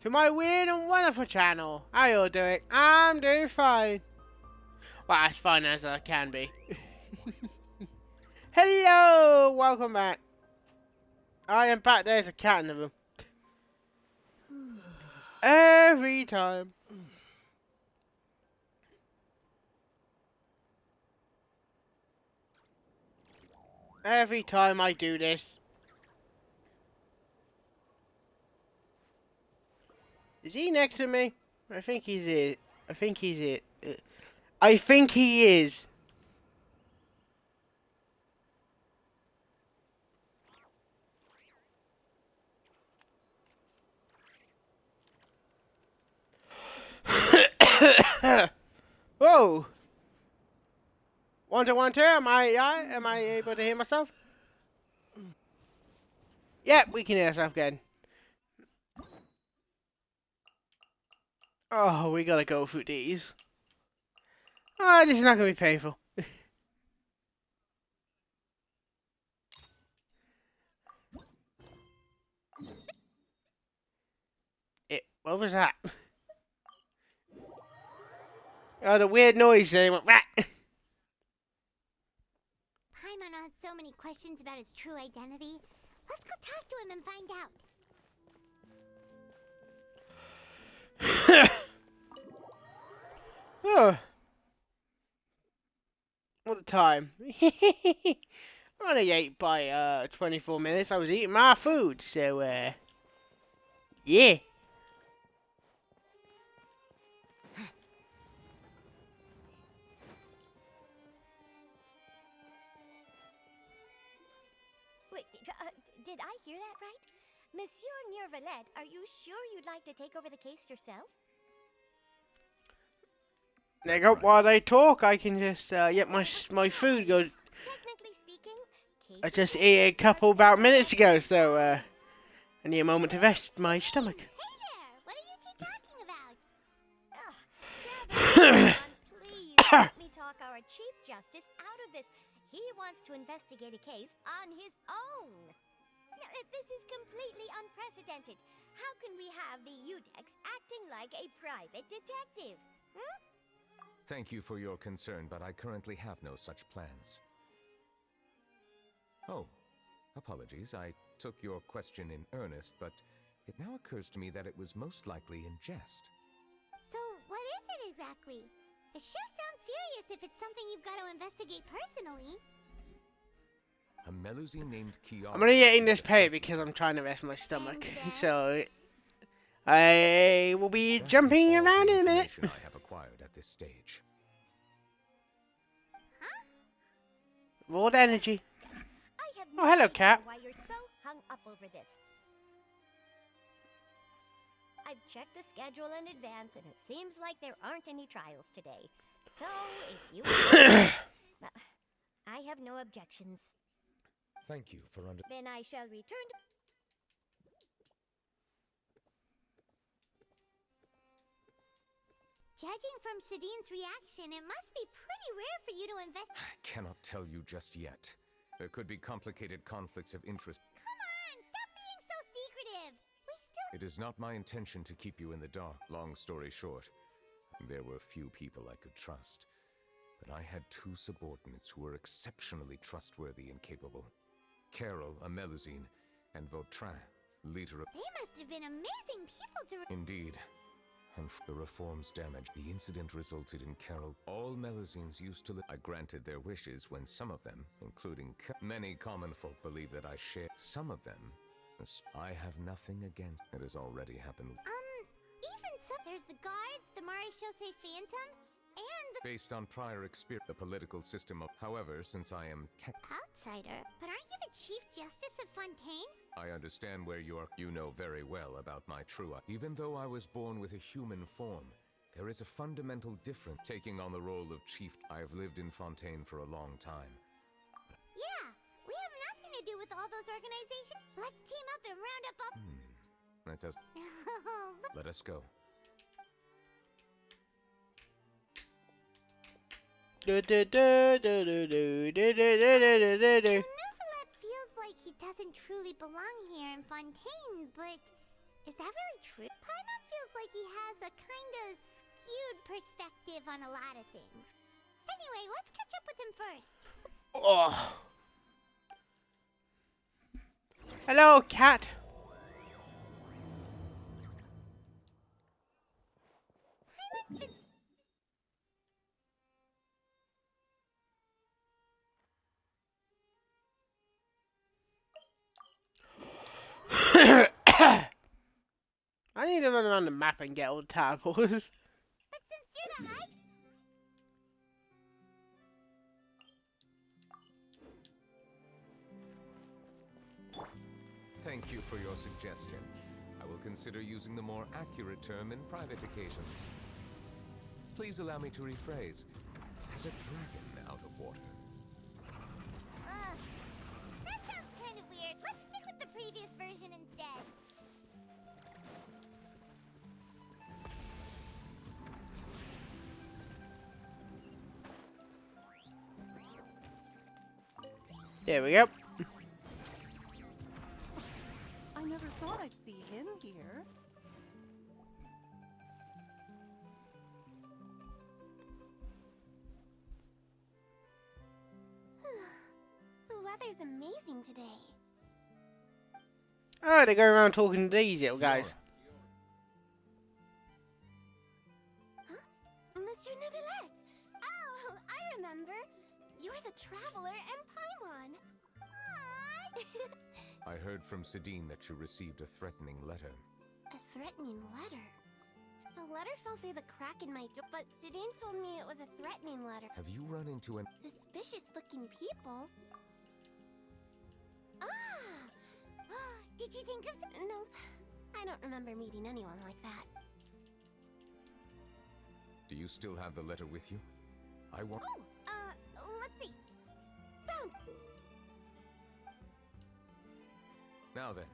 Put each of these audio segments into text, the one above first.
to my weird and wonderful channel. How you all doing? I'm doing fine. Well, as fine as I can be. Hello! Welcome back. I am back. There's a cat in the room. Every time. Every time I do this. Is he next to me? I think he's it. I think he's it. I think he is. Whoa! 1 2 1 2. Am I able to hear myself? Yep, we can hear ourselves again. Oh, we gotta go through these. Oh, this is not gonna be painful. What was that? Oh, the weird noise they went rat. Paimon has so many questions about his true identity. Let's go talk to him and find out. Oh. What a time. I only ate by 24 minutes. I was eating my food, so yeah. Wait, did I hear that right? Monsieur Neurvalette, are you sure you'd like to take over the case yourself? There you go. While they talk, I can just get my food. Go. Technically speaking, I just ate a couple about minutes ago, so I need a moment to rest my stomach. Hey there! What are you two talking about? Please let me talk our Chief Justice out of this. He wants to investigate a case on his own. Now, this is completely unprecedented. How can we have the Udex acting like a private detective? Hmm? Thank you for your concern, but I currently have no such plans. Oh, apologies. I took your question in earnest, but it now occurs to me that it was most likely in jest. So, what is it exactly? It sure sounds serious if it's something you've got to investigate personally. A Melusine named Kiara. I'm only eating this pay because I'm trying to rest my stomach. So I will be jumping around in a minute. I have acquired at this stage. Huh? Raw energy. I have Oh, hello, idea cat. Why you're so hung up over this? I've checked the schedule in advance, and it seems like there aren't any trials today. So, if you I have no objections. Thank you for Then I shall return to... Judging from Sadine's reaction, it must be pretty rare for you to invest. I cannot tell you just yet. There could be complicated conflicts of interest. Come on! Stop being so secretive! We still... It is not my intention to keep you in the dark. Long story short, there were few people I could trust. But I had 2 subordinates who were exceptionally trustworthy and capable. Carol, a Melusine, and Vautrin, leader of... They must have been amazing people to... Indeed. And the reforms damaged. The incident resulted in Carol. All Melusines used to live. I granted their wishes when some of them, including many common folk, believe that I share. Some of them, I have nothing against. It has already happened. Even so, there's the guards, the Maréchaussée Phantom, and the... Based on prior experience, the political system of... However, since I am outsider. But aren't you the Chief Justice of Fontaine? I understand where you are. You know very well about my true... Even though I was born with a human form, there is a fundamental difference. Taking on the role of Chief... I have lived in Fontaine for a long time. Yeah, we have nothing to do with all those organizations. Let's team up and round up all... That does... Let us go. Do do do do do do do do do do do. Neuvillette feels like he doesn't truly belong here in Fontaine, but is that really true? Paimon like he has a kind of skewed perspective on a lot of things. Anyway, let's catch up with him first. Oh. Hello, cat. I need to run around the map and get all the tadpoles. But since you're the high... Thank you for your suggestion. I will consider using the more accurate term in private occasions. Please allow me to rephrase. As a dragon out of water. That sounds kind of weird. Let's stick with the previous version instead. There we go. I never thought I'd see him here. The weather's amazing today. Oh, they go around talking to these little guys. Monsieur Neuvillette! Oh, I remember. You're the Traveler and Paimon. Aww. I heard from Sidine that you received a threatening letter. A threatening letter? The letter fell through the crack in my door, but Sidine told me it was a threatening letter. Have you run into an... Suspicious-looking people? Ah! Did you think of some... Nope. I don't remember meeting anyone like that. Do you still have the letter with you? I want... Oh! Let's see. Found... Now then.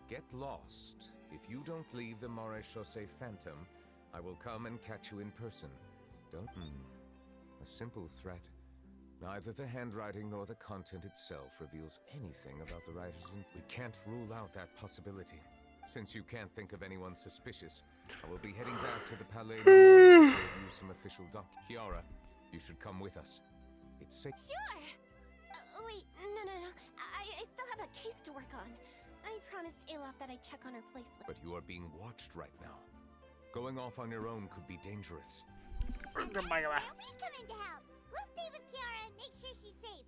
Get lost. If you don't leave the Maréchaussée Phantom, I will come and catch you in person. Don't... A simple threat. Neither the handwriting nor the content itself reveals anything about the writers, and we can't rule out that possibility. Since you can't think of anyone suspicious, I will be heading back to the Palais Memorial to review some official Kiara, you should come with us. It's safe. Sure! Wait, no. I still have a case to work on. I promised Alof that I'd check on her place. But you are being watched right now. Going off on your own could be dangerous. We come in to help. We'll stay with Kiara and make sure she's safe.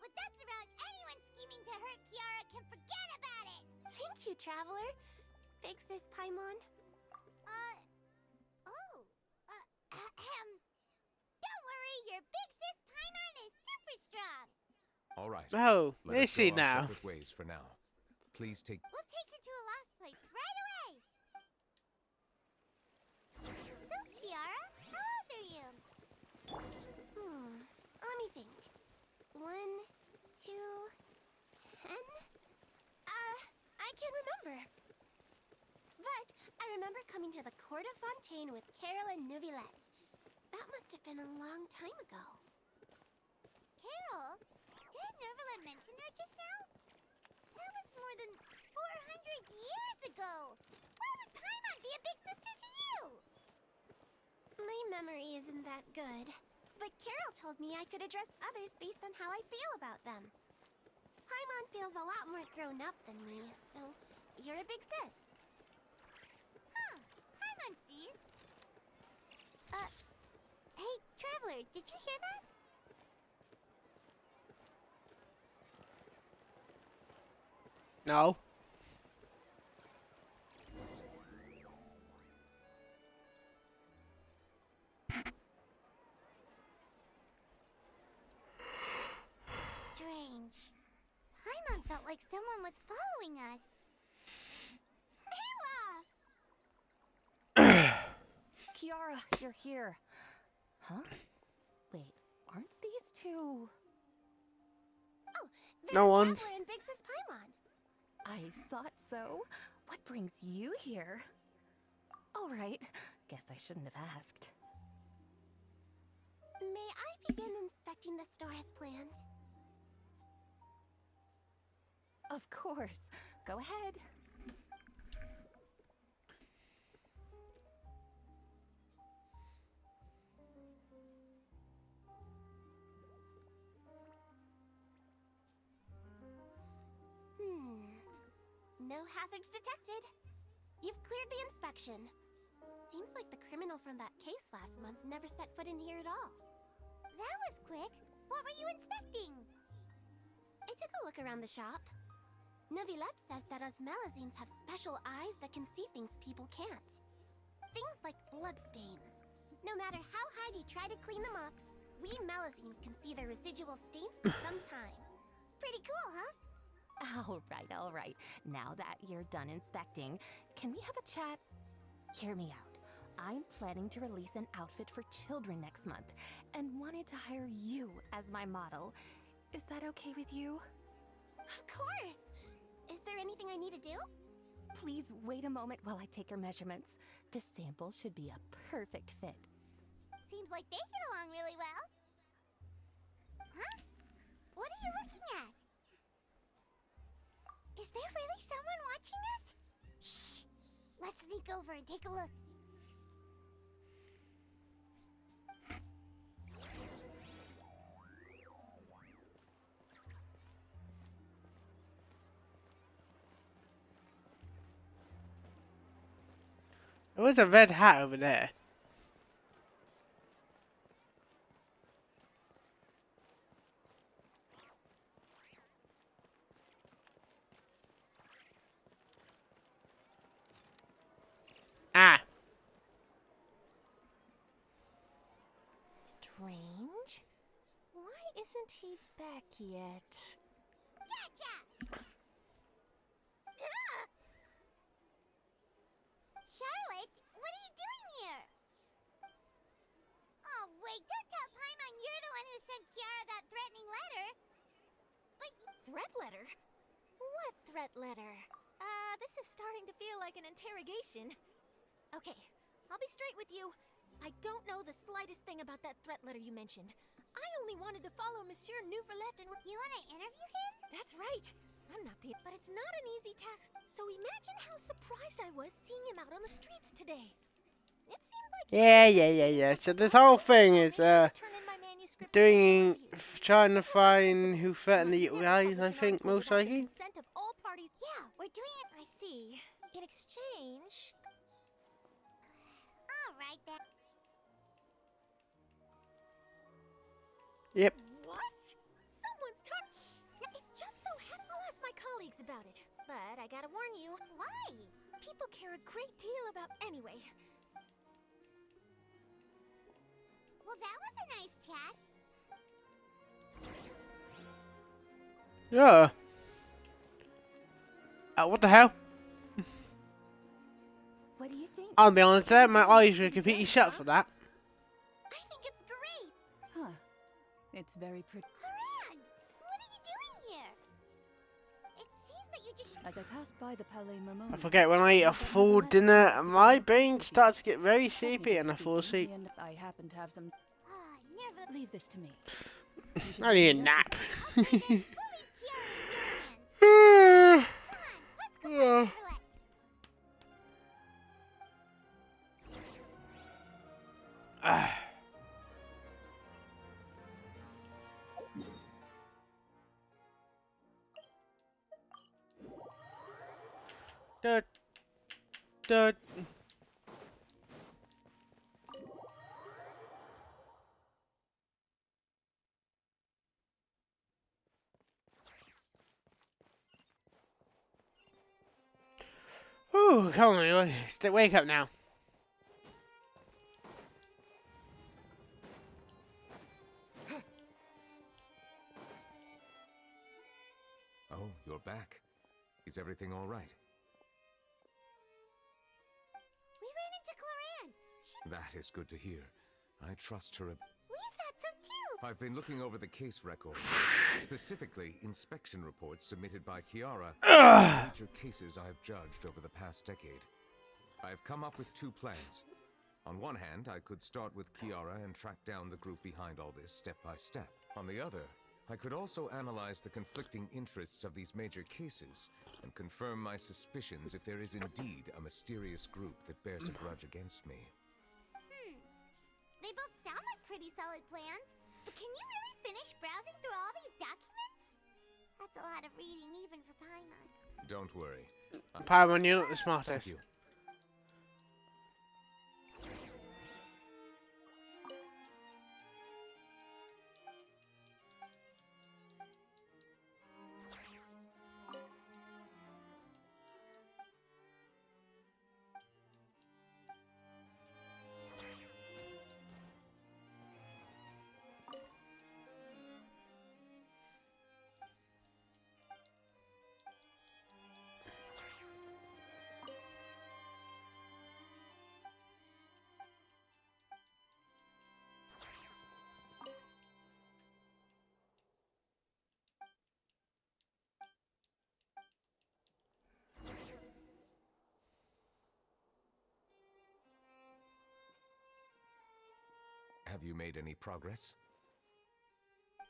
With us around, anyone scheming to hurt Kiara can forget about it. Thank you, Traveler. Big Sis Paimon. Don't worry, your Big Sis Paimon is super strong. All right. Oh, Let they us see go our now. separate ways for now. Please take... We'll take her to a lost place right away. So, Kiara, how old are you? Let me think. 1, 2, 10? I can't remember. But I remember coming to the Court of Fontaine with Carol and Neuvillette. That must have been a long time ago. Carol? Did Neuvillette mention her just now? That was more than 400 years ago. Why would Paimon be a big sister to you? My memory isn't that good. But Carol told me I could address others based on how I feel about them. Paimon feels a lot more grown up than me, so you're a big sis. Huh. Paimon sees. Hey, Traveler, did you hear that? No. Strange. Paimon felt like someone was following us. Ayla! Kiara, you're here. Huh? Wait, aren't these two... Oh, No they're one. Traveler and Big Sis Paimon. I thought so. What brings you here? All right, guess I shouldn't have asked. May I begin inspecting the store as planned? Of course. Go ahead. No hazards detected. You've cleared the inspection. Seems like the criminal from that case last month never set foot in here at all. That was quick. What were you inspecting? I took a look around the shop. Novilette says that us Melazines have special eyes that can see things people can't. Things like bloodstains. No matter how hard you try to clean them up, we Melazines can see the residual stains for some time. Pretty cool, huh? All right. Now that you're done inspecting, can we have a chat? Hear me out. I'm planning to release an outfit for children next month and wanted to hire you as my model. Is that okay with you? Of course! Is there anything I need to do? Please wait a moment while I take your measurements. This sample should be a perfect fit. Seems like they get along really well. Huh? What are you looking at? Is there really someone watching us? Shh! Let's sneak over and take a look. There was a red hat over there. Ah. Strange. Why isn't he back yet? Gotcha! Charlotte, what are you doing here? Oh, wait, don't tell Paimon you're the one who sent Kiara that threatening letter. But Threat letter? What threat letter? This is starting to feel like an interrogation. Okay, I'll be straight with you. I don't know the slightest thing about that threat letter you mentioned. I only wanted to follow Monsieur Nouvelette and... you want to interview him? That's right. I'm not the... But it's not an easy task. So imagine how surprised I was seeing him out on the streets today. It seemed like... Yeah. So this whole thing is trying to find who threatened the guys, I think, most likely. Consent of all parties. Yeah, we're doing it. I see. In exchange... All right, then. Yep. What? Someone's touched. It just so happened. I'll ask my colleagues about it. But I gotta warn you. Why? People care a great deal about anyway. Well, that was a nice chat. Yeah. What the hell? What do you think? I'll be honest there, my eyes were completely shut for that. I think it's great! Huh. It's very pretty. Haran, what are you doing here? It seems that you just... As I passed by the Palais Mermon... I forget when I eat a full dinner, my brain starts to get very sleepy and I fall asleep. I happen to have some... never... Leave this to me. I need a nap. We'll leave Kiara in your hands. Come on, let's go Yeah. collect. Dut. Dut. Ooh, come on, wake up now. Oh, you're back. Is everything all right? We ran into Cloran. That is good to hear. I trust her. We thought so too. I've been looking over the case records, specifically inspection reports submitted by Kiara on major cases I have judged over the past decade. I have come up with two plans. On one hand, I could start with Kiara and track down the group behind all this step by step. On the other, I could also analyze the conflicting interests of these major cases and confirm my suspicions if there is indeed a mysterious group that bears a grudge against me. They both sound like pretty solid plans. But can you really finish browsing through all these documents? That's a lot of reading even for Paimon. Don't worry. Paimon, you're not the Thank smartest. you. Have you made any progress?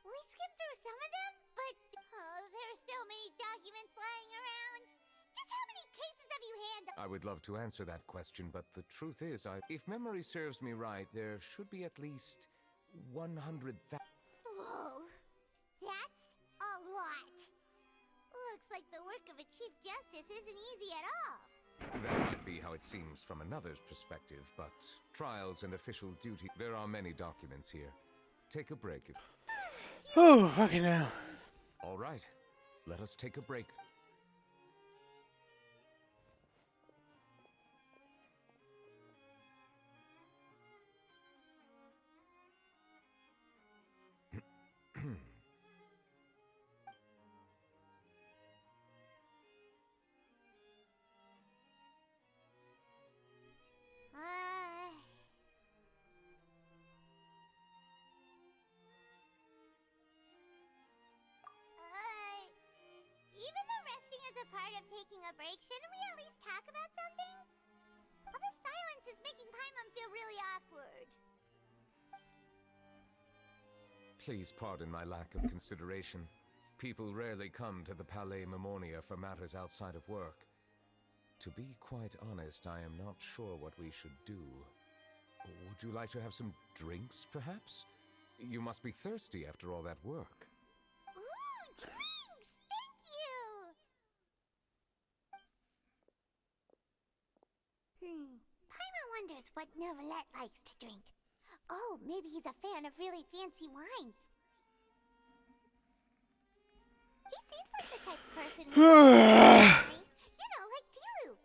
We skimmed through some of them, but there's so many documents lying around. Just how many cases have you handled? I would love to answer that question, but the truth is, if memory serves me right, there should be at least 100,000. Whoa, that's a lot. Looks like the work of a Chief Justice isn't easy at all. That might be how it seems from another's perspective, but trials and official duty, there are many documents here. Take a break. Oh, fucking hell. All right, let us take a break. Even though resting is a part of taking a break, shouldn't we at least talk about something? All the silence is making Paimon feel really awkward. Please pardon my lack of consideration. People rarely come to the Palais Memornia for matters outside of work. To be quite honest, I am not sure what we should do. Would you like to have some drinks, perhaps? You must be thirsty after all that work. Ooh, drinks! Thank you! Paimon wonders what Novelette likes to drink. Oh, maybe he's a fan of really fancy wines. He seems like the type of person who you know, like D-Luke.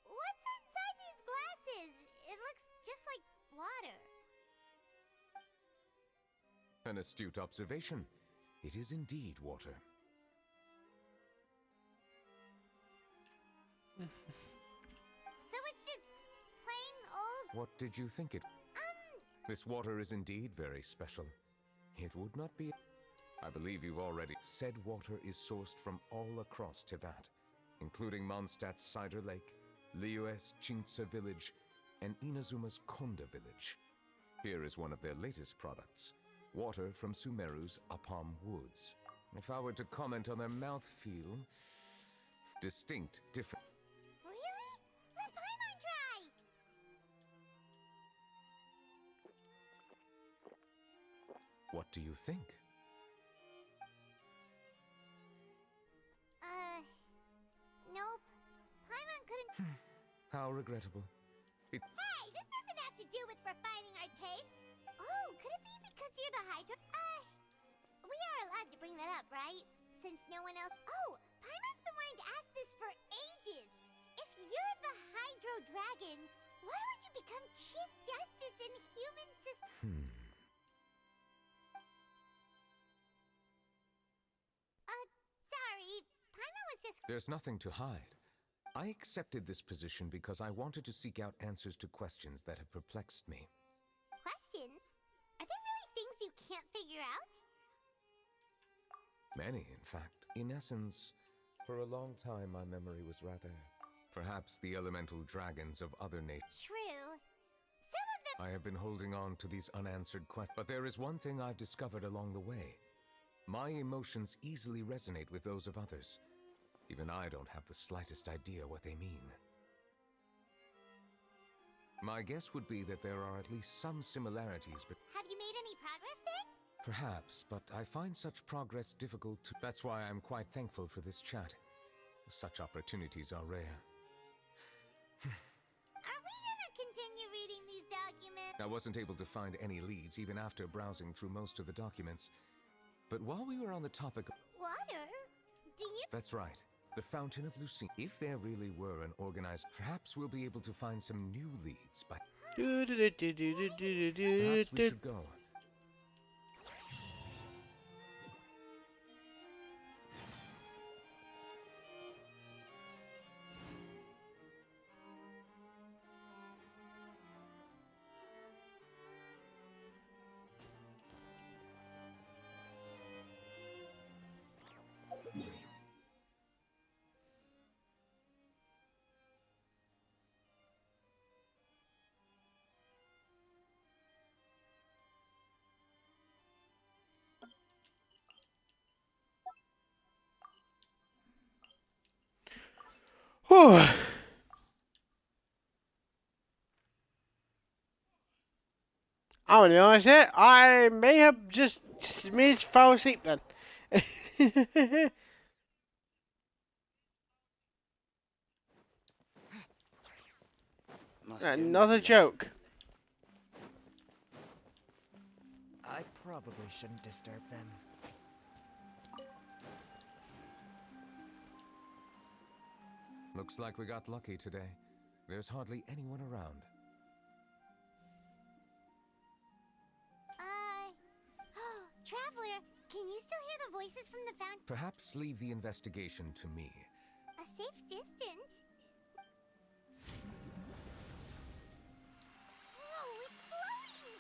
What's inside these glasses? It looks just like water. An astute observation. It is indeed water. So it's just plain old... What did you think it? This water is indeed very special. It would not be... I believe you've already said water is sourced from all across Tivat, including Mondstadt's Cider Lake, Liyue's Chintsa Village, and Inazuma's Konda Village. Here is one of their latest products, water from Sumeru's Apam Woods. If I were to comment on their mouthfeel, distinct, different... Really? Let Paimon try! What do you think? Nope. Paimon couldn't... How regrettable. Hey, this doesn't have to do with refining our taste. Oh, could it be because you're the Hydro... we are allowed to bring that up, right? Since no one else... Oh, Paimon's been wanting to ask this for ages. If you're the Hydro Dragon, why would you become Chief Justice in human system? Sorry. Paimon was just... There's nothing to hide. I accepted this position because I wanted to seek out answers to questions that have perplexed me. Questions? Are there really things you can't figure out? Many, in fact. In essence, for a long time my memory was rather... Perhaps the elemental dragons of other nations. True. Some of them... I have been holding on to these unanswered questions. But there is one thing I've discovered along the way. My emotions easily resonate with those of others. Even I don't have the slightest idea what they mean. My guess would be that there are at least some similarities, but... Have you made any progress then? Perhaps, but I find such progress difficult to... That's why I'm quite thankful for this chat. Such opportunities are rare. Are we gonna continue reading these documents? I wasn't able to find any leads even after browsing through most of the documents. But while we were on the topic of... Water? Do you... That's right. The Fountain of Lucine. If there really were an organized... Perhaps we'll be able to find some new leads by... Perhaps we should go. Whew. I'm gonna be honest here, I may have just smidged fall asleep then. Another joke. I probably shouldn't disturb them. Looks like we got lucky today. There's hardly anyone around. Traveler, can you still hear the voices from the fountain? Perhaps leave the investigation to me. A safe distance? Oh, it's glowing!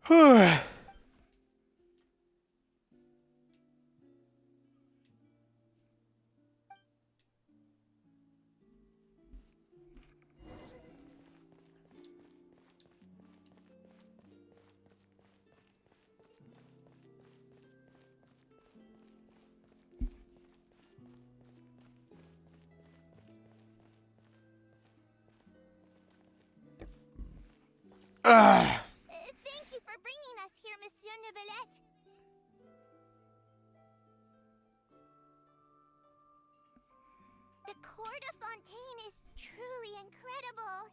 Whew. Thank you for bringing us here, Monsieur Neuvillette. The Court of Fontaine is truly incredible.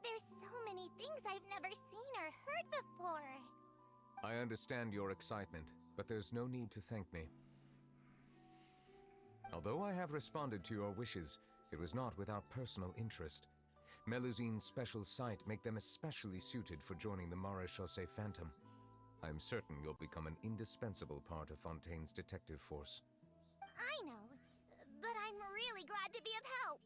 There's so many things I've never seen or heard before. I understand your excitement, but there's no need to thank me. Although I have responded to your wishes, it was not without personal interest. Melusine's special sight make them especially suited for joining the Maréchaussée Phantom. I'm certain you'll become an indispensable part of Fontaine's detective force. I know, but I'm really glad to be of help.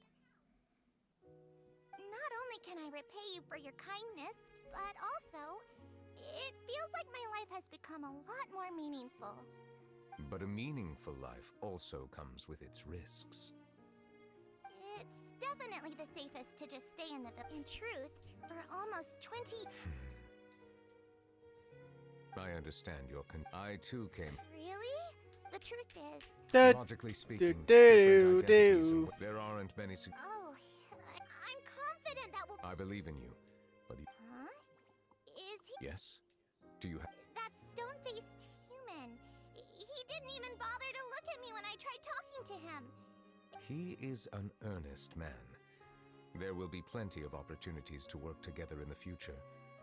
Not only can I repay you for your kindness, but also, it feels like my life has become a lot more meaningful. But a meaningful life also comes with its risks. It's definitely the safest to just stay in the village. In truth, for almost 20... I understand your I too came... Really? The truth is... Logically speaking, different identities and there aren't many... Oh, I'm confident that will... I believe in you, but Huh? Is he... Yes? Do you have... That stone-faced human. He didn't even bother to look at me when I tried talking to him. He is an earnest man. There will be plenty of opportunities to work together in the future,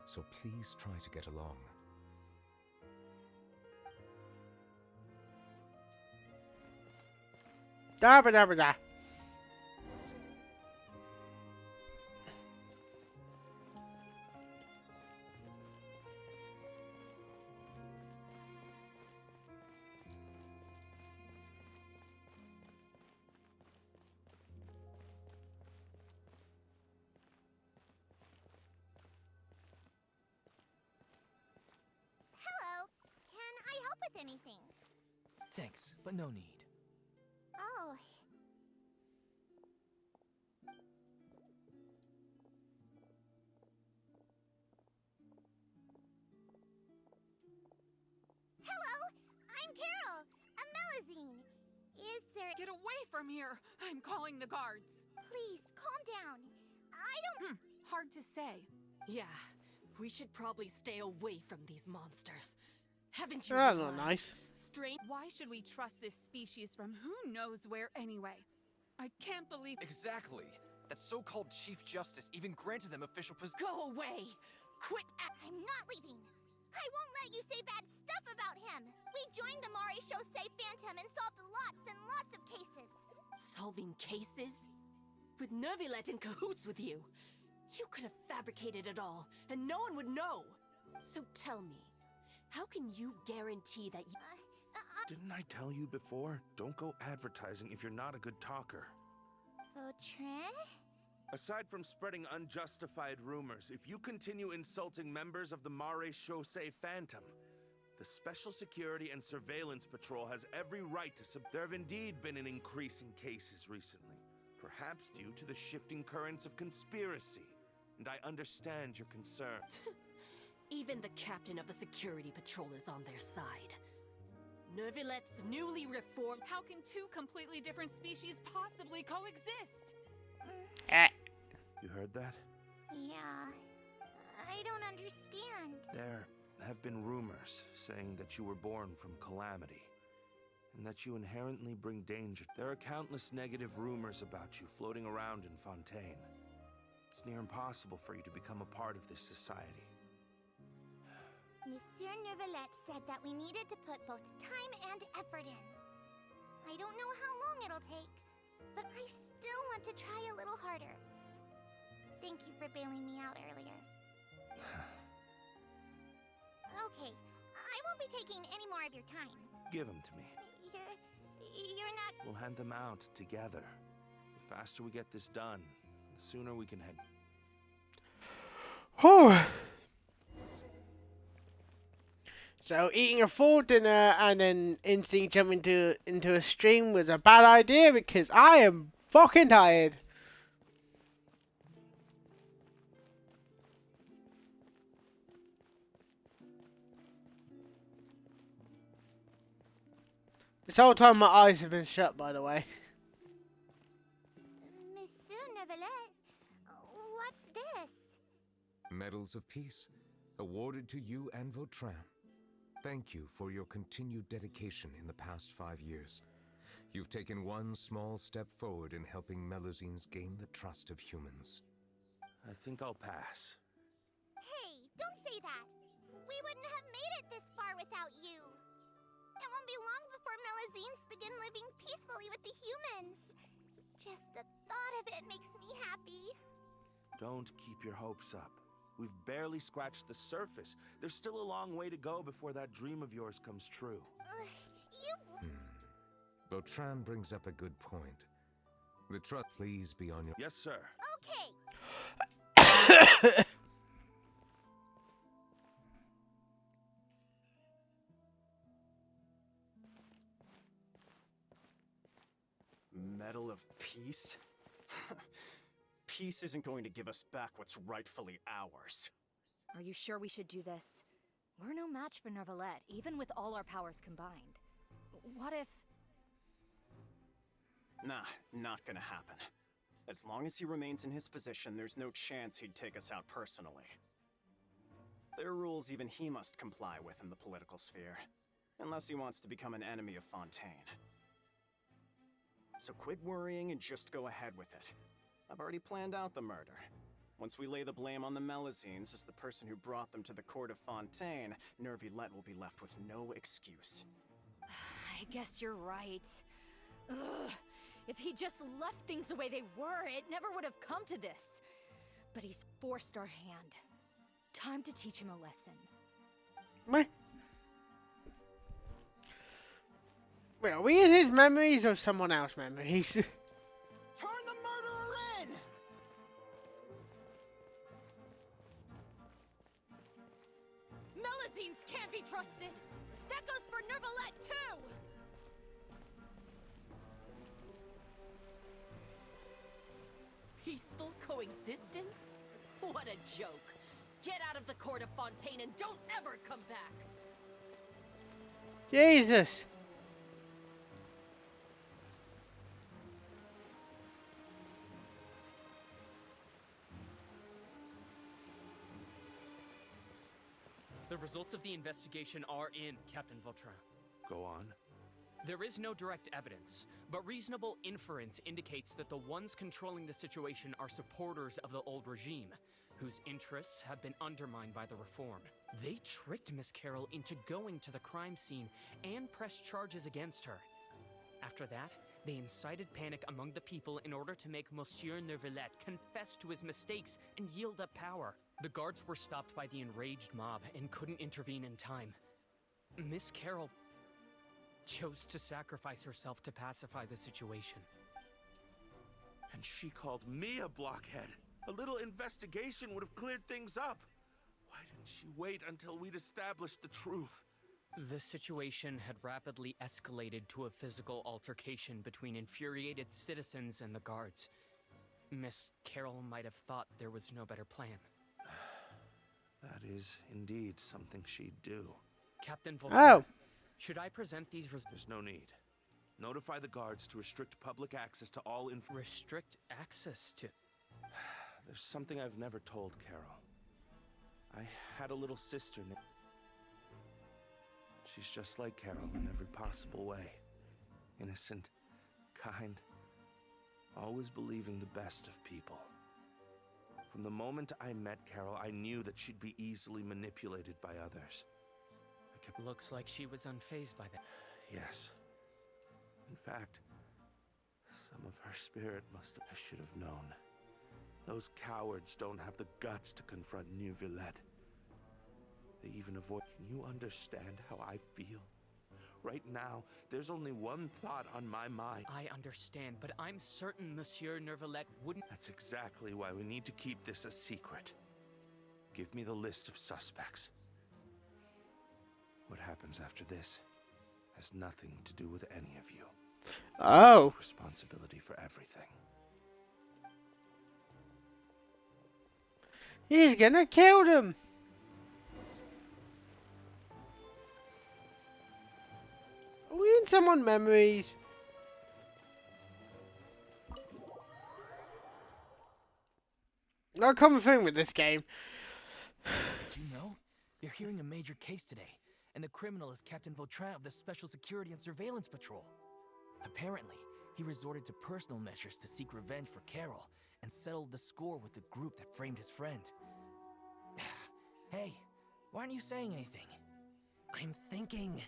so please try to get along. Da ba da ba da. Hello. Can I help with anything? Thanks, but no need. Oh. from here. I'm calling the guards. Please, calm down. I don't... Hard to say. Yeah, we should probably stay away from these monsters. Haven't you That's not realized? nice. Why should we trust this species from who knows where anyway? I can't believe... Exactly. That so-called Chief Justice even granted them official position. Go away! Quit I'm not leaving. I won't let you say bad stuff about him. We joined the Mari Shosei Phantom and solved lots and lots of cases. solving cases? With Nervilet in cahoots with you. You could have fabricated it all, and no one would know. So tell me, how can you guarantee that you... Didn't I tell you before? Don't go advertising if you're not a good talker. Vautrin? Aside from spreading unjustified rumors, if you continue insulting members of the Mare Shosei Phantom, the Special Security and Surveillance Patrol has every right to There have indeed been an increase in cases recently, perhaps due to the shifting currents of conspiracy, and I understand your concern. Even the captain of the Security Patrol is on their side. Nervilet's newly reformed... How can two completely different species possibly coexist? You heard that? Yeah. I don't understand. There have been rumors saying that you were born from calamity, and that you inherently bring danger. There are countless negative rumors about you floating around in Fontaine. It's near impossible for you to become a part of this society. Monsieur Nervilet said that we needed to put both time and effort in. I don't know how long it'll take, but I still want to try a little harder. Thank you for bailing me out earlier. Okay, I won't be taking any more of your time. Give them to me. You're not... We'll hand them out together. The faster we get this done, the sooner we can head... Oh. So eating a full dinner and then instantly jumping into a stream was a bad idea because I am fucking tired. This whole time my eyes have been shut, by the way. Monsieur Nervilet, what's this? Medals of Peace, awarded to you and Vautrin. Thank you for your continued dedication in the past 5 years. You've taken one small step forward in helping Melusines gain the trust of humans. I think I'll pass. Hey, don't say that. We wouldn't have made it this far without you. It won't be long before Melusines begin living peacefully with the humans. Just the thought of it makes me happy. Don't keep your hopes up. We've barely scratched the surface. There's still a long way to go before that dream of yours comes true. Vautrin brings up a good point. The trust, please be on your... Yes, sir. Okay. Medal of Peace? Peace isn't going to give us back what's rightfully ours. Are you sure we should do this? We're no match for Nervilet, even with all our powers combined. What if... Nah, not gonna happen. As long as he remains in his position, there's no chance he'd take us out personally. There are rules even he must comply with in the political sphere, unless he wants to become an enemy of Fontaine. So quit worrying and just go ahead with it. I've already planned out the murder. Once we lay the blame on the Melusines as the person who brought them to the court of Fontaine, Nervilet will be left with no excuse. I guess you're right. Ugh. If he just left things the way they were, it never would have come to this. But he's forced our hand. Time to teach him a lesson. Meh. Wait, are we in his memories or someone else's memories? Turn the murderer in! Melusines can't be trusted! That goes for Nervilet, too! Peaceful coexistence? What a joke. Get out of the court of Fontaine and don't ever come back! Jesus. The results of the investigation are in, Captain Vautrin. Go on. There is no direct evidence, but reasonable inference indicates that the ones controlling the situation are supporters of the old regime, whose interests have been undermined by the reform. They tricked Miss Carroll into going to the crime scene and pressed charges against her. After that, they incited panic among the people in order to make Monsieur Neuvillette confess to his mistakes and yield up power. The guards were stopped by the enraged mob and couldn't intervene in time. Miss Carroll chose to sacrifice herself to pacify the situation. And she called me a blockhead. A little investigation would have cleared things up. Why didn't she wait until we'd established the truth? The situation had rapidly escalated to a physical altercation between infuriated citizens and the guards. Miss Carroll might have thought there was no better plan. That is indeed something she'd do. Captain Vautrin, Oh. Should I present these There's no need. Notify the guards to restrict public access to all Restrict access to... There's something I've never told Carol. I had a little sister named... She's just like Carol in every possible way. Innocent, kind, always believing the best of people. From the moment I met Carol, I knew that she'd be easily manipulated by others. Looks like she was unfazed by that. Yes. In fact, some of her spirit I should have known. Those cowards don't have the guts to confront Neuvillette. They even avoid... Can you understand how I feel? Right now, there's only one thought on my mind. I understand, but I'm certain Monsieur Neuvillette wouldn't... That's exactly why we need to keep this a secret. Give me the list of suspects. What happens after this has nothing to do with any of you. Oh. Responsibility for everything. He's gonna kill them. Are we in someone's memories? Not a common thing with this game. Did you know? They're hearing a major case today, and the criminal is Captain Vautrin of the Special Security and Surveillance Patrol. Apparently, he resorted to personal measures to seek revenge for Carol, and settled the score with the group that framed his friend. Hey, why aren't you saying anything? I'm thinking...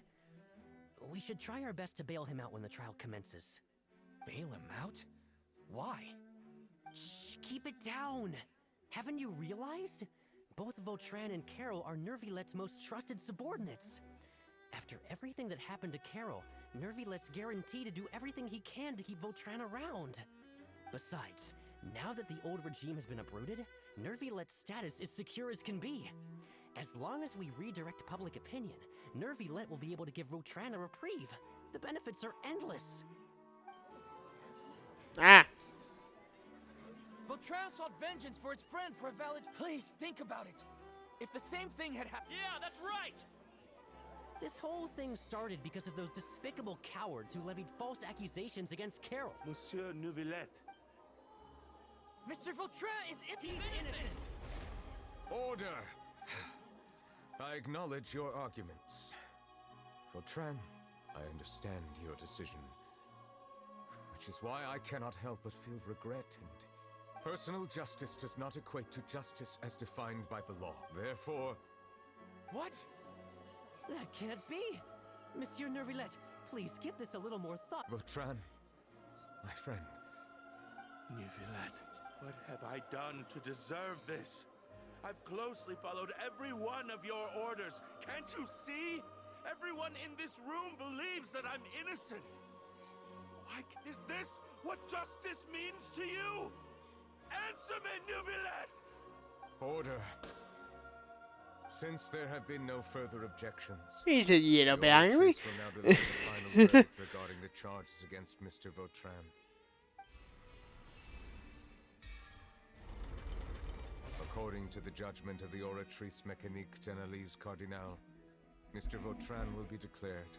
we should try our best to bail him out when the trial commences. Bail him out? Why? Shh, keep it down! Haven't you realized? Both Vautrin and Carol are Neuvillette's most trusted subordinates. After everything that happened to Carol, Neuvillette's guaranteed to do everything he can to keep Vautrin around. Besides, now that the old regime has been uprooted, Neuvillette's status is secure as can be. As long as we redirect public opinion, Neuvillette will be able to give Vautrin a reprieve. The benefits are endless. Ah. Vautrin sought vengeance for his friend for a valid... Please, think about it. If the same thing had happened... Yeah, that's right! This whole thing started because of those despicable cowards who levied false accusations against Carol. Monsieur Neuvillette. Mr. Vautrin is innocent! Order! I acknowledge your arguments. Vautrin, I understand your decision, which is why I cannot help but feel regret, and personal justice does not equate to justice as defined by the law. Therefore... What? That can't be! Monsieur Neuvillette, please give this a little more thought. Vautrin, my friend. Neuvillette, what have I done to deserve this? I've closely followed every one of your orders. Can't you see? Everyone in this room believes that I'm innocent. Why is this what justice means to you? Answer me, Neuvillette! Order. Since there have been no further objections, He's a little bit angry. will now deliver the final verdict regarding the charges against Mr. Vautrin. According to the judgment of the Oratrice Mécanique d'Analyse Cardinal, Mr. Vautrin will be declared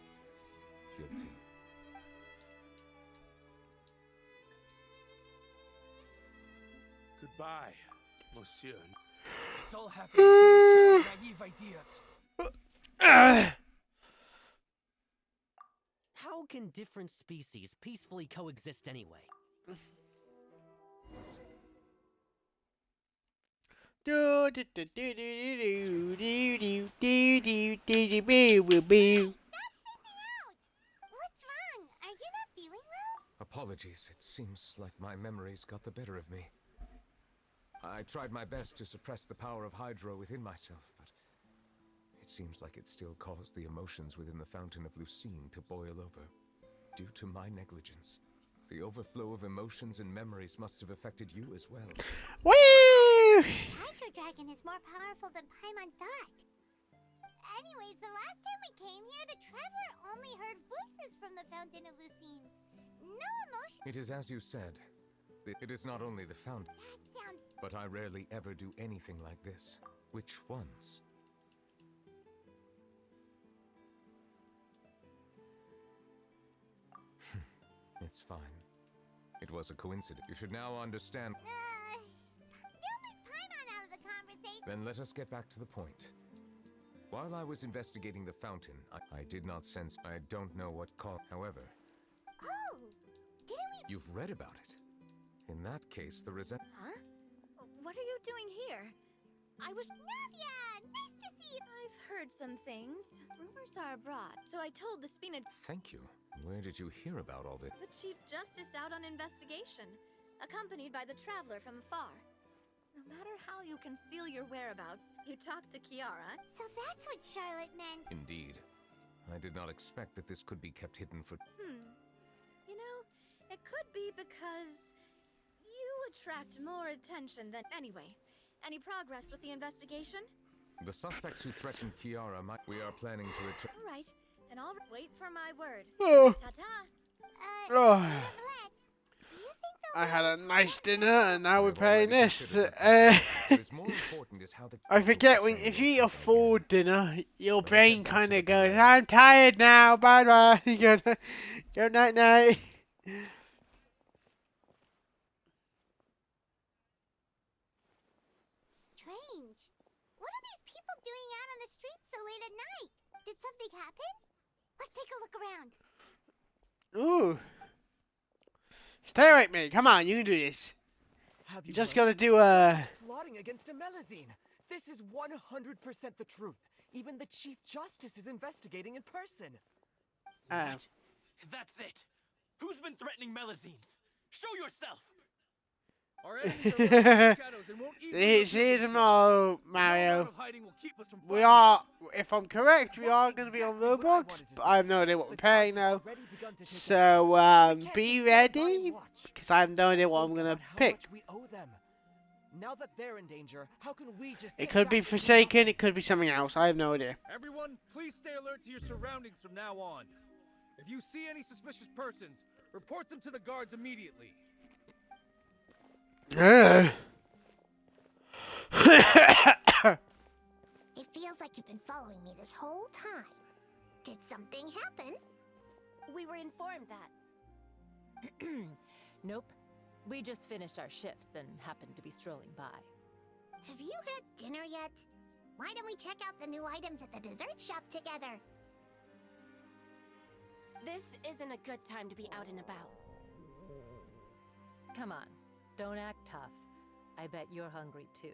guilty. Goodbye, monsieur. This all happened because of Carol's naive ideas. How can different species peacefully coexist anyway? Do do do do do do do do do do boo boo. What's wrong? Are you not feeling well? Apologies, it seems like my memories got the better of me. I tried my best to suppress the power of Hydro within myself, but it seems like it still caused the emotions within the fountain of Lucine to boil over. Due to my negligence, the overflow of emotions and memories must have affected you as well. Woo! Hydro Dragon is more powerful than Paimon thought. Anyways, the last time we came here, the Traveler only heard voices from the Fountain of Lucine. No emotion. It is as you said. It is not only the fountain, That sounds... but I rarely ever do anything like this. Which ones? It's fine. It was a coincidence. You should now understand. Don't leave Paimon out of the conversation. Then let us get back to the point. While I was investigating the fountain, I did not sense. I don't know what caused. However, Oh, didn't we... you've read about it. In that case, the resent. Huh? What are you doing here? I was... Navia, nice to see you. I've heard some things. Rumors are abroad, so I told the Spina... Thank you. Where did you hear about all this? The Chief Justice out on investigation, accompanied by the Traveler from afar. No matter how you conceal your whereabouts, you talk to Kiara. So that's what Charlotte meant. Indeed. I did not expect that this could be kept hidden for... You know, it could be because you attract more attention than... Anyway, any progress with the investigation? The suspects who threatened Kiara might... We are planning to return... All right, then I'll wait for my word. Oh. Ta-ta. Oh. Nevertheless, do you think they'll... I had a nice dinner, and now we're I've playing already this. considered it. What is more important is how the... I forget when if you eat a full dinner, your brain kind of goes, "I'm tired now. Bye bye." You go night night. Strange. What are these people doing out on the streets so late at night? Did something happen? Let's take a look around. Ooh. Stay awake, mate. Come on, you can do this. Have You just heard? gotta do Someone's plotting against a Melazine. This is 100% the truth. Even the Chief Justice is investigating in person. What? That's it. Who's been threatening Melazines? Show yourself. Our enemies are lurking in the shadows and won't easily See you tomorrow, Mario. No amount of hiding will keep us from We finding are, if I'm correct, we are That's going to be on exactly what I Roblox. wanted to But I have say. no idea what The we're paying guards have now. already begun to take So, action. We can't be just stand by and ready, watch. because I have no idea what I'm Think going to about how pick. much we owe them. Now that they're in danger, how can we just It sit could be back and do Forsaken, nothing? it could be something else. I have no idea. Everyone, please stay alert to your surroundings from now on. If you see any suspicious persons, report them to the guards immediately. It feels like you've been following me this whole time. Did something happen? We were informed that. Nope. We just finished our shifts and happened to be strolling by. Have you had dinner yet? Why don't we check out the new items at the dessert shop together? This isn't a good time to be out and about. Come on, don't act tough. I bet you're hungry too.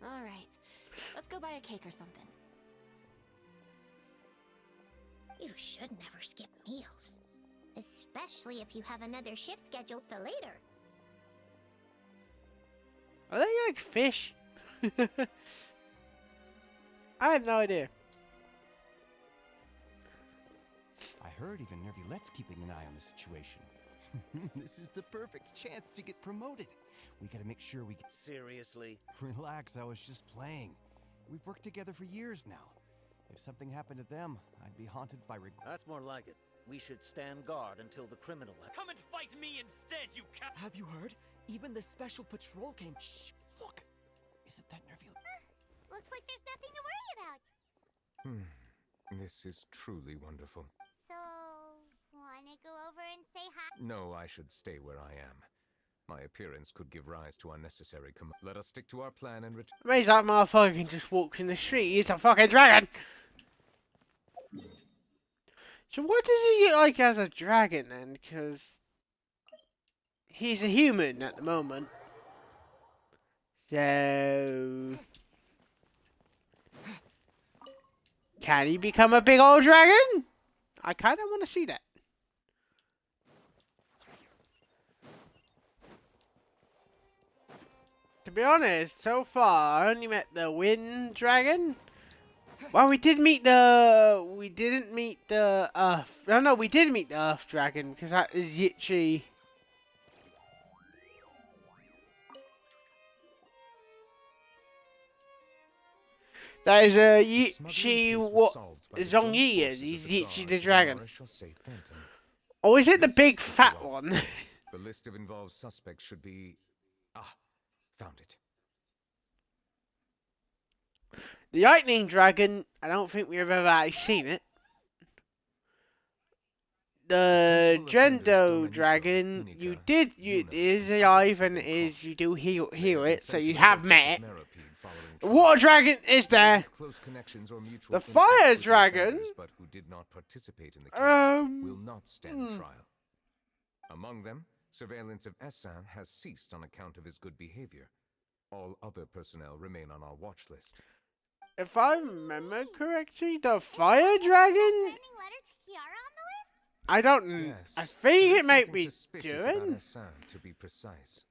All right, let's go buy a cake or something. You should never skip meals. Especially if you have another shift scheduled for later. Are they like fish? I have no idea. I heard even Nervulette's keeping an eye on the situation. This is the perfect chance to get promoted. We gotta make sure we get... Seriously? Relax, I was just playing. We've worked together for years now. If something happened to them, I'd be haunted by regret. That's more like it. We should stand guard until the criminal... Come and fight me instead, you cow! Have you heard? Even the special patrol came. Shh! Look! Is it that Nervulette? Looks like there's nothing to worry about. This is truly wonderful. So, wanna go over and say hi? No, I should stay where I am. My appearance could give rise to unnecessary Let us stick to our plan and return. Amazing that motherfucker can just walk in the street. He's a fucking dragon. So what does he look like as a dragon then? Because he's a human at the moment. So can he become a big old dragon? I kind of want to see that. To be honest, so far I only met the wind dragon. Well, we didn't meet the earth. No, we did meet the earth dragon because that is Yichi. That is Yichi. What Zhongyi is? He's Yichi the dragon. Oh, is it the big fat one? The list of involved suspects should be. Found it. The lightning dragon. I don't think we've ever actually seen it. The Gendo dragon. You is alive and you do heal it, so you have met it. The water dragon is there. The fire dragon. But who did not participate in the case will not stand trial. Among them, surveillance of Essan has ceased on account of his good behavior. All other personnel remain on our watch list. If I remember correctly, the fire dragon. I don't. Yes, I think it might be Durin. Durin. To be precise,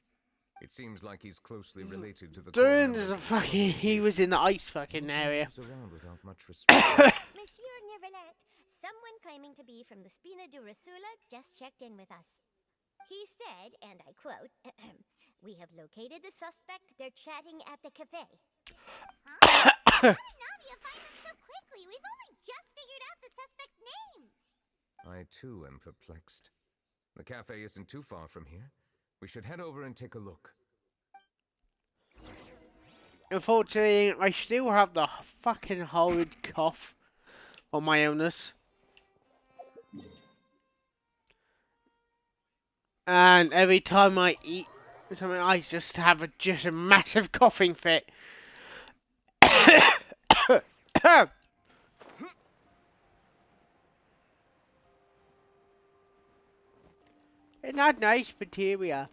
it seems like he's closely related to the. Durin is a fucking. He was in the ice fucking area. Around without much respect. Monsieur Neverlet, someone claiming to be from the Spina di Rosula just checked in with us. He said, and I quote, "We have located the suspect. They're chatting at the cafe." Huh? How did Navia find them so quickly? We've only just figured out the suspect's name. I too am perplexed. The cafe isn't too far from here. We should head over and take a look. Unfortunately, I still have the fucking horrid cough on my illness. And every time I eat something, I just have a massive coughing fit. It's not nice, but here we are.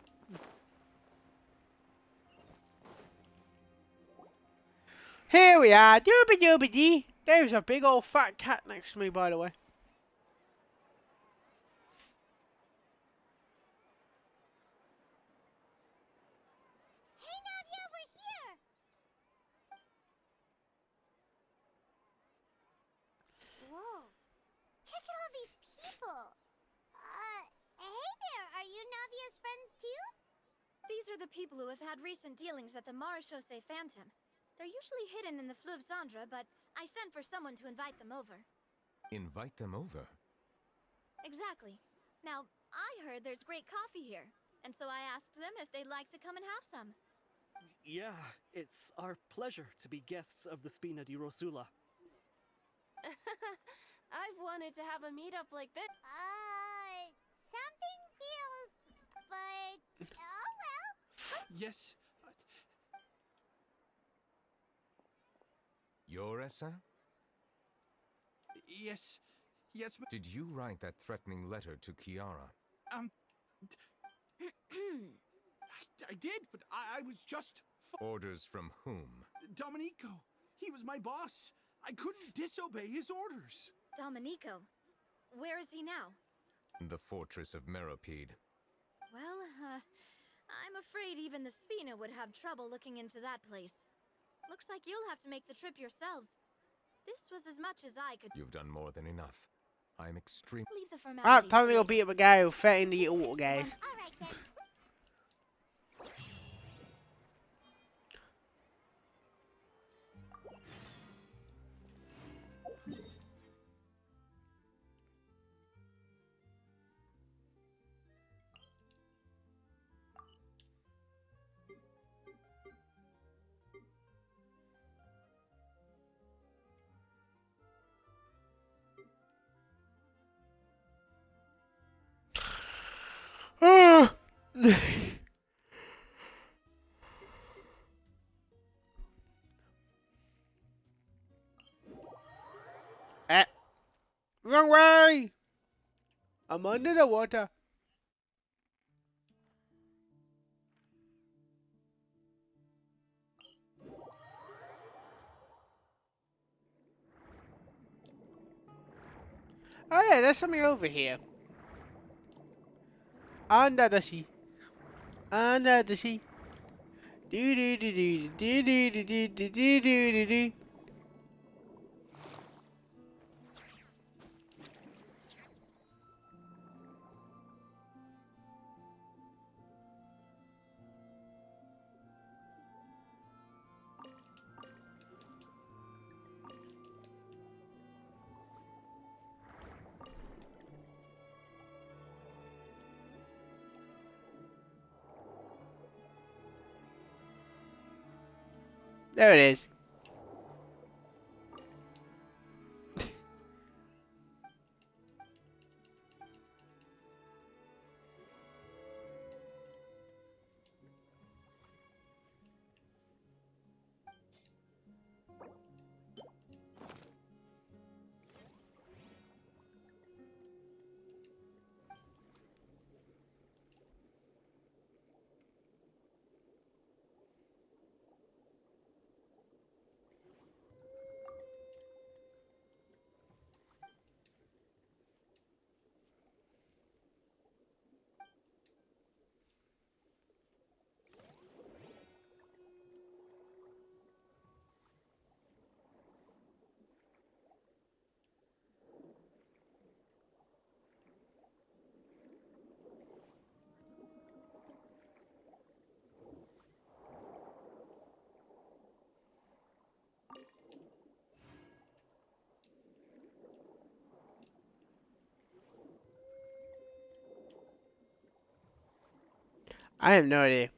Here we are, dooby-dooby-dee. There's a big old fat cat next to me, by the way. Hey, Navia, we're here. Whoa. Check out all these people. Hey there, are you Navia's friends too? These are the people who have had recent dealings at the Marechaussee Phantom. They're usually hidden in the Fleuve Cendre, but I sent for someone to invite them over. Invite them over? Exactly. Now, I heard there's great coffee here, and so I asked them if they'd like to come and have some. Yeah, it's our pleasure to be guests of the Spina di Rosula. I've wanted to have a meetup like this. Something feels, but oh well. Yes. You're Essan? Yes. Did you write that threatening letter to Kiara? I did, but I was just. Orders from whom? Domenico. He was my boss. I couldn't disobey his orders. Domenico. Where is he now? The fortress of Meropide. Well, I'm afraid even the Spina would have trouble looking into that place. Looks like you'll have to make the trip yourselves. This was as much as I could. You've done more than enough. I'm extreme. Leave the Alright, formalities. time to go beat up a guy who threatened to get water, guys. Alright then. Wrong way! I'm under the water. Oh yeah, there's something over here. Under the sea. Under the sea. Do do do do do do do do do do do do. There it is. I have no idea.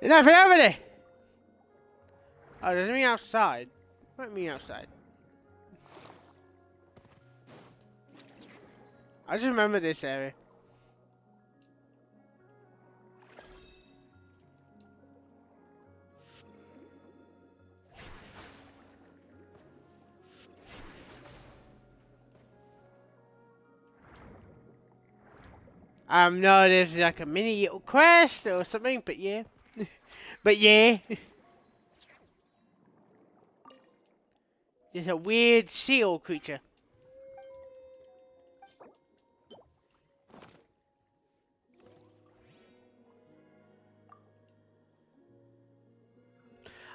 There's nothing over there. Oh, there's me outside. What me outside? I just remember this area. No, there's like a mini little quest or something, but yeah. But yeah. There's a weird seal creature.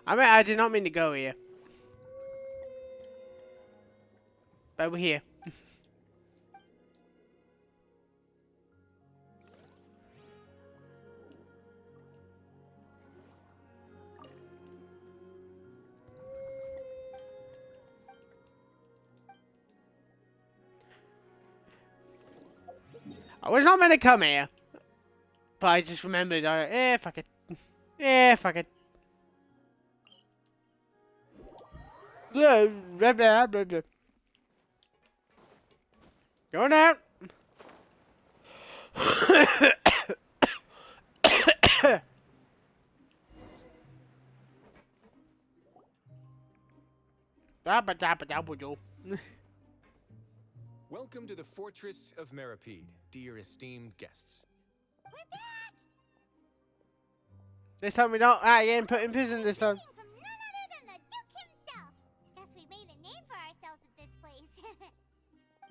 I did not mean to go here. But we're here. I was not meant to come here. But I just remembered, fuck it. Fuck it. Yeah, blah, blah, blah, blah. Going down. Welcome to the Fortress of Meripede, dear esteemed guests. This time we don't again put in prison this time. From none other than the Duke himself. Guess we made a name for ourselves at this place.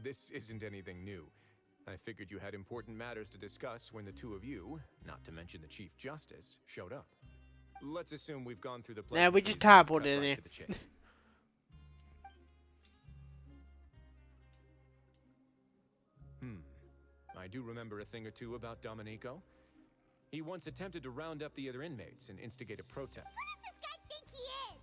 This isn't anything new. I figured you had important matters to discuss when the two of you, not to mention the Chief Justice, showed up. Let's assume we've gone through the Yeah, we just teleported in here. To the chase. I do remember a thing or two about Domenico. He once attempted to round up the other inmates and instigate a protest. Who does this guy think he is?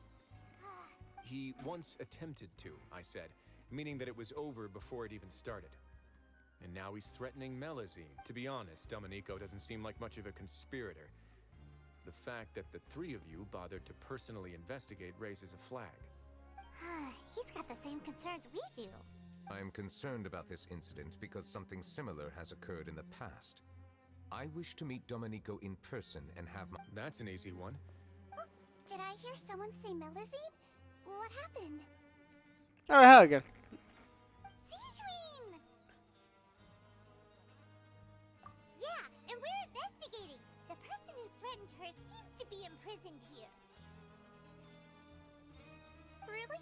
He once attempted to, I said. meaning that it was over before it even started. And now he's threatening Melazine. To be honest, Domenico doesn't seem like much of a conspirator. The fact that the three of you bothered to personally investigate raises a flag. He's got the same concerns we do. I am concerned about this incident because something similar has occurred in the past. I wish to meet Domenico in person and have my... That's an easy one. Oh, did I hear someone say Melazine? What happened? Oh, hell again. Sejuin! Yeah, and we're investigating. The person who threatened her seems to be imprisoned here. Really?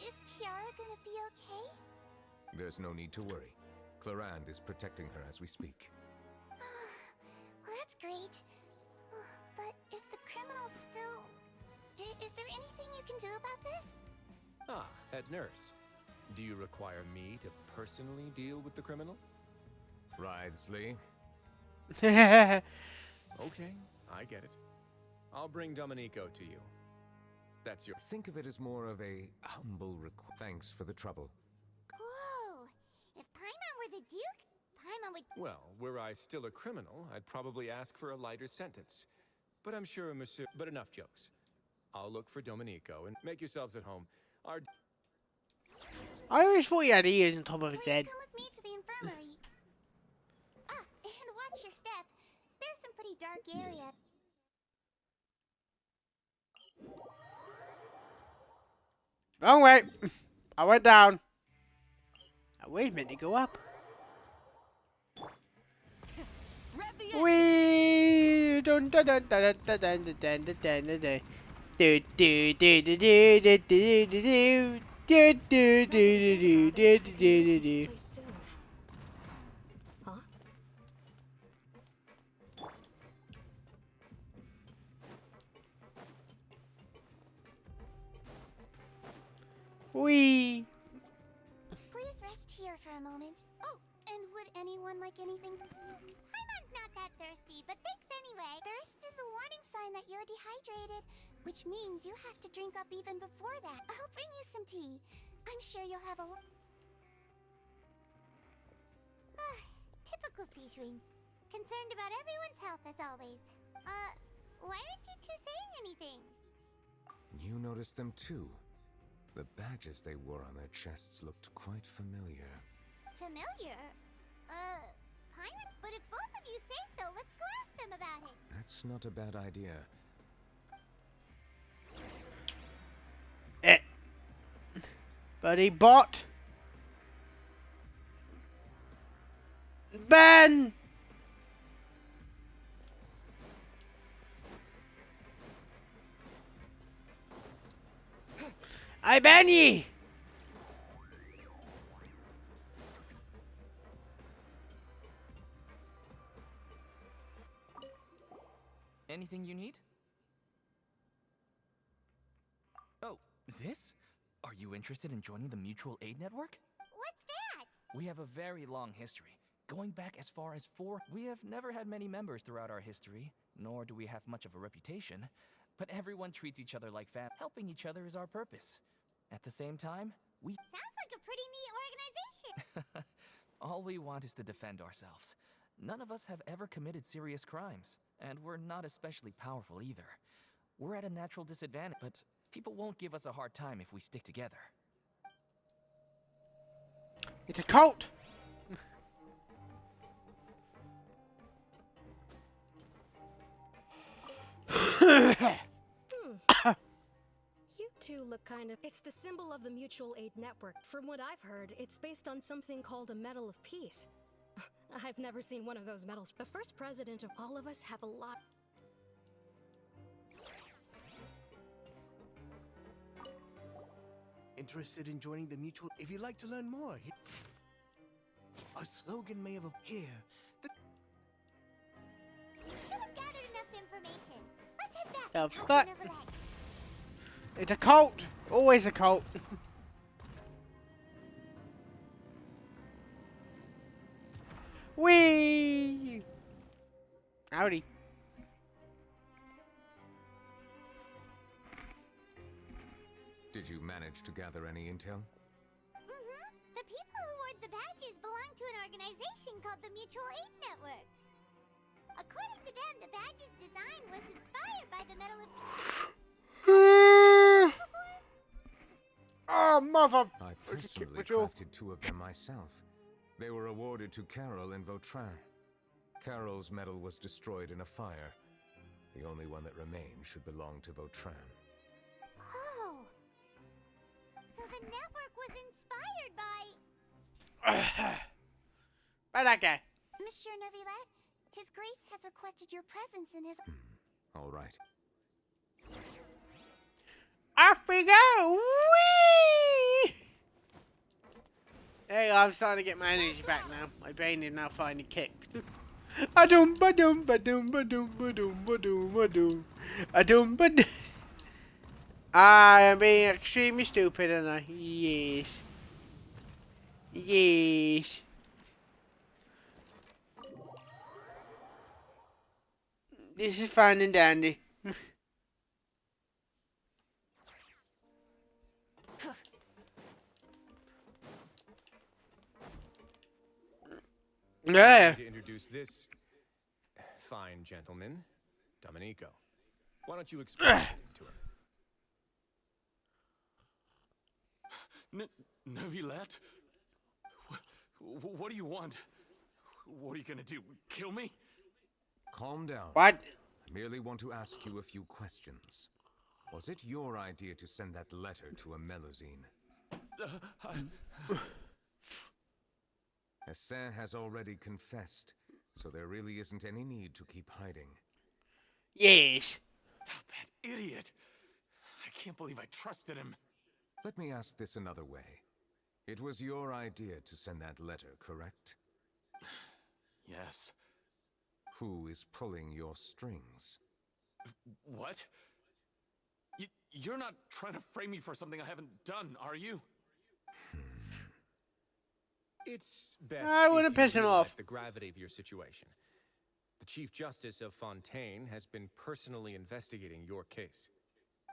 Is Kiara gonna be okay? There's no need to worry. Clarande is protecting her as we speak. Well, that's great. But if the criminal's still... Is there anything you can do about this? Ah, head nurse. Do you require me to personally deal with the criminal? Wriothesley. Okay, I get it. I'll bring Domenico to you. That's your... Think of it as more of a humble request. Thanks for the trouble. Whoa! If Paimon were the Duke, Paimon would... Well, were I still a criminal, I'd probably ask for a lighter sentence. But I'm sure Monsieur... But enough jokes. I'll look for Domenico and make yourselves at home. I always thought he had ears on top of his head. Come with me to the infirmary. And watch your step. There's some pretty dark area. Wrong way. I went down. I was meant to go up. Wee! Dun dun dun dun dun dun dun dun dun dun dun. Do do do do do do do do do do do do do do do do. Huh? Wee! Please rest here for a moment. Oh, and would anyone like anything? Paimon's not that thirsty, but thanks anyway. Thirst is a warning sign that you're dehydrated, which means you have to drink up even before that. I'll bring you some tea. I'm sure you'll have a typical Sejuin. Concerned about everyone's health as always. Why aren't you two saying anything? You noticed them too. The badges they wore on their chests looked quite familiar. Familiar? Paimon? But if both of you say so, let's go ask them about it. That's not a bad idea. Buddy bot. Ben! I ban ye! Anything you need? Oh, this? Are you interested in joining the Mutual Aid Network? What's that? We have a very long history. Going back as far as 4, we have never had many members throughout our history, nor do we have much of a reputation. But everyone treats each other like family. Helping each other is our purpose. At the same time, we... Sounds like a pretty neat organization. All we want is to defend ourselves. None of us have ever committed serious crimes, and we're not especially powerful either. We're at a natural disadvantage, but people won't give us a hard time if we stick together. It's a cult! You two look kind of... It's the symbol of the Mutual Aid Network. From what I've heard, it's based on something called a Medal of Peace. I've never seen one of those medals. The first president of all of us have a lot... Interested in joining the Mutual? If you'd like to learn more, our slogan may have here. We should have gathered enough information. Let's head back. The and talk fuck? to Neverland. It's a cult! Always a cult. Whee! Howdy. Did you manage to gather any intel? to an organization called the Mutual Aid Network. According to them, the badge's design was inspired by the Medal of... Oh, mother... I personally crafted 2 of them myself. They were awarded to Carol and Vautrin. Carol's medal was destroyed in a fire. The only one that remained should belong to Vautrin. Oh. So the network was inspired by... by that guy. Monsieur Neuvillette, His Grace has requested your presence in his... All right. Off we go! Whee! Hey, I'm starting to get my energy back now. My brain is now finally kicked. Adum badum badum badum badum badum badum adum badum. I am being extremely stupid, and I yes. Yes. This is fine and dandy. Yeah. To introduce this fine gentleman, Domenico. Why don't you explain everything to him? Neuvillette? What do you want? What are you gonna do? Kill me? Calm down. What? I merely want to ask you a few questions. Was it your idea to send that letter to a Melusine? Hassan has already confessed, so there really isn't any need to keep hiding. Yes. That idiot! I can't believe I trusted him. Let me ask this another way. It was your idea to send that letter, correct? Yes. Who is pulling your strings? What? You're not trying to frame me for something I haven't done, are you? It's best I wouldn't if you piss him realize off. the gravity of your situation. The Chief Justice of Fontaine has been personally investigating your case.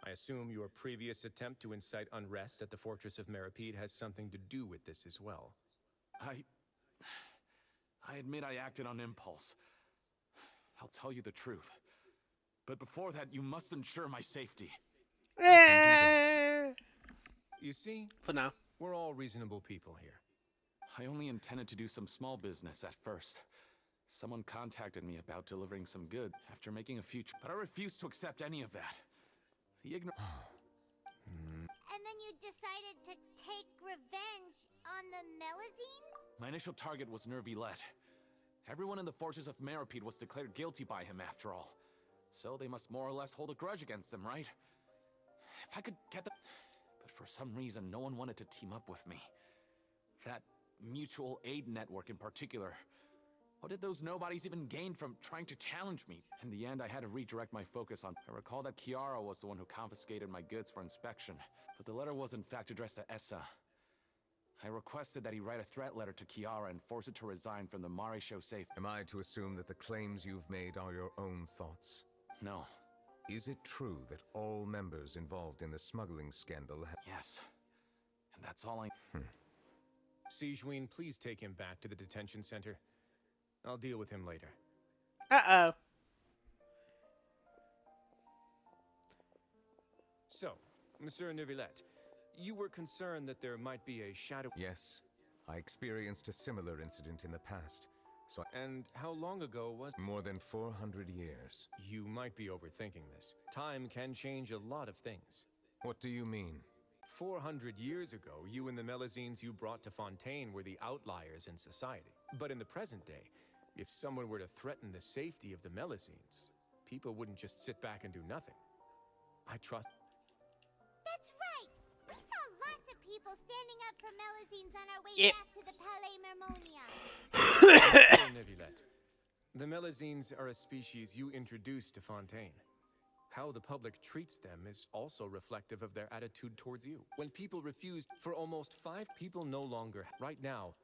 I assume your previous attempt to incite unrest at the Fortress of Meripede has something to do with this as well. I admit I acted on impulse. I'll tell you the truth. But before that, you must ensure my safety. You see? For now. We're all reasonable people here. I only intended to do some small business at first. Someone contacted me about delivering some goods after making a few but I refused to accept any of that. The And then you decided to take revenge on the Melusines? My initial target was Neuvillette. Everyone in the Fortress of Meripede was declared guilty by him after all. So they must more or less hold a grudge against him, right? If I could get them... But for some reason, no one wanted to team up with me. That mutual aid network in particular. What did those nobodies even gain from trying to challenge me? In the end, I had to redirect my focus on... I recall that Chiara was the one who confiscated my goods for inspection, but the letter was in fact addressed to Essa. I requested that he write a threat letter to Chiara and force it to resign from the Maréchaux safe. Am I to assume that the claims you've made are your own thoughts? No. Is it true that all members involved in the smuggling scandal have... Yes. And that's all I... Sigewinne, please take him back to the detention center. I'll deal with him later. Uh-oh. So, Monsieur Neuvillette, you were concerned that there might be a shadow... Yes. I experienced a similar incident in the past. So, and how long ago was... More than 400 years. You might be overthinking this. Time can change a lot of things. What do you mean? 400 years ago, you and the Melusines you brought to Fontaine were the outliers in society. But in the present day, if someone were to threaten the safety of the Melusines, people wouldn't just sit back and do nothing. I trust... That's right! We saw lots of people standing up for Melusines on our way Yep. back to the Palais Mermonia. Monsieur Neuvillette, the Melusines are a species you introduced to Fontaine. How the public treats them is also reflective of their attitude towards you. When people refused, for almost 5 people no longer... Right now...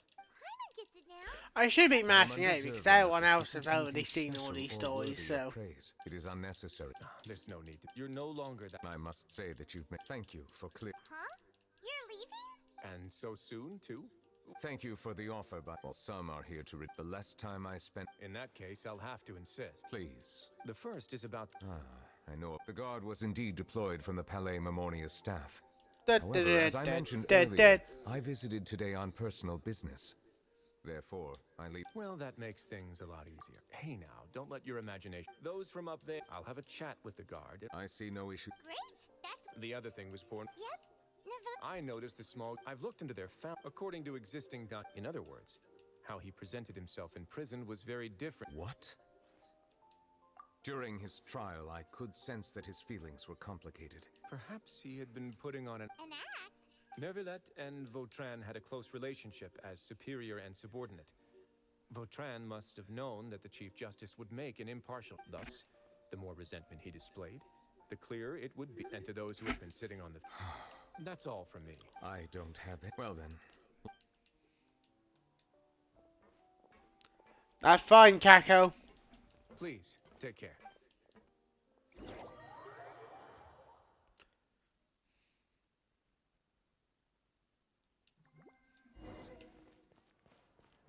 Paimon gets it now. I should be matching it because everyone else has already seen all these stories, so... It is unnecessary. There's no need to... You're no longer that... I must say that you've made... Thank you for clear... Huh? You're leaving? And so soon, too? Thank you for the offer, but well, some are here to the less time I spent. In that case, I'll have to insist. Please. The first is about... I know. The guard was indeed deployed from the Palais Memoria's staff. Da, However, as I mentioned earlier, I visited today on personal business. Therefore, I leave... Well, that makes things a lot easier. Hey now, don't let your imagination... Those from up there, I'll have a chat with the guard. I see no issue. Great, that's... The other thing was born... Yep, I noticed the small... I've looked into their according to existing In other words, how he presented himself in prison was very different. What? During his trial, I could sense that his feelings were complicated. Perhaps he had been putting on an act? Neuvillette and Vautrin had a close relationship as superior and subordinate. Vautrin must have known that the Chief Justice would make an impartial. Thus, the more resentment he displayed, the clearer it would be. And to those who have been sitting on the... That's all from me. I don't have it. Well then. That's fine, Kako. Please, take care.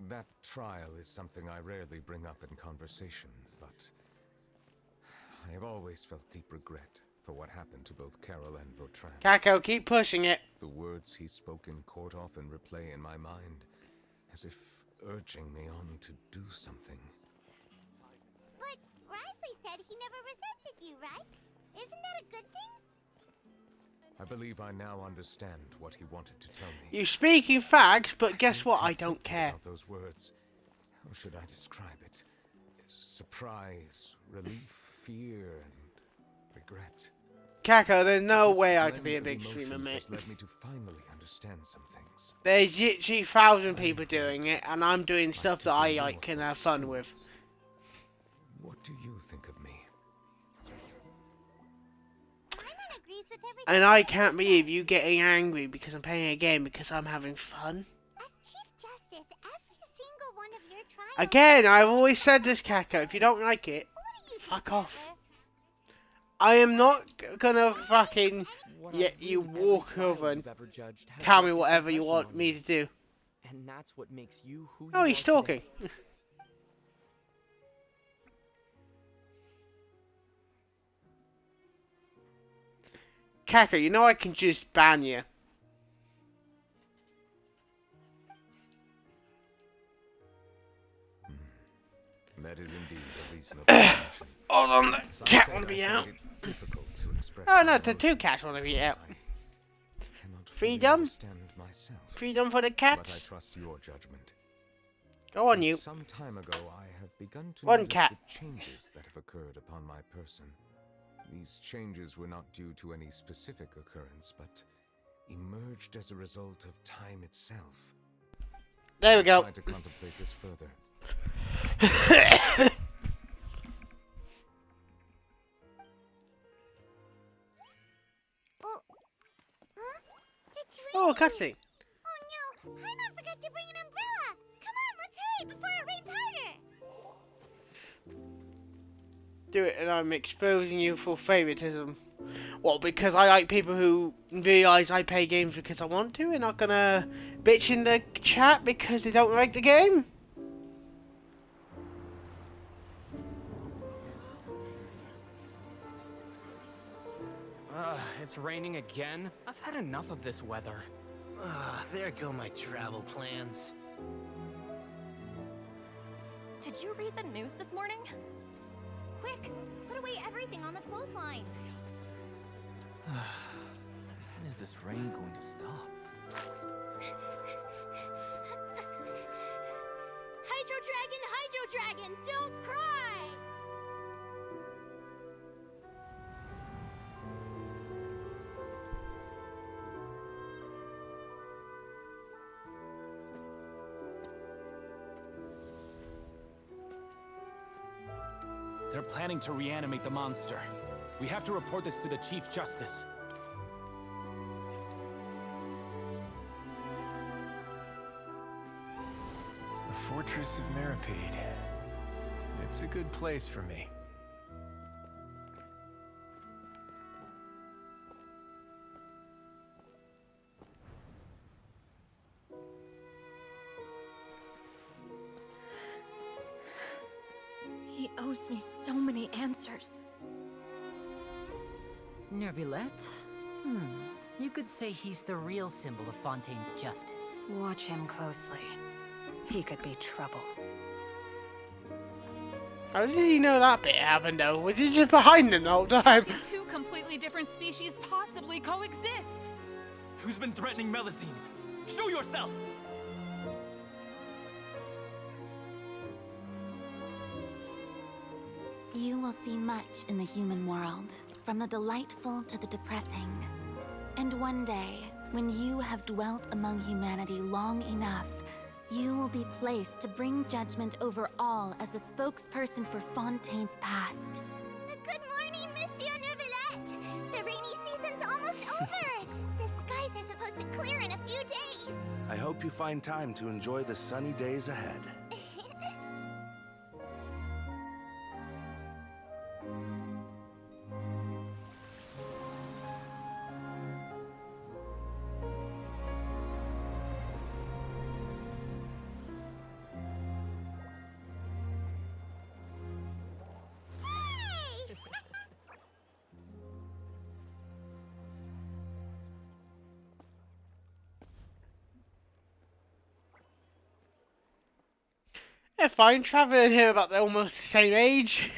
That trial is something I rarely bring up in conversation, but I have always felt deep regret for what happened to both Carol and Vautrin. Kako, keep pushing it. The words he spoke in court often replay in my mind, as if urging me on to do something. But Risley said he never resented you, right? Isn't that a good thing? I believe I now understand what he wanted to tell me. You speaking facts, but guess what? I don't care. About those words, how should I describe it? Surprise, relief, fear, and regret. Kako, there's no This way I blend could be a of big streamer, emotions mate. has led me to finally understand some things. There's literally 1,000 people doing it, and I'm doing stuff that I like can have fun with. What do you think of me? Agrees with everything. And I can't believe you getting angry because I'm playing a game because I'm having fun. As Chief Justice, every single one of your trials... Again, I've always said this, Kako. If you don't like it, fuck off. I am not gonna fucking let you walk over and tell me whatever you want me to do. And that's what makes you who Oh, he's talking. Kako, you know I can just ban you. That is indeed a reasonable assumption. Hold on, the As I cat said, want to be I out. find it difficult to express Oh my no, the emotions two cats want to be out. cannot fully Freedom? understand myself. Freedom for the But I cats. trust your judgment. Go on, Since you. Some time ago, I have begun to One notice cat. the changes that have occurred upon my person. These changes were not due to any specific occurrence, but emerged as a result of time itself. There we go. Try to contemplate this further. It's Oh, raining. cutscene. Oh no, Paimon forgot to bring an umbrella. Come on, let's hurry before it rains harder. Do it, and I'm exposing you for favoritism. Well, because I like people who realise I play games because I want to, and not gonna bitch in the chat because they don't like the game. It's raining again? I've had enough of this weather. There go my travel plans. Did you read the news this morning? Quick, put away everything on the clothesline. When is this rain going to stop? Hydro Dragon, don't cry! They're planning to reanimate the monster. We have to report this to the Chief Justice. The Fortress of Meripede. It's a good place for me. promised me so many answers. Nervulette? You could say he's the real symbol of Fontaine's justice. Watch him closely. He could be trouble. How did he know that bit happened though? Was he just behind them the whole time? Two completely different species possibly coexist. Who's been threatening Melusines? Show yourself! You will see much in the human world, from the delightful to the depressing. And one day, when you have dwelt among humanity long enough, you will be placed to bring judgment over all as a spokesperson for Fontaine's past. Good morning, Monsieur Neuvillette! The rainy season's almost over! The skies are supposed to clear in a few days! I hope you find time to enjoy the sunny days ahead. Yeah, fine, traveling here about almost the same age.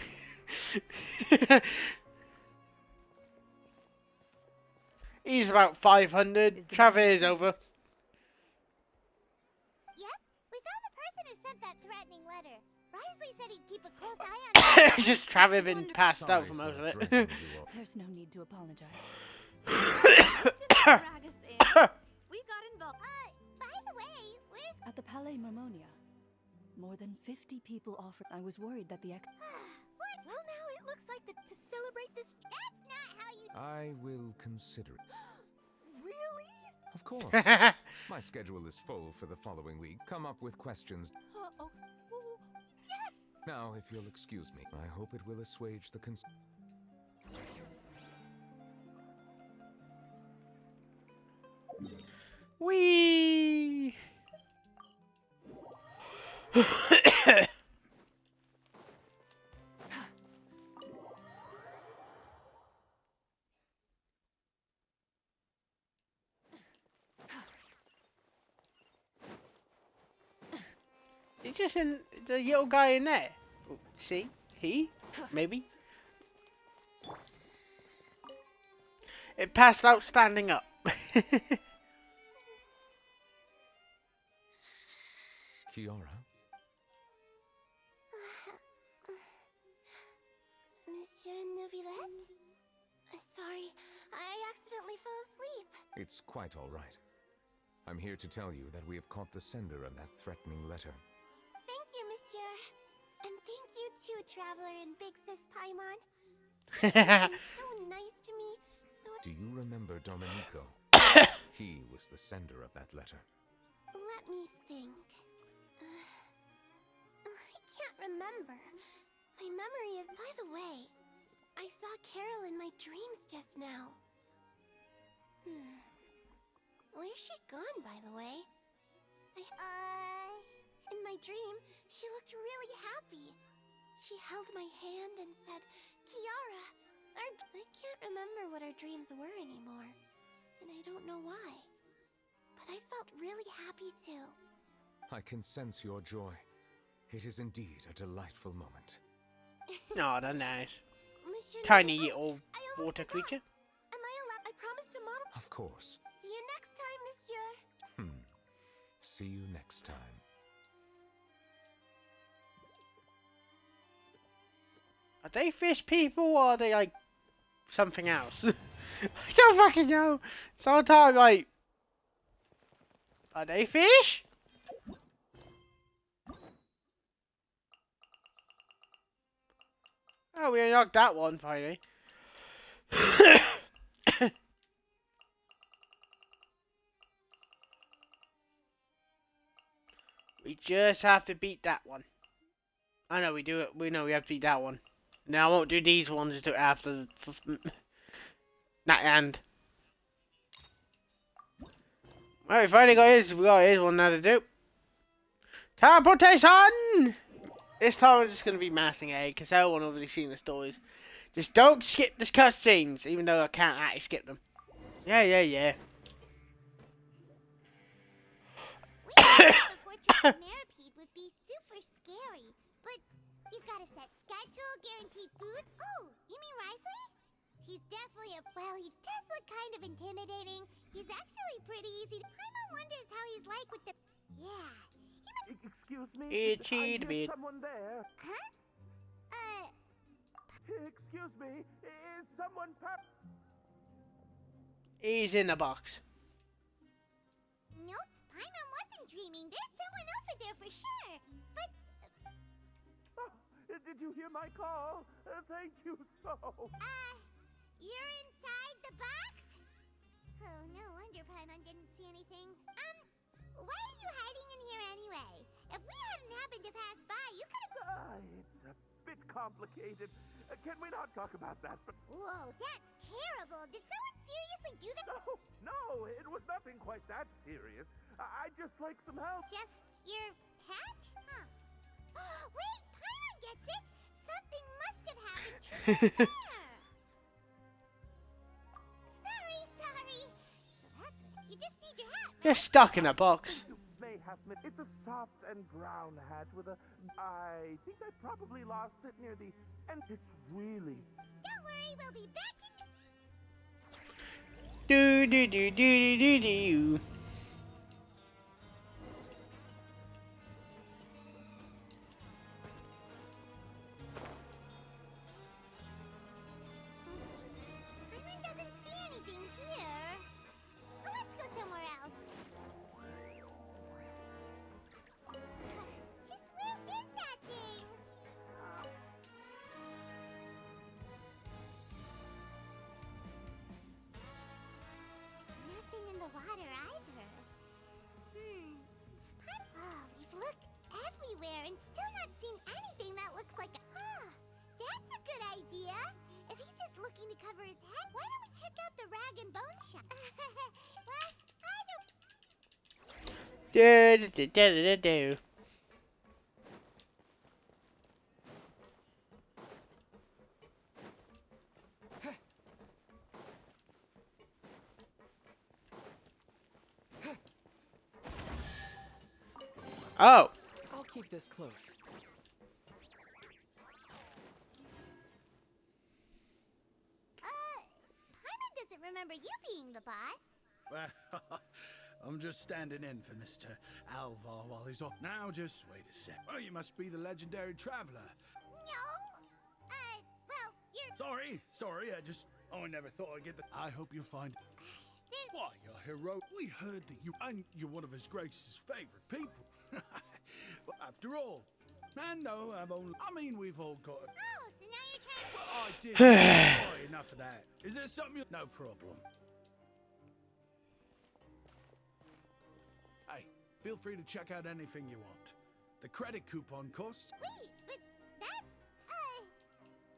He's about 500. Travel is over. Yep, we found the person who sent that threatening letter. Risley said he'd keep a close eye on it. Just Travel been passed out for most of it. There's no need to apologize. We got involved. By the way, where's... At the Palais Marmonia. More than 50 people offered. I was worried that the What? Well, now it looks like to celebrate this. That's not how you... I will consider it. Really? Of course. My schedule is full for the following week. Come up with questions. Yes! Now, if you'll excuse me, I hope it will assuage the Whee! It's just in the little guy in there. See? He? Maybe? It passed out standing up. Kiara? Monsieur Neuvillette? Sorry, I accidentally fell asleep. It's quite all right. I'm here to tell you that we have caught the sender of that threatening letter. Thank you, Monsieur. And thank you too, Traveler and Big Sis Paimon. You've been so nice to me, so... Do you remember Domenico? He was the sender of that letter. Let me think. I can't remember. My memory is... By the way, I saw Carol in my dreams just now. Where's she gone, by the way? In my dream, she looked really happy. She held my hand and said, Kiara. I can't remember what our dreams were anymore. And I don't know why. But I felt really happy too. I can sense your joy. It is indeed a delightful moment. Oh, that's nice. Monsieur Tiny Neuvillette, little water creature. Am I allowed? I promised to model. Of course. See you next time, Monsieur. See you next time. Are they fish people or are they like something else? I don't fucking know. Sometimes like, are they fish? Oh, we unlocked that one finally. We just have to beat that one. I know we do it. We know we have to beat that one. Now I won't do these ones. Do it after that end. Alright, finally got his. We got his one now to do. Teleportation. This time I'm just going to be massing A because everyone already seen the stories. Just don't skip the cutscenes, even though I can't actually skip them. Yeah. The Fortress of Maripede would be super scary, but he's got a set schedule, guaranteed food. Oh, you mean Risley? He's definitely well, he does look kind of intimidating. He's actually pretty easy. Paimon wonders how he's like with the... Yeah. Excuse me? Itchy I hear bit. someone there. Huh? Excuse me? Is someone He's in the box. Nope, Paimon wasn't dreaming. There's someone over there for sure. But... did you hear my call? Thank you so. You're inside the box? Oh, no wonder Paimon didn't see anything. Why are you hiding in here anyway? If we hadn't happened to pass by, you could have... It's a bit complicated. Can we not talk about that? But Whoa, that's terrible. Did someone seriously do that? No, it was nothing quite that serious. I'd just like some help. Just your hat? Huh. Wait, Paimon gets it. Something must have happened to your hair. Sorry. That's what... You just need your hat. You're stuck in a box. It's a soft and brown hat with a... I think I probably lost it near the... And it's really... Don't worry, we'll be back in... Do. Paimon doesn't see anything here. Well, let's go somewhere else. Just where is that thing? Nothing in the water either. We've looked everywhere and still not seen anything that looks like a... That's a good idea. If he's just looking to cover his head, why don't we check out the rag and bone shop? Well, Do. Oh. I'll keep this close. Paimon doesn't remember you being the boss. Well, I'm just standing in for Mr. Alvar while he's off. Now, just wait a sec. Oh, you must be the legendary traveler. No. Well, you're... Sorry, I never thought I'd get the... I hope you find... Why, you're hero. We heard that you're one of His Grace's favorite people. But after all, man, no, we've all got... Oh, so now you're trying to... Well, I did. Oh, enough of that. Is there something you... No problem. Hey, feel free to check out anything you want. The credit coupon costs... Wait, but that's...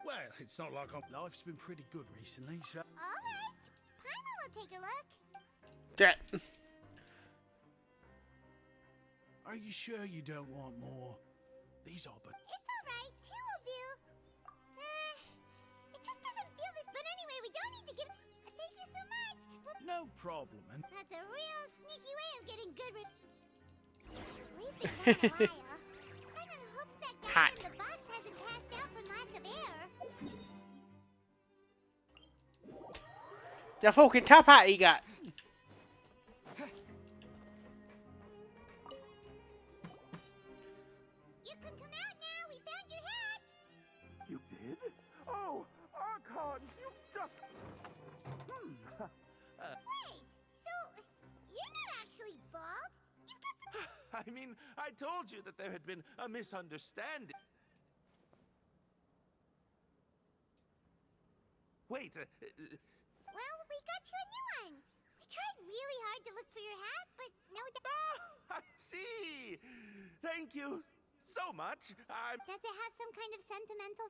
Well, it's not like life's been pretty good recently, so... All right. Paimon will take a look. Are you sure you don't want more? These are but... It's all right. Two will do. It just doesn't feel this... But anyway, we don't need to get... Thank you so much. Well, no problem, and... That's a real sneaky way of getting good... We've been gone a while. Paimon hopes that guy in the box hasn't passed out from lack of air. The fucking tough hat he got. You can come out now. We found your hat. You did? Oh, Archon, you just... Wait, so you're not actually bald? You've got some... I mean, I told you that there had been a misunderstanding. Wait, Well, we got you a new one. We tried really hard to look for your hat, but no... I see! Thank you so much. Does it have some kind of sentimental...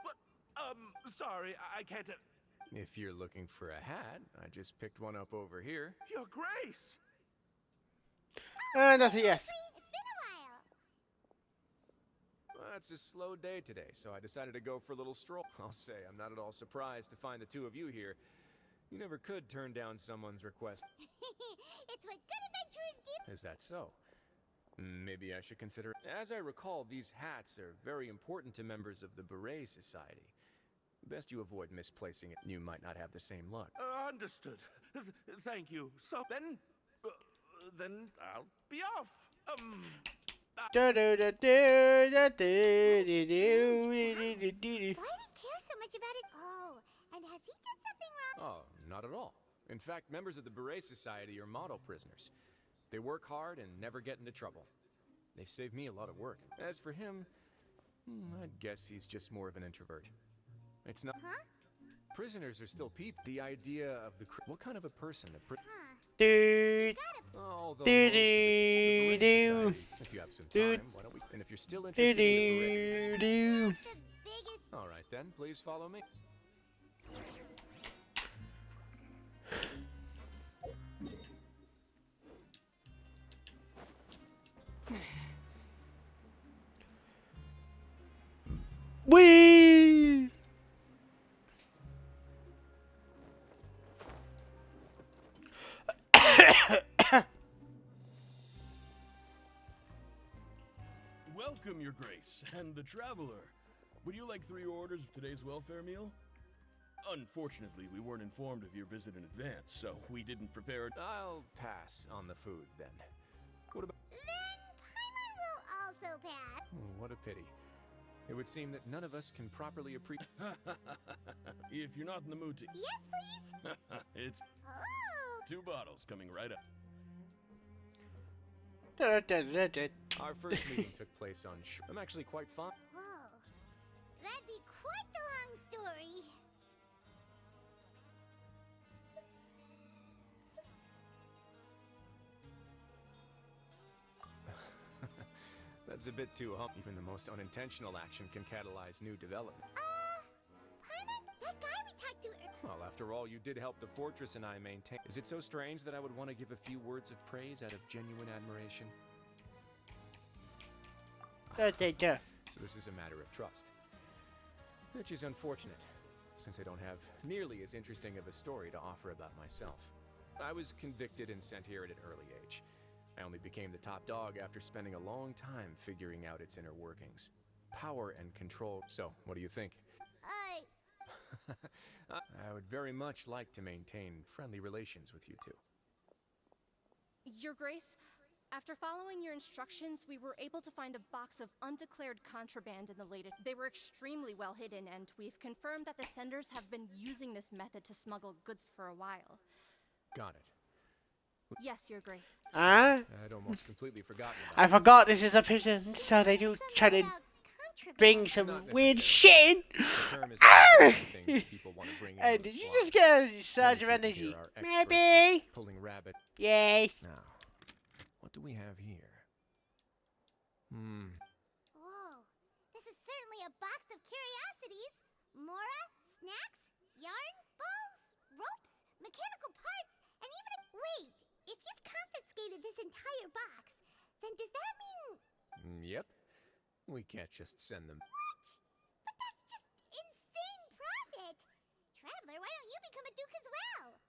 Sorry, I can't... If you're looking for a hat, I just picked one up over here. Your Grace! That's a yes. It's been a while. It's a slow day today, so I decided to go for a little stroll. I'll say, I'm not at all surprised to find the two of you here. You never could turn down someone's request. It's what good adventurers do. Is that so? Maybe I should consider it. As I recall, these hats are very important to members of the Beret Society. Best you avoid misplacing it. You might not have the same luck. Understood. Thank you. So then I'll be off. Do do do do do do do do do do. Why did he care so much about it? Oh, and has he done something wrong? Oh, not at all. In fact, members of the Beret Society are model prisoners. They work hard and never get into trouble. They've saved me a lot of work. As for him, I'd guess he's just more of an introvert. It's not. Huh? Prisoners are still people. The idea of the. What kind of a person? Dude. Although Do most of us is the Beret do. Society. If you have some time, why don't we? And if you're still interested in the Beret. Do. All right then, please follow me. Wee. Welcome, Your Grace, and the Traveler. Would you like 3 orders of today's welfare meal? Unfortunately, we weren't informed of your visit in advance, so we didn't prepare it. I'll pass on the food then. What about? Then Paimon will also pass. What a pity. It would seem that none of us can properly appreciate. If you're not in the mood to. Yes, please. It's Oh. 2 bottles coming right up. Our first meeting took place on shore. I'm actually quite fond. Whoa. That'd be quite the long story. That's a bit too hump. Even the most unintentional action can catalyze new development. Paimon, that guy we talked to. Well, after all, you did help the fortress and I maintain. Is it so strange that I would want to give a few words of praise out of genuine admiration? So this is a matter of trust. Which is unfortunate, since I don't have nearly as interesting of a story to offer about myself. I was convicted and sent here at an early age. I only became the top dog after spending a long time figuring out its inner workings. Power and control. So, what do you think? I would very much like to maintain friendly relations with you two. Your Grace, after following your instructions, we were able to find a box of undeclared contraband in the latest. They were extremely well hidden, and we've confirmed that the senders have been using this method to smuggle goods for a while. Got it. Yes, Your Grace. I'd almost completely forgotten about I forgot this is a prison, so they do try to bring some weird shit in. And did you just get a surge of energy? Maybe. Pulling rabbit. Yes. Now, what do we have here? Whoa. This is certainly a box of curiosities. Mora, snacks, yarn, balls, ropes, mechanical parts, and even a... Wait. If you've confiscated this entire box, then does that mean... Yep. We can't just send them. What? But that's just insane profit! Traveler, why don't you become a duke as well?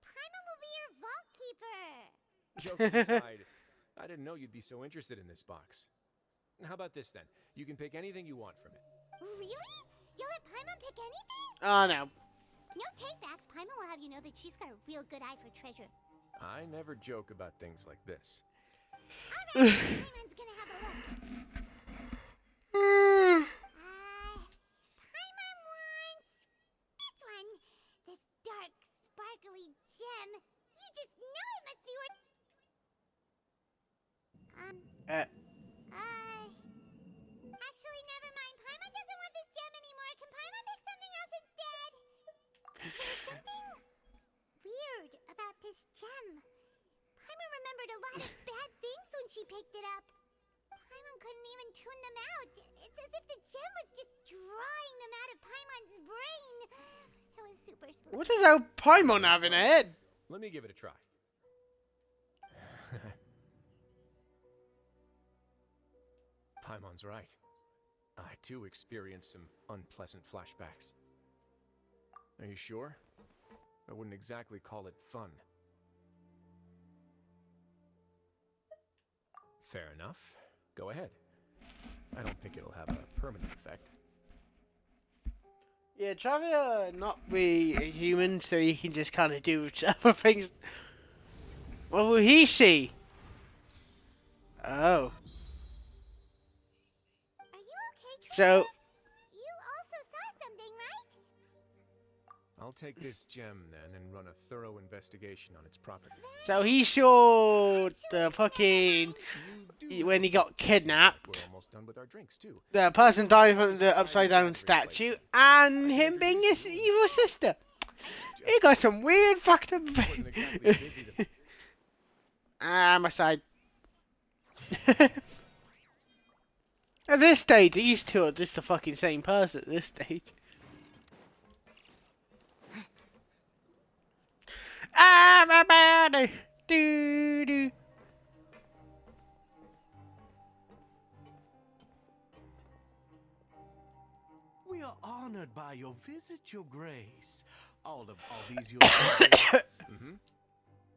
Paimon will be your vault keeper! Jokes aside, I didn't know you'd be so interested in this box. How about this then? You can pick anything you want from it. Really? You'll let Paimon pick anything? Oh no. No takebacks. Paimon will have you know that she's got a real good eye for treasure. I never joke about things like this. Alright, Paimon's gonna have a look. Paimon wants... this one. This dark, sparkly gem. You just know it must be worth... Actually, never mind. Paimon doesn't want this gem anymore. Can Paimon pick something else instead? There's something weird about this gem. Paimon remembered a lot of bad things when she picked it up. Paimon couldn't even tune them out. It's as if the gem was just drawing them out of Paimon's brain. It was super spooky. What does our Paimon have in her head? Let me give it a try. Paimon's right. I too experienced some unpleasant flashbacks. Are you sure? I wouldn't exactly call it fun. Fair enough. Go ahead. I don't think it'll have a permanent effect. Yeah, Traveler not be a human, so he can just kind of do other things. What will he see? Oh. Are you okay, So. You also saw something, right? I'll take this gem then and run a thorough investigation on its property. So he saw the fucking when he got kidnapped. We're almost done with our drinks too. The person dying from the upside down statue, and him being his evil sister. He got some weird fucked up. My side. At this stage, these two are just the fucking same person. At this stage. Everybody, do do. We are honored by your visit, Your Grace. All these your Mm-hmm.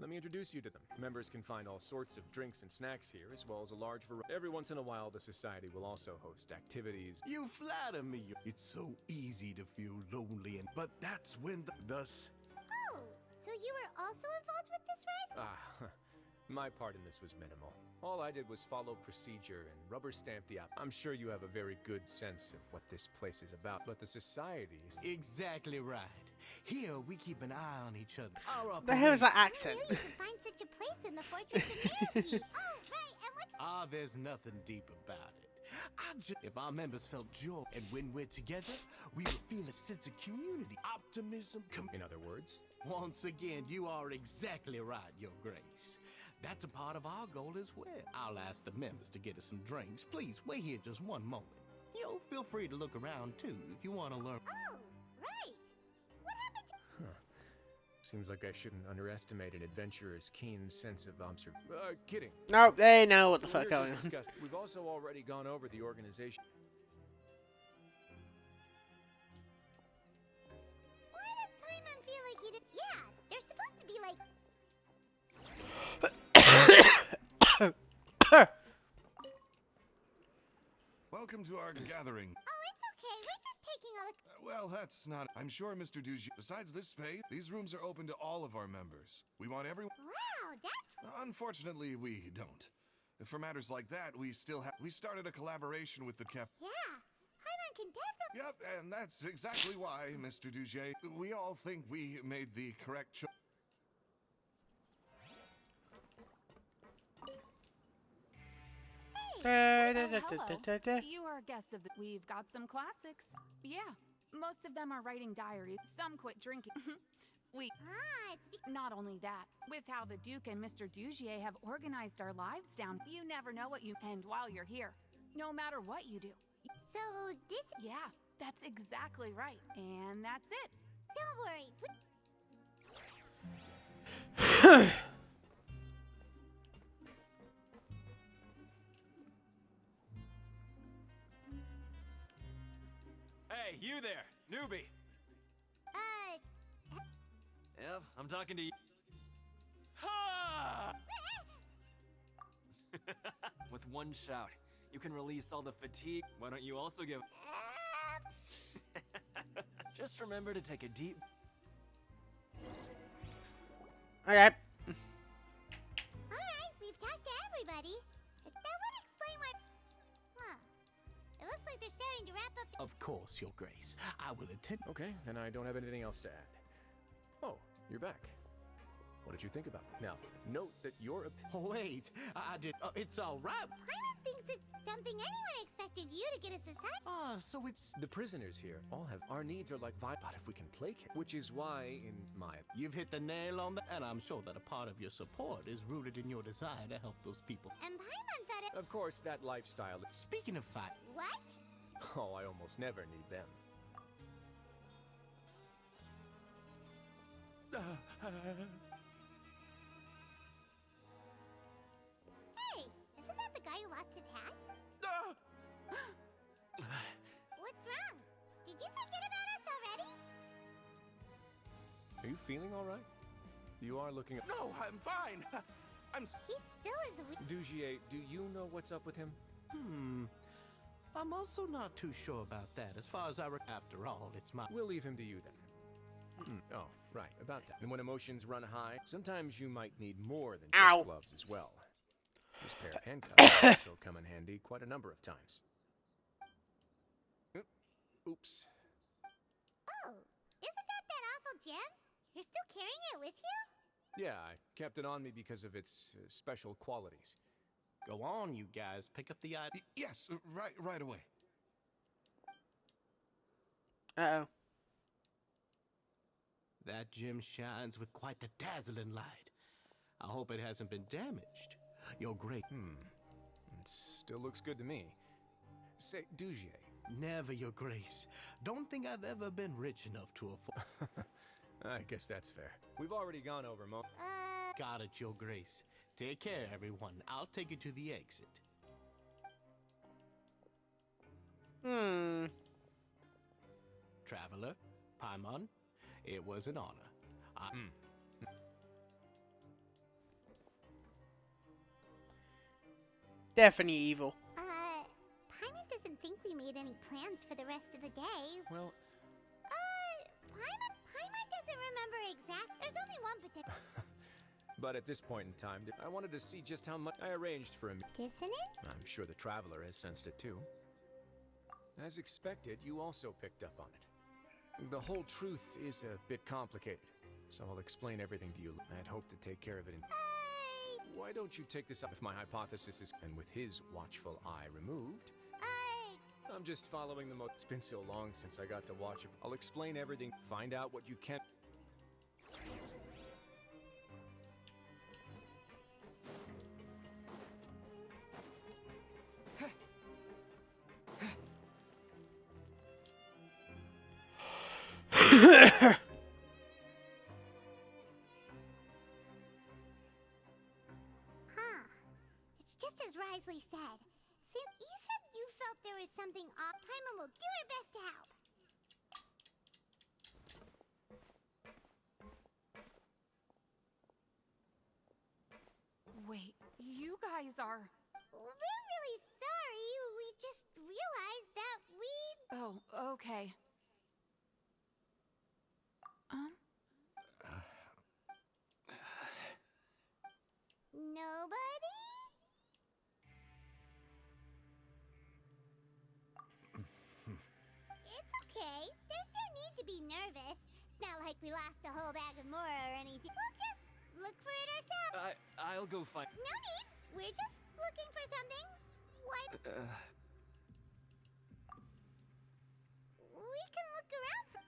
Let me introduce you to them. Members can find all sorts of drinks and snacks here, as well as a large variety. Every once in a while, the society will also host activities. You flatter me. It's so easy to feel lonely, but that's when thus. Oh, so you were also involved with this race? My part in this was minimal. All I did was follow procedure and rubber stamp the app. I'm sure you have a very good sense of what this place is about, but the society is... Exactly right. Here, we keep an eye on each other. The hell is that accent? You can find such a place in the Fortress of Mirrorkeep. Oh, right, and what... there's nothing deep about it. If our members felt joy, and when we're together, we would feel a sense of community, optimism... In other words? Once again, you are exactly right, Your Grace. That's a part of our goal as well. I'll ask the members to get us some drinks. Please, wait here just one moment. Feel free to look around, too, if you want to learn. Oh, right. What happened to... Seems like I shouldn't underestimate an adventurer's keen sense of observation. Kidding. Nope, they know what the fuck going on. We've also already gone over the organization. Why does Paimon feel like he did... Yeah, they're supposed to be like... Welcome to our gathering. Oh, it's okay. We're just taking a look. Well, that's not... I'm sure Mr. Duge... Besides this space, these rooms are open to all of our members. We want everyone... Wow, that's... Unfortunately, we don't. For matters like that, we still have... We started a collaboration with the Yeah, Paimon can definitely... Yep, and that's exactly why, Mr. Duge, we all think we made the correct choice. You are guests of the... We've got some classics. Yeah, most of them are writing diaries. Some quit drinking. Not only that, with how the Duke and Mr. Dugier have organized our lives down, you never know what you... And while you're here, no matter what you do. So this... Yeah, that's exactly right. And that's it. Don't worry. Hey, you there, newbie. Yep, I'm talking to you. Ha! With one shout, you can release all the fatigue. Why don't you also give... Just remember to take a deep... Alright. Alright, we've talked to everybody. That would explain why... Huh. It looks like they're starting to wrap up... Of course, Your Grace. I will attend... Okay, then I don't have anything else to add. Oh, you're back. What did you think about that? Now, note that your Wait, I did... it's all right. Paimon thinks it's something anyone expected you to get a society... So it's... The prisoners here all have... Our needs are like but if we can placate, which is why, in my... You've hit the nail on the... And I'm sure that a part of your support is rooted in your desire to help those people. And Paimon thought it... Of course, that lifestyle... Speaking of fight... What? Oh, I almost never need them. Hey, isn't that the guy who lost his hat? Are you feeling all right? You are looking. No, I'm fine. He still is weak. Dugier, do you know what's up with him? I'm also not too sure about that. As far as after all, it's my. We'll leave him to you then. Oh, right, about that. And when emotions run high, sometimes you might need more than just gloves as well. This pair of handcuffs also come in handy quite a number of times. Oops. Oh, isn't that awful gem? You're still carrying it with you? Yeah, I kept it on me because of its special qualities. Go on, you guys. Pick up the item. Yes, right away. Uh-oh. That gem shines with quite the dazzling light. I hope it hasn't been damaged. Your great. It still looks good to me. Say, Dugier. Never, Your Grace. Don't think I've ever been rich enough to afford. I guess that's fair. We've already gone over Got it, Your Grace. Take care, everyone. I'll take you to the exit. Traveler, Paimon, it was an honor. Definitely evil. Paimon doesn't think we made any plans for the rest of the day. Well... Paimon doesn't remember exact. There's only one particular... But at this point in time, I wanted to see just how much I arranged for him. Dissonant? I'm sure the Traveler has sensed it too. As expected, you also picked up on it. The whole truth is a bit complicated, so I'll explain everything to you. I'd hoped to take care of it in... Why don't you take this up if my hypothesis is... And with his watchful eye removed... I'm just following the It's been so long since I got to watch it. I'll explain everything. Find out what you can... It's just as Risley said. Sam, you said you felt there was something off. Paimon will do her best to help. Wait, you guys are... We're really sorry. We just realized that we... Oh, okay. Nobody? It's okay. There's no need to be nervous. It's not like we lost a whole bag of Mora or anything. We'll just look for it ourselves. I'll go find... No need. We're just looking for something. Why... We can look around for...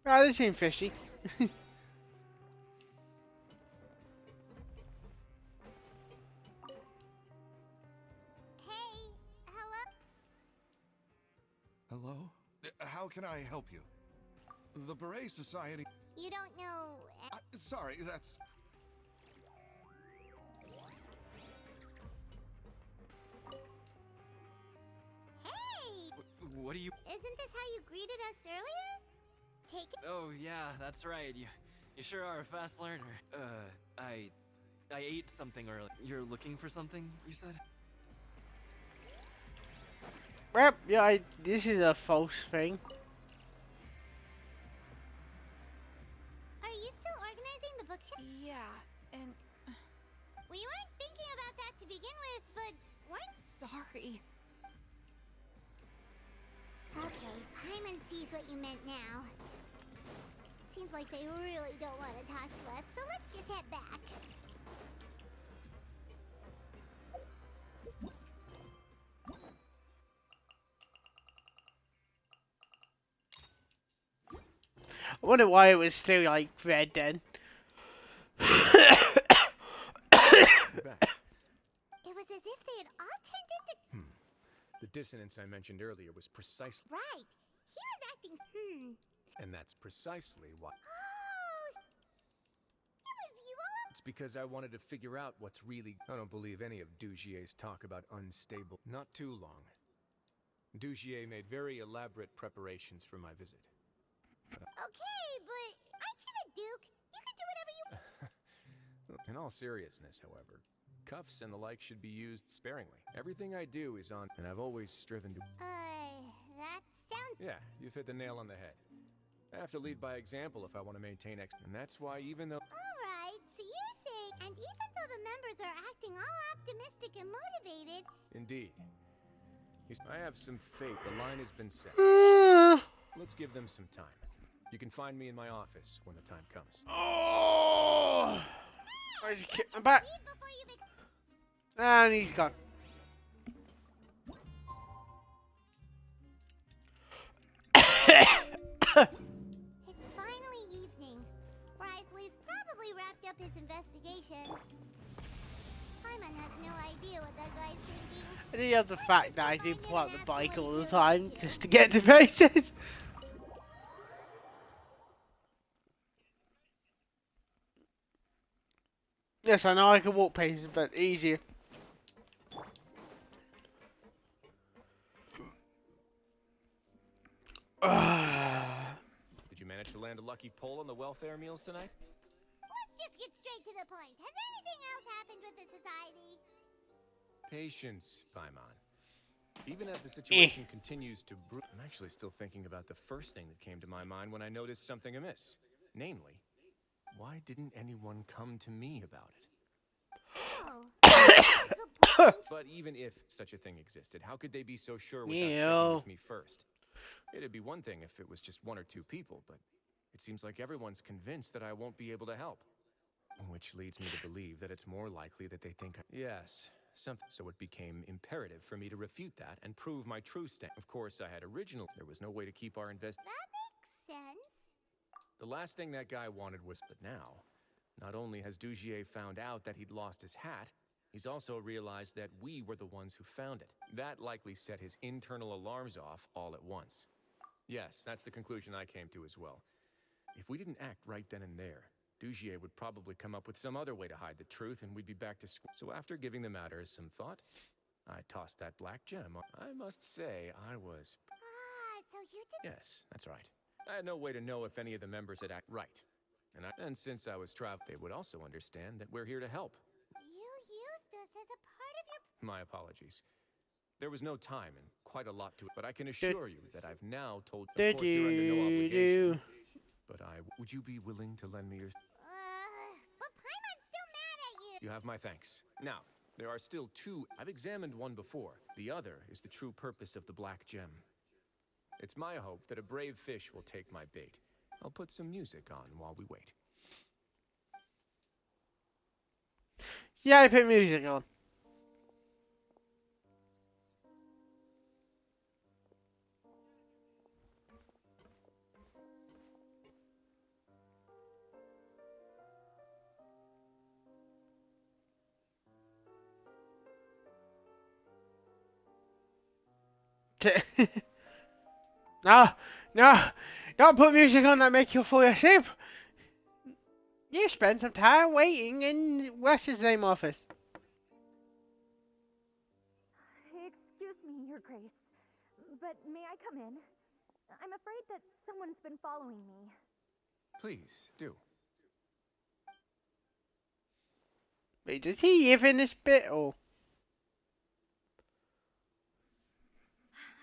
Oh, they seem fishy. Hello? How can I help you? The Beret Society... You don't know... sorry, that's... Hey! What do you... Isn't this how you greeted us earlier? Take it... Oh, yeah, that's right. You sure are a fast learner. I ate something earlier. You're looking for something, you said? Well, yeah, this is a false thing. Are you still organizing the bookshelf? Yeah, and... We weren't thinking about that to begin with, but weren't... Sorry. Okay, Paimon sees what you meant now. Seems like they really don't want to talk to us, so let's just head back. I wonder why it was still like red then. It was as if they had all turned into... The dissonance I mentioned earlier was precisely... Right. He was acting... And that's precisely why... Oh! It was you all... It's because I wanted to figure out what's really... I don't believe any of Dugier's talk about unstable. Not too long. Dugier made very elaborate preparations for my visit. Okay, but aren't you the Duke? You can do whatever you... In all seriousness, however, cuffs and the like should be used sparingly. Everything I do is on, and I've always striven to... that sounds... Yeah, you've hit the nail on the head. I have to lead by example if I want to maintain and that's why even though... Alright, so you're saying, and even though the members are acting all optimistic and motivated... Indeed. I have some faith. The line has been set. Let's give them some time. You can find me in my office when the time comes. Oh! I'm back. And he's gone. It's finally evening. Risley's probably wrapped up his investigation. Hyman has no idea what that guy's thinking. I do love the fact that I do pull out the bike all the time just to get to places. Yes, I know I can walk places, but easier. Did you manage to land a lucky pull on the welfare meals tonight? Let's just get straight to the point. Has anything else happened with the society? Patience, Paimon. Even as the situation continues to brew, I'm actually still thinking about the first thing that came to my mind when I noticed something amiss. Namely, why didn't anyone come to me about it? But even if such a thing existed, how could they be so sure without checking with me first? It'd be one thing if it was just one or two people, but it seems like everyone's convinced that I won't be able to help. Which leads me to believe that it's more likely that they think yes, something. So it became imperative for me to refute that and prove my true stand. Of course, I had there was no way to keep our That makes sense. The last thing that guy wanted was, but now, not only has Dugier found out that he'd lost his hat, he's also realized that we were the ones who found it. That likely set his internal alarms off all at once. Yes, that's the conclusion I came to as well. If we didn't act right then and there, Dugier would probably come up with some other way to hide the truth and we'd be back to school. So after giving the matter some thought, I tossed that black gem. I must say, I was... So you did... Yes, that's right. I had no way to know if any of the members had acted right. And since I was trapped, they would also understand that we're here to help. You used us as a part of your... My apologies. There was no time and quite a lot to it, but I can assure you that I've now told... Of course, you're under no obligation. But would you be willing to lend me your... But Paimon's still mad at you. You have my thanks. Now, there are still two. I've examined one before. The other is the true purpose of the black gem. It's my hope that a brave fish will take my bait. I'll put some music on while we wait. Yeah, I put music on. No, don't put music on that make you fall asleep. You spent some time waiting in what's his name office. Excuse me, Your Grace, but may I come in? I'm afraid that someone's been following me. Please, do. Wait, does he live in this bit or?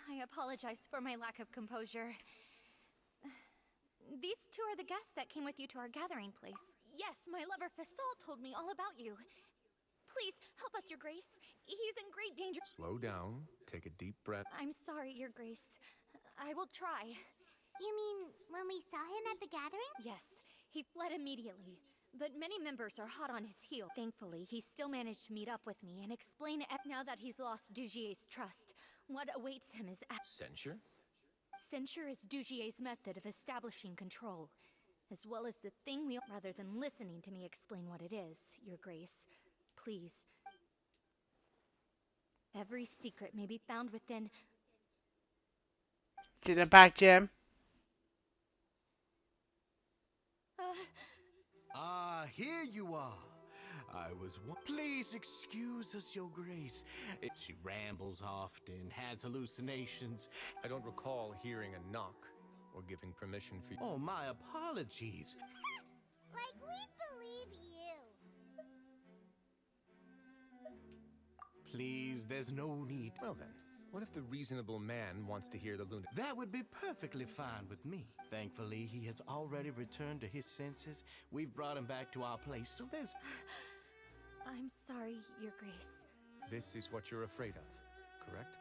I apologize for my lack of composure. These two are the guests that came with you to our gathering place. Yes, my lover Faisal told me all about you. Please, help us, Your Grace. He's in great danger. Slow down. Take a deep breath. I'm sorry, Your Grace. I will try. You mean when we saw him at the gathering? Yes, he fled immediately. But many members are hot on his heel. Thankfully, he still managed to meet up with me and explain now that he's lost Dugier's trust. What awaits him is... Censure? Censure is Dugier's method of establishing control, as well as the thing we... Rather than listening to me explain what it is, Your Grace, please. Every secret may be found within... To the back, Jim. Here you are. I was one. Please excuse us, Your Grace. She rambles often, has hallucinations. I don't recall hearing a knock or giving permission for you. Oh, my apologies. Like, we believe you. Please, there's no need. Well then, what if the reasonable man wants to hear the lunatic? That would be perfectly fine with me. Thankfully, he has already returned to his senses. We've brought him back to our place, so there's... I'm sorry, Your Grace. This is what you're afraid of, correct?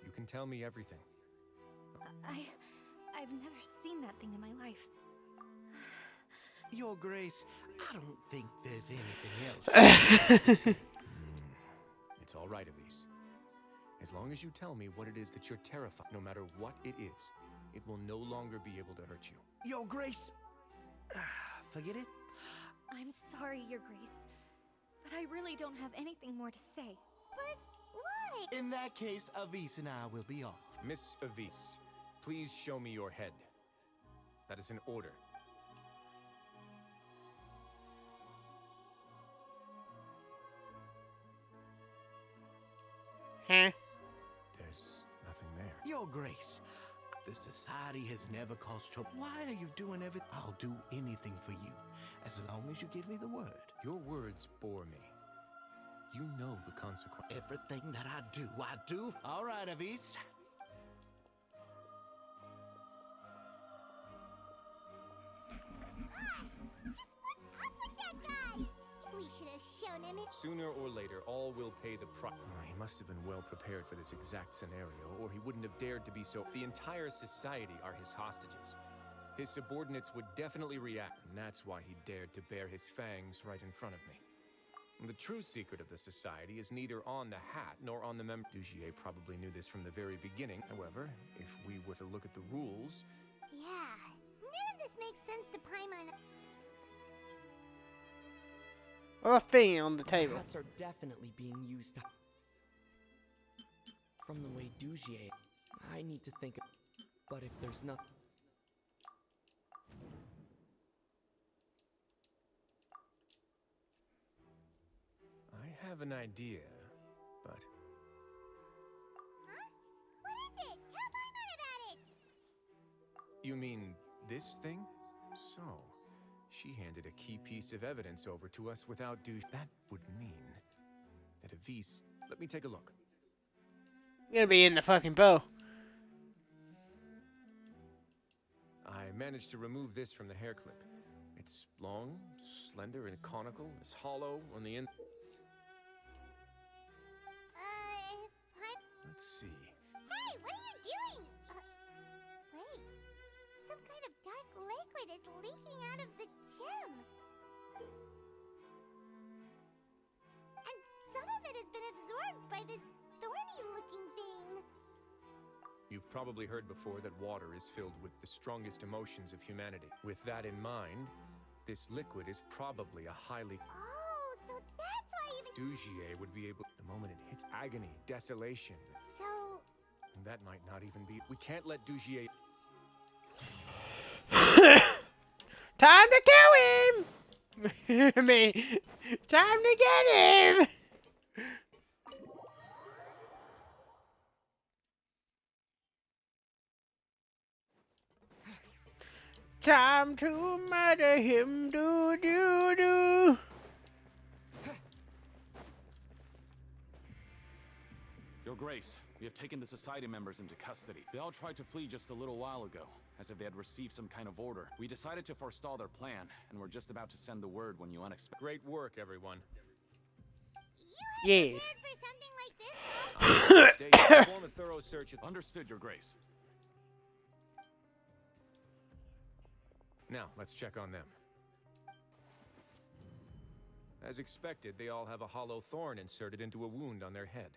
You can tell me everything. I've never seen that thing in my life. Your Grace, I don't think there's anything else. It's all right, Elise. As long as you tell me what it is that you're terrified, no matter what it is, it will no longer be able to hurt you. Your Grace, forget it. I'm sorry, Your Grace, but I really don't have anything more to say. But why? In that case, Avise and I will be off. Miss Avise, please show me your head. That is an order. Huh? There's nothing there. Your Grace, the society has never caused trouble. Why are you doing everything? I'll do anything for you, as long as you give me the word. Your words bore me. You know the consequence. Everything that I do. All right, Avise. We should have shown him it. Sooner or later, all will pay the price. He must have been well prepared for this exact scenario, or he wouldn't have dared to be so. The entire society are his hostages. His subordinates would definitely react, and that's why he dared to bare his fangs right in front of me. The true secret of the society is neither on the hat nor on the member. Dugier probably knew this from the very beginning. However, if we were to look at the rules... Yeah, none of this makes sense to Paimon. A thing on the table. Hats are definitely being used from the way Dugier. I need to think. But if there's nothing. I have an idea, but... Huh? What is it? Tell Paimon about it! You mean this thing? So, she handed a key piece of evidence over to us without That would mean that Avise... Let me take a look. You're gonna be in the fucking bow. I managed to remove this from the hair clip. It's long, slender, and conical. It's hollow on the end. Let's see. Hey, what are you doing? Wait. Some kind of dark liquid is leaking out of the gem. And some of it has been absorbed by this thorny-looking thing. You've probably heard before that water is filled with the strongest emotions of humanity. With that in mind, this liquid is probably a highly... Oh, so that's why even... Dugier would be able... The moment it hits agony, desolation... So... And that might not even be... We can't let Dugier... Time to kill him! Me. Time to get him! Time to murder him, do. Your Grace, we have taken the Society members into custody. They all tried to flee just a little while ago, as if they had received some kind of order. We decided to forestall their plan, and we're just about to send the word when you unexpectedly... Great work, everyone. Yeah. For something like this? Perform a thorough search of... Understood, Your Grace. Now, let's check on them. As expected, they all have a hollow thorn inserted into a wound on their head.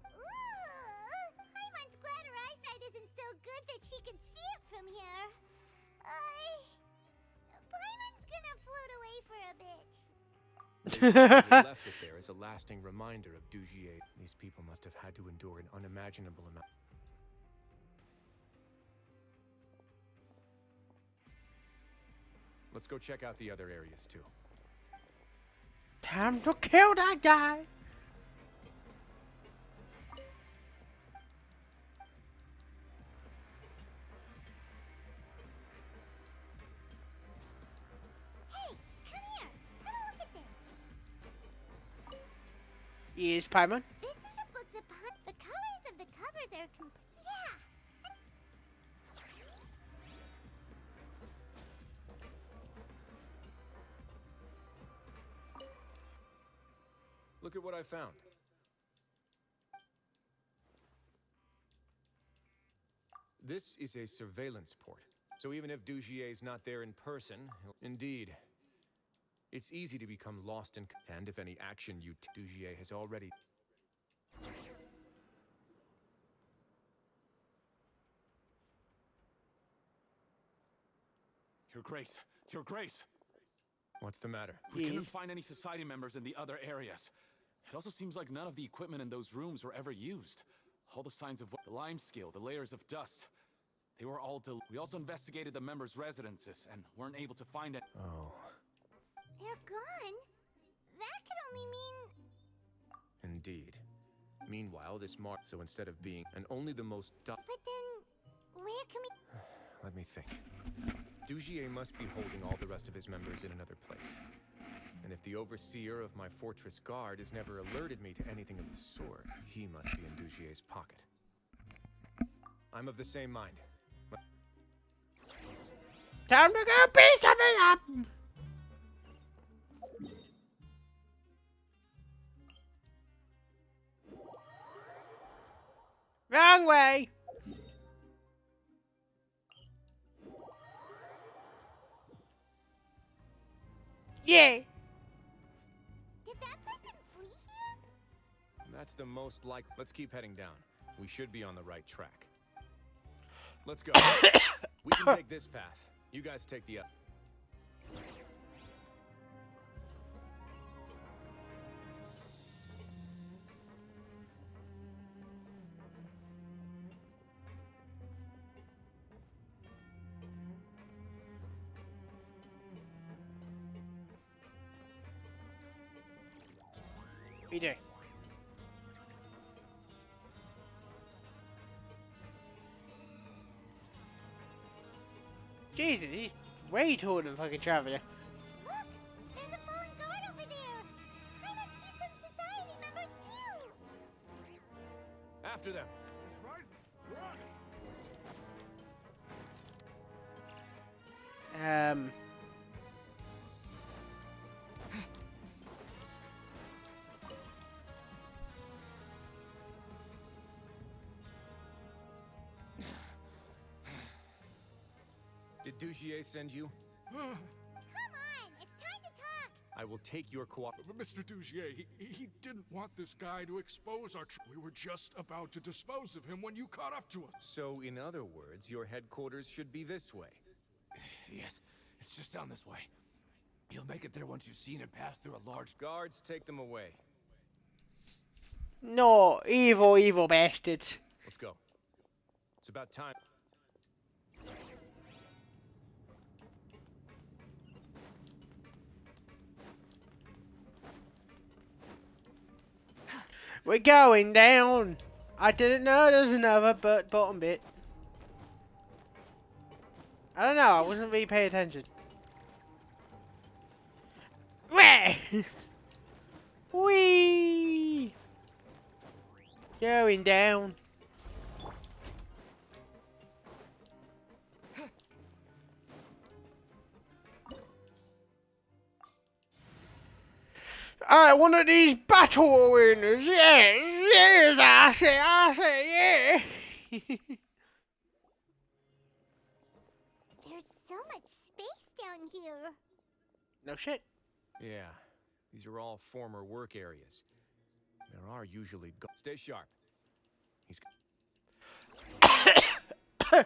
Paimon's glad her eyesight isn't so good that she can see it from here. Paimon's gonna float away for a bit. They left it there as a lasting reminder of Dugier. These people must have had to endure an unimaginable amount. Let's go check out the other areas, too. Time to kill that guy. Hey, come here. Have a look at this. Yes, Paimon. This is a book that the colors of the covers are yeah. Look at what I found. This is a surveillance port. So even if Dugier's not there in person, indeed, it's easy to become lost in... And if any action Dugier has already... Your Grace! Your Grace! What's the matter? We couldn't find any society members in the other areas. It also seems like none of the equipment in those rooms were ever used. All the signs of the lime scale, the layers of dust, they were all We also investigated the members' residences and weren't able to find it. Oh. They're gone? That could only mean... Indeed. Meanwhile, this so instead of being... And only the most... But then, where can we... Let me think. Dugier must be holding all the rest of his members in another place. And if the overseer of my fortress guard has never alerted me to anything of the sort, he must be in Dugier's pocket. I'm of the same mind. Time to go beat something up! Wrong way! Yeah! Did that person flee here? That's the most likely. Let's keep heading down. We should be on the right track. Let's go. We can take this path. You guys take the up. We do. Jesus, he's way taller than fucking Traveler. Look! There's a fallen guard over there! I might see some society members too! After them. That's right. Did Dugier send you? Come on! It's time to talk! I will take your Mr. Dugier, he didn't want this guy to expose our... We were just about to dispose of him when you caught up to us. So, in other words, your headquarters should be this way. Yes, it's just down this way. You'll make it there once you've seen it pass through a large... Guards, take them away. No, evil bastards. Let's go. It's about time. We're going down. I didn't know there was another bottom bit. I don't know, I wasn't really paying attention. Where? Whee! Going down. One of these battle arenas. Yes, I say, yeah. There's so much space down here. No shit. Yeah, these are all former work areas. There are usually Stay sharp. He's... Hey,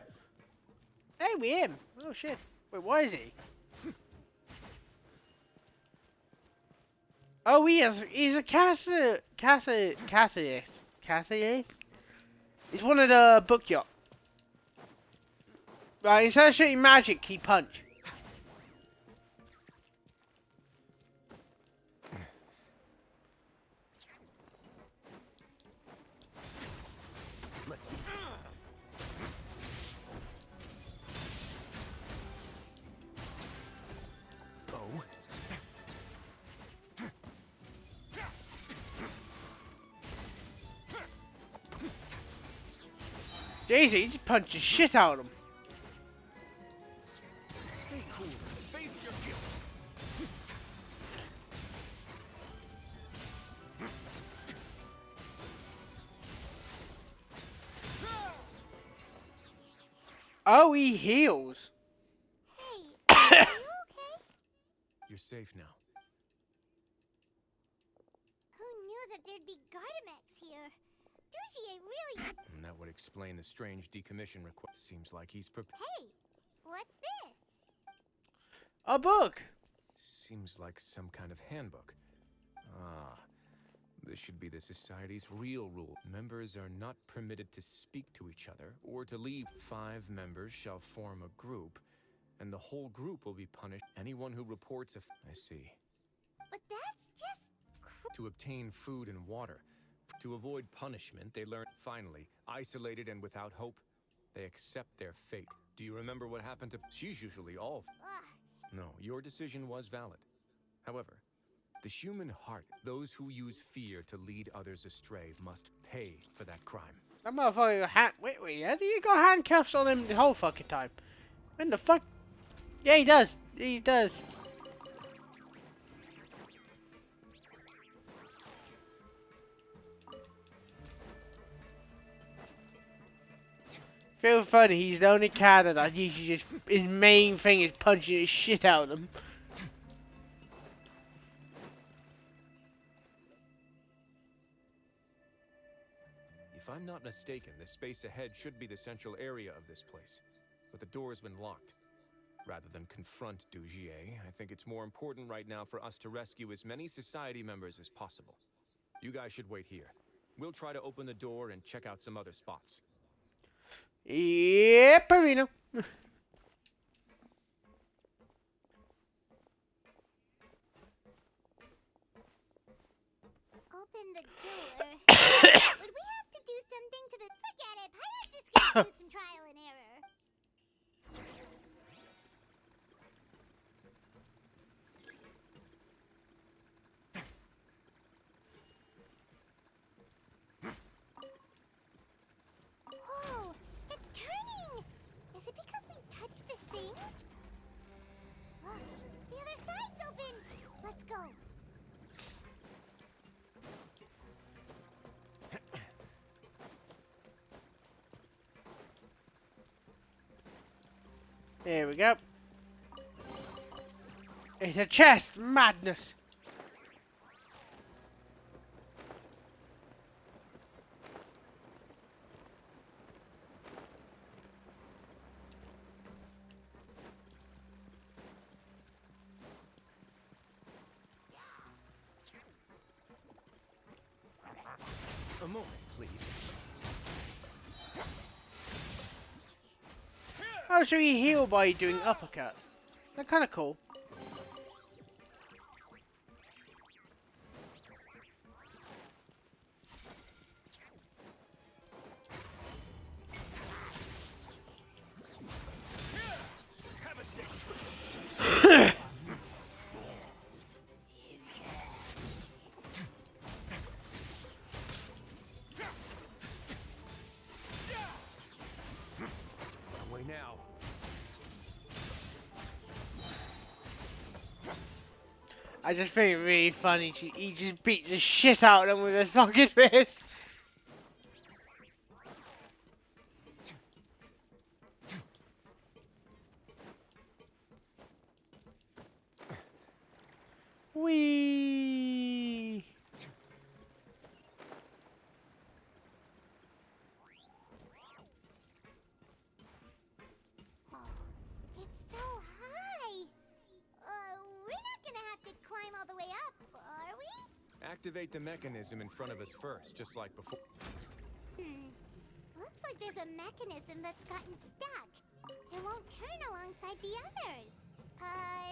we him. Oh shit. Wait, why is he? Oh, he's a Cassius. He's one of the book yacht. Right, instead of shooting magic, he punch. Daisy, you just punched the shit out of him. Stay cool. Face your guilt. Oh, he heals. Hey, are you okay? You're safe now. Who knew that there'd be Gardamex here? Dougie really... And that would explain the strange decommission request. Seems like he's prepared. Hey, what's this? A book. Seems like some kind of handbook. Ah, this should be the society's real rule. Members are not permitted to speak to each other or to leave. 5 members shall form a group, and the whole group will be punished. Anyone who reports I see. But that's just... To obtain food and water. To avoid punishment, they learn. Finally, isolated and without hope, they accept their fate. Do you remember what happened to... She's usually all... No, your decision was valid. However, the human heart, those who use fear to lead others astray, must pay for that crime. That motherfucker got wait, you got handcuffs on him the whole fucking time. When the fuck? Yeah, he does. He does. Feel funny, he's the only character that usually just, his main thing is punching the shit out of them. If I'm not mistaken, the space ahead should be the central area of this place, but the door's been locked. Rather than confront Dougier, I think it's more important right now for us to rescue as many society members as possible. You guys should wait here. We'll try to open the door and check out some other spots. Yep, Arena. Open the door. Would we have to do something to the... Forget it. Pirate's just gonna do some trial and error. Whoa, it's turning! Is it because we touched this thing? Oh, the other side's open! Let's go. There we go. It's a chest! Madness! A moment, please. Oh, so you heal by doing uppercut. That's kind of cool. Have a safe trip. Away now. I just think it really funny. He just beats the shit out of them with his fucking fist. Wee. It's so high. We're not gonna have to climb all the way up, are we? Activate the mechanism in front of us first, just like before. Looks like there's a mechanism that's gotten stuck. It won't turn alongside the others.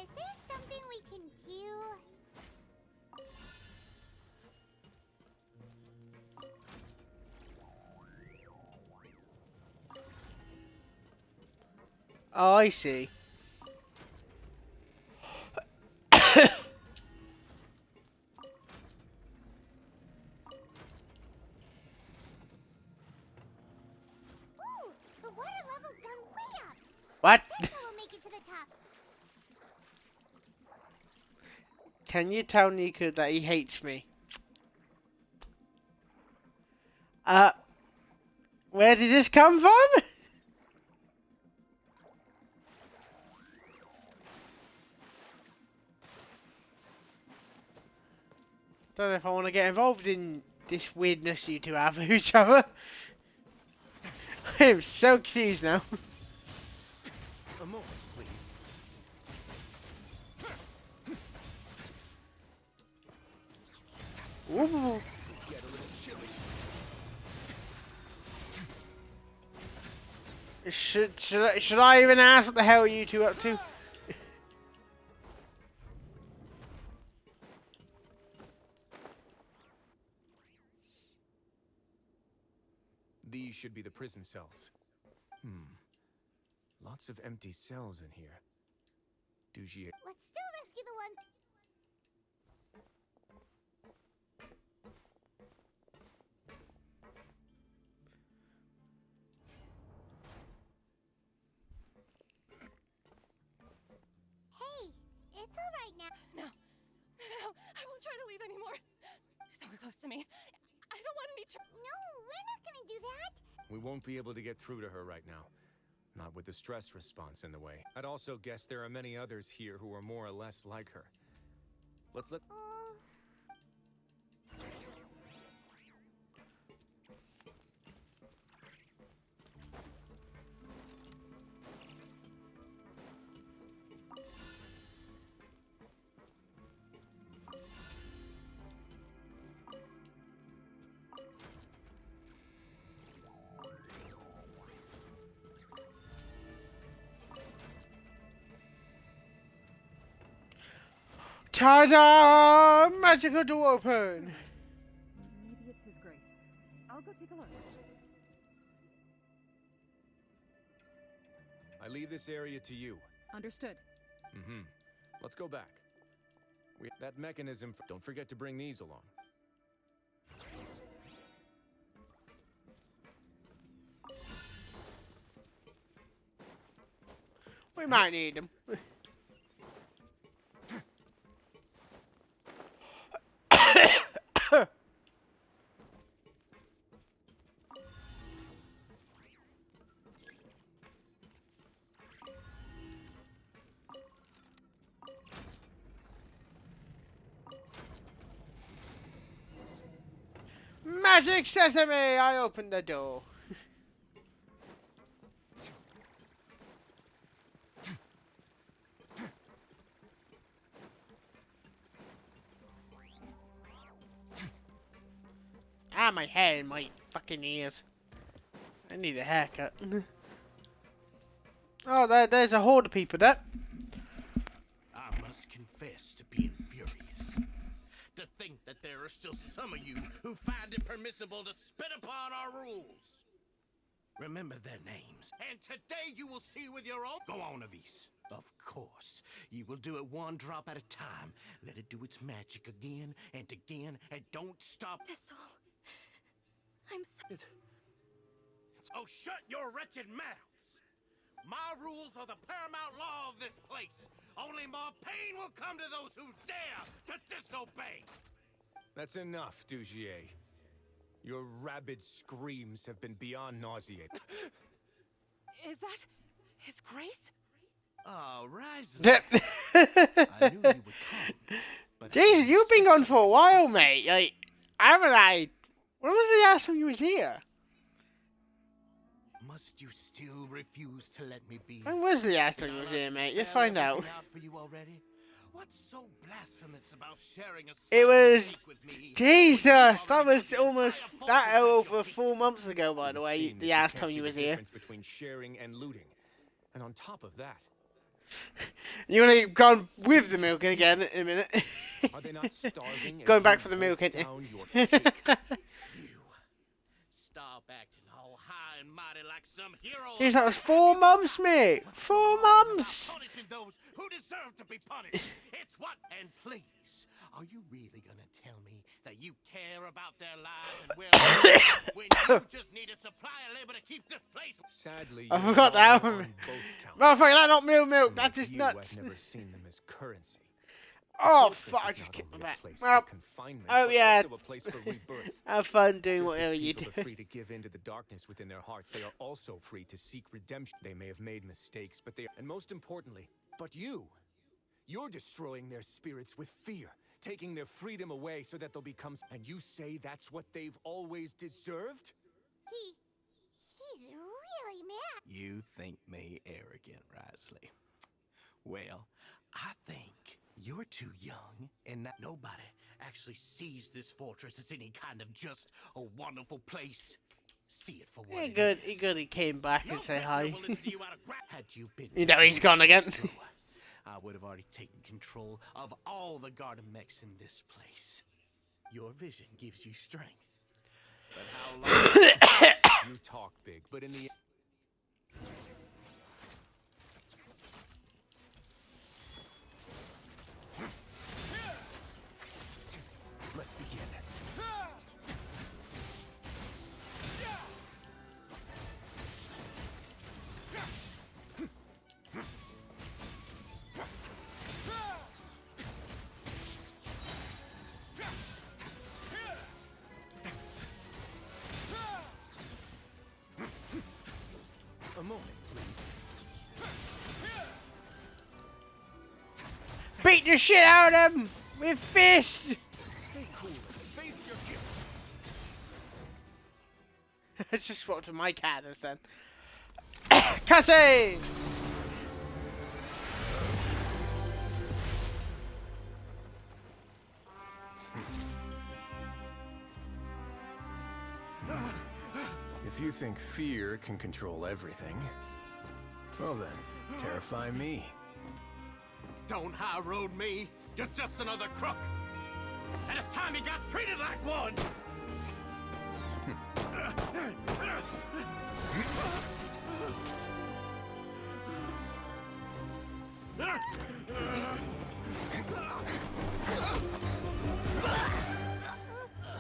Is there something we can do? Oh, I see. Ooh, What? That's how we'll make it to the top. Can you tell Nico that he hates me? Where did this come from? Don't know if I want to get involved in this weirdness you two have with each other. I am so confused now. A moment, please. Ooh. Get a little chilly. Should I even ask what the hell are you two up to? These should be the prison cells. Lots of empty cells in here. Dugier. Let's still rescue the one. Hey, it's all right now. No, I won't try to leave anymore. So close to me. I don't want any No, we're not gonna do that. We won't be able to get through to her right now. Not with the stress response in the way. I'd also guess there are many others here who are more or less like her. Let's let... Ta-da! Magical door open. Maybe it's His Grace. I'll go take a look. I leave this area to you. Understood. Let's go back. That mechanism... Don't forget to bring these along. We might need them. Magic sesame! I opened the door. My hair and my fucking ears. I need a haircut. Oh, there's a horde of people there. I must confess to being furious. To think that there are still some of you who find it permissible to spit upon our rules. Remember their names, and today you will see with your own... Go on, Avis. Of course. You will do it one drop at a time. Let it do its magic again, and don't stop. That's all. I'm sorry. Oh, shut your wretched mouths! My rules are the paramount law of this place. Only more pain will come to those who dare to disobey. That's enough, Dugier. Your rabid screams have been beyond nauseating. Is that His Grace? Oh, rise. I knew you would come. Jesus, you've been gone for a while, mate. Like, haven't I? When was the last time you was here? Must you still refuse to let me be? When was the last time you was here, mate? You'll find out. For you already? What's so blasphemous about sharing a It was... with me? Jesus, that was almost... That over 4 months ago, by the way, the last time you was here. Between sharing and looting. And on top of that... You're gonna go on with the milk again in a minute. Are they not starving? Going back for the milk, ain't you? You stop acting all high and mighty like some hero. Jeez, that was 4 months, mate. 4 months. Punishing those who deserve to be punished. It's what? And please, are you really gonna tell me that you care about their lives and when you just need a supply of labor to keep this place? Sadly, I forgot that one. Oh, fuck, that's not real milk. That's Like just you, nuts. I've never seen them as currency. Oh, The fuck, I fortress is just not kicked my only a back. place Well, for confinement, oh, but yeah. also a place for rebirth. Have fun doing Just whatever as you people do. are free to give in to the darkness within their hearts, they are also free to seek redemption. They may have made mistakes, but and most importantly, you're destroying their spirits with fear, taking their freedom away so that they'll become. And you say that's what they've always deserved? He's really mad. You think me arrogant, Risley? Well, I think you're too young and that nobody actually sees this fortress as any kind of just a wonderful place. See it for what it is. He came back and said hi. Had you been You know he's gone again. I would have already taken control of all the garden mechs in this place. Your vision gives you strength. But how long? You talk big, but in the let's begin. A moment, please. Beat the shit out of him with fists. Stay cool and face your guilt. I just walked to my caddies then. Cassie! If you think fear can control everything, well then, terrify me. Don't high road me. You're just another crook. And it's time you got treated like one.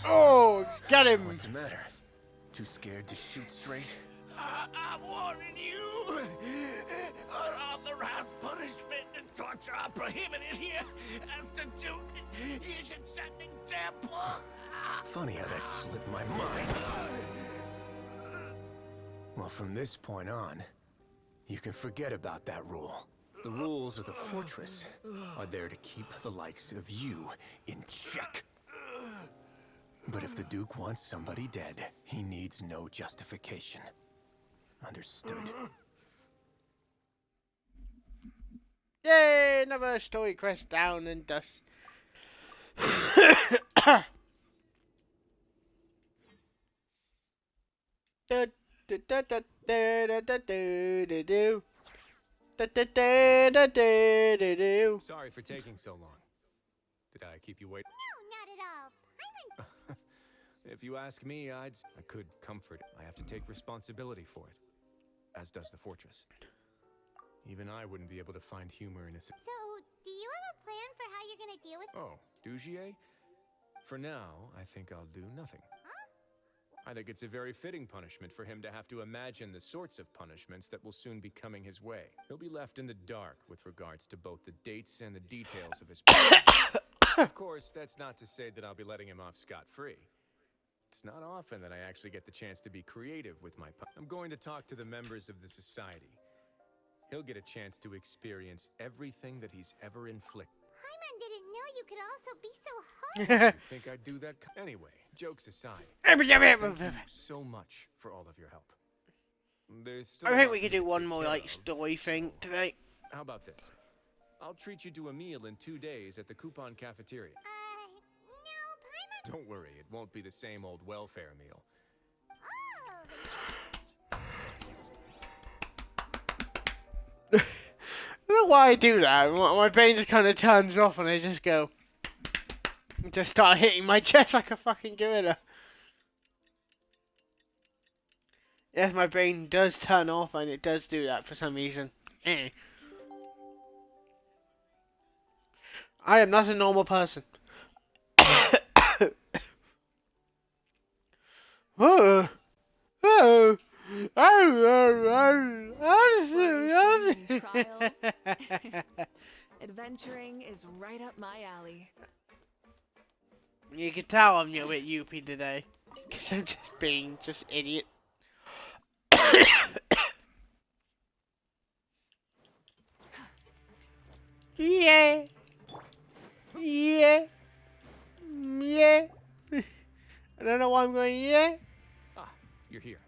Oh, get him! What's the matter? Too scared to shoot straight? I'm warning you. Unauthorized punishment and torture are prohibited here. As the Duke, you should set an example. Funny how that slipped my mind. Well, from this point on, you can forget about that rule. The rules of the fortress are there to keep the likes of you in check. But if the Duke wants somebody dead, he needs no justification. Understood? Yay! Another story quest down and dust. Sorry for taking so long. Did I keep you waiting? No, not at all. If you ask me, I could comfort. I have to take responsibility for it, as does the fortress. Even I wouldn't be able to find humor in a... So, do you have a plan for how you're gonna deal with... Oh, Dugier? For now, I think I'll do nothing. Huh? I think it's a very fitting punishment for him to have to imagine the sorts of punishments that will soon be coming his way. He'll be left in the dark with regards to both the dates and the details of his punishment. Of course, that's not to say that I'll be letting him off scot-free. It's not often that I actually get the chance to be creative with my I'm going to talk to the members of the society. He'll get a chance to experience everything that he's ever inflicted. Paimon didn't know you could also be so hard. You think I'd do that? Anyway, jokes aside, Thank thank you so much for all of your help. There's still I a think lot we for could me do to one take more care like of, story thing today. How about this? I'll treat you to a meal in 2 days at the Coupon Cafeteria. No, Paimon... Don't worry, it won't be the same old welfare meal. I don't know why I do that. My brain just kind of turns off and I just go... Just start hitting my chest like a fucking gorilla. Yes, my brain does turn off and it does do that for some reason. I am not a normal person. Oh. Oh. trials. Adventuring is right up my alley. You can tell I'm a bit youpy today. Because I'm just being idiot. Yeah. Yeah. Yeah. I don't know why I'm going, yeah. Ah, you're here.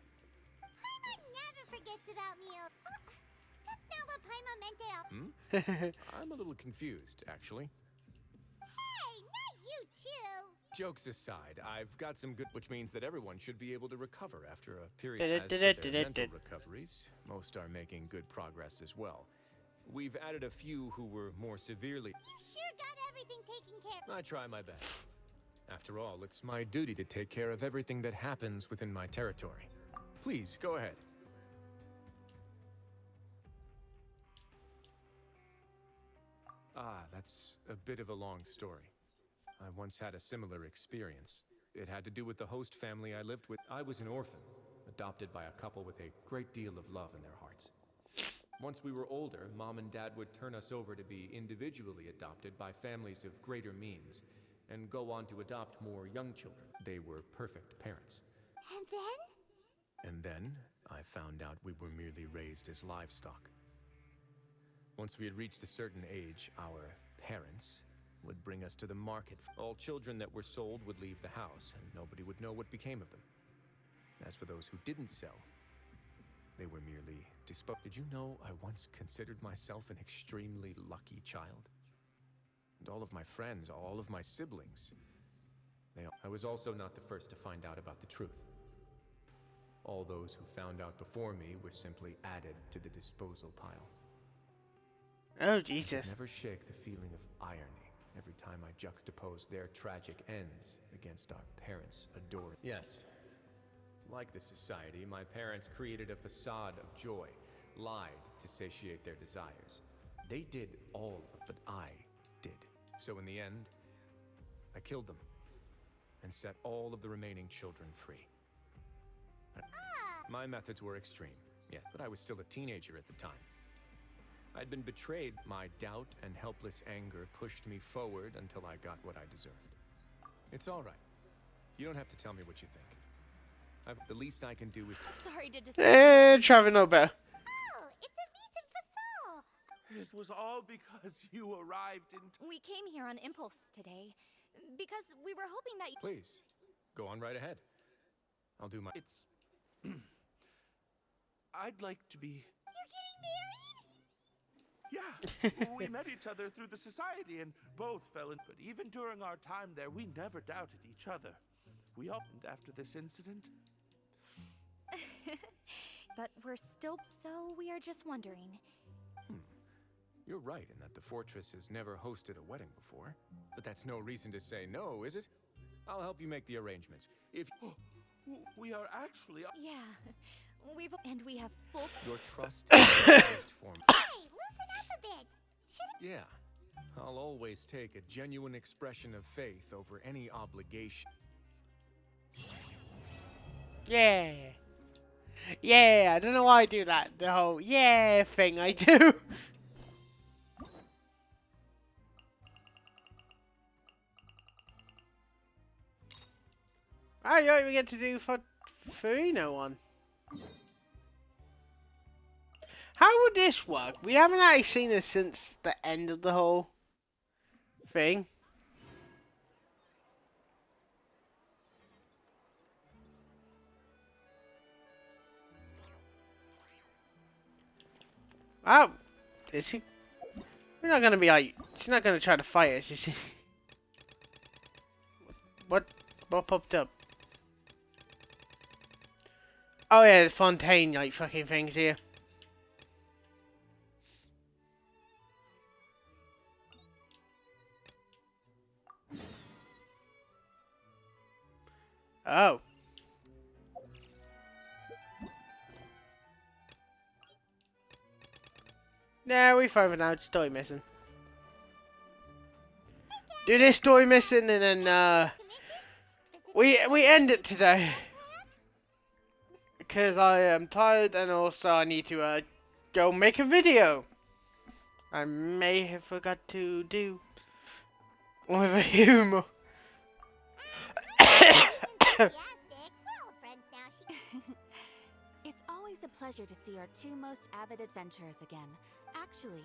Paimon never forgets about me. That's not what Paimon meant to. I'm a little confused, actually. Hey, not you too. Jokes aside, I've got some good, which means that everyone should be able to recover after a period. As for their mental recoveries, most are making good progress as well. We've added a few who were more severely. You sure got everything taken care of. I try my best. After all, it's my duty to take care of everything that happens within my territory. Please, go ahead. Ah, that's a bit of a long story. I once had a similar experience. It had to do with the host family I lived with. I was an orphan, adopted by a couple with a great deal of love in their hearts. Once we were older, Mom and Dad would turn us over to be individually adopted by families of greater means, and go on to adopt more young children. They were perfect parents. And then? And then, I found out we were merely raised as livestock. Once we had reached a certain age, our parents would bring us to the market. All children that were sold would leave the house, and nobody would know what became of them. As for those who didn't sell, they were merely disposed. Did you know I once considered myself an extremely lucky child? And all of my friends, all of my siblings, I was also not the first to find out about the truth. All those who found out before me were simply added to the disposal pile. Oh, Jesus. I could never shake the feeling of irony every time I juxtapose their tragic ends against our parents' adoring. Yes. Like the society, my parents created a facade of joy, lied to satiate their desires. They did all of what I did. So in the end, I killed them and set all of the remaining children free. My methods were extreme, yes, but I was still a teenager at the time. I'd been betrayed. My doubt and helpless anger pushed me forward until I got what I deserved. It's all right. You don't have to tell me what you think. The least I can do is to... Sorry to disturb. Travis no better. Oh, it's a recent facade. It was all because you arrived in We came here on impulse today because we were hoping that you... Please, go on right ahead. I'll do my... It's... I'd like to be... You're getting married? Yeah, we met each other through the society and both fell in. But even during our time there, we never doubted each other. We opened after this incident. But we're still... So we are just wondering. You're right in that the fortress has never hosted a wedding before. But that's no reason to say no, is it? I'll help you make the arrangements. If... We are actually... Yeah. We have full... Your trust is the highest form. Hey, loosen up a bit. Yeah. I'll always take a genuine expression of faith over any obligation. Yeah. Yeah, I don't know why I do that. The whole yeah thing I do. Oh, yeah, we get to do for Farino one. How would this work? We haven't actually seen this since the end of the whole thing. Oh, is she? We're not gonna be like. She's not gonna try to fight us, is she? What popped up? Oh yeah, the fontaine like fucking things here. Oh. Nah, we found out story missing. Do this story missing and then we end it today. Because I am tired and also I need to go make a video. I may have forgot to do with a humor. It's always a pleasure to see our two most avid adventurers again. Actually,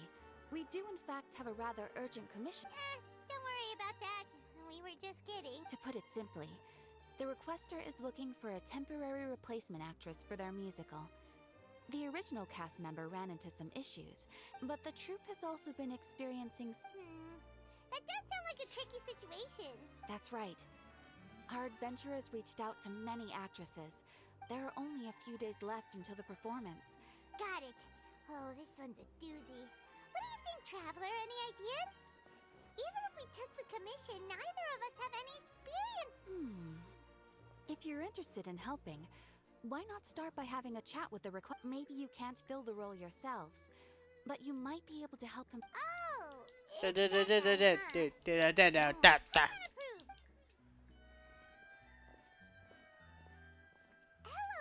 we do in fact have a rather urgent commission. Don't worry about that. We were just kidding. To put it simply, the requester is looking for a temporary replacement actress for their musical. The original cast member ran into some issues, but the troupe has also been experiencing... That does sound like a tricky situation. That's right. Our adventurers reached out to many actresses. There are only a few days left until the performance. Got it. Oh, this one's a doozy. What do you think, Traveler? Any idea? Even if we took the commission, neither of us have any experience. If you're interested in helping, why not start by having a chat with the request? Maybe you can't fill the role yourselves, but you might be able to help him. Oh! Hello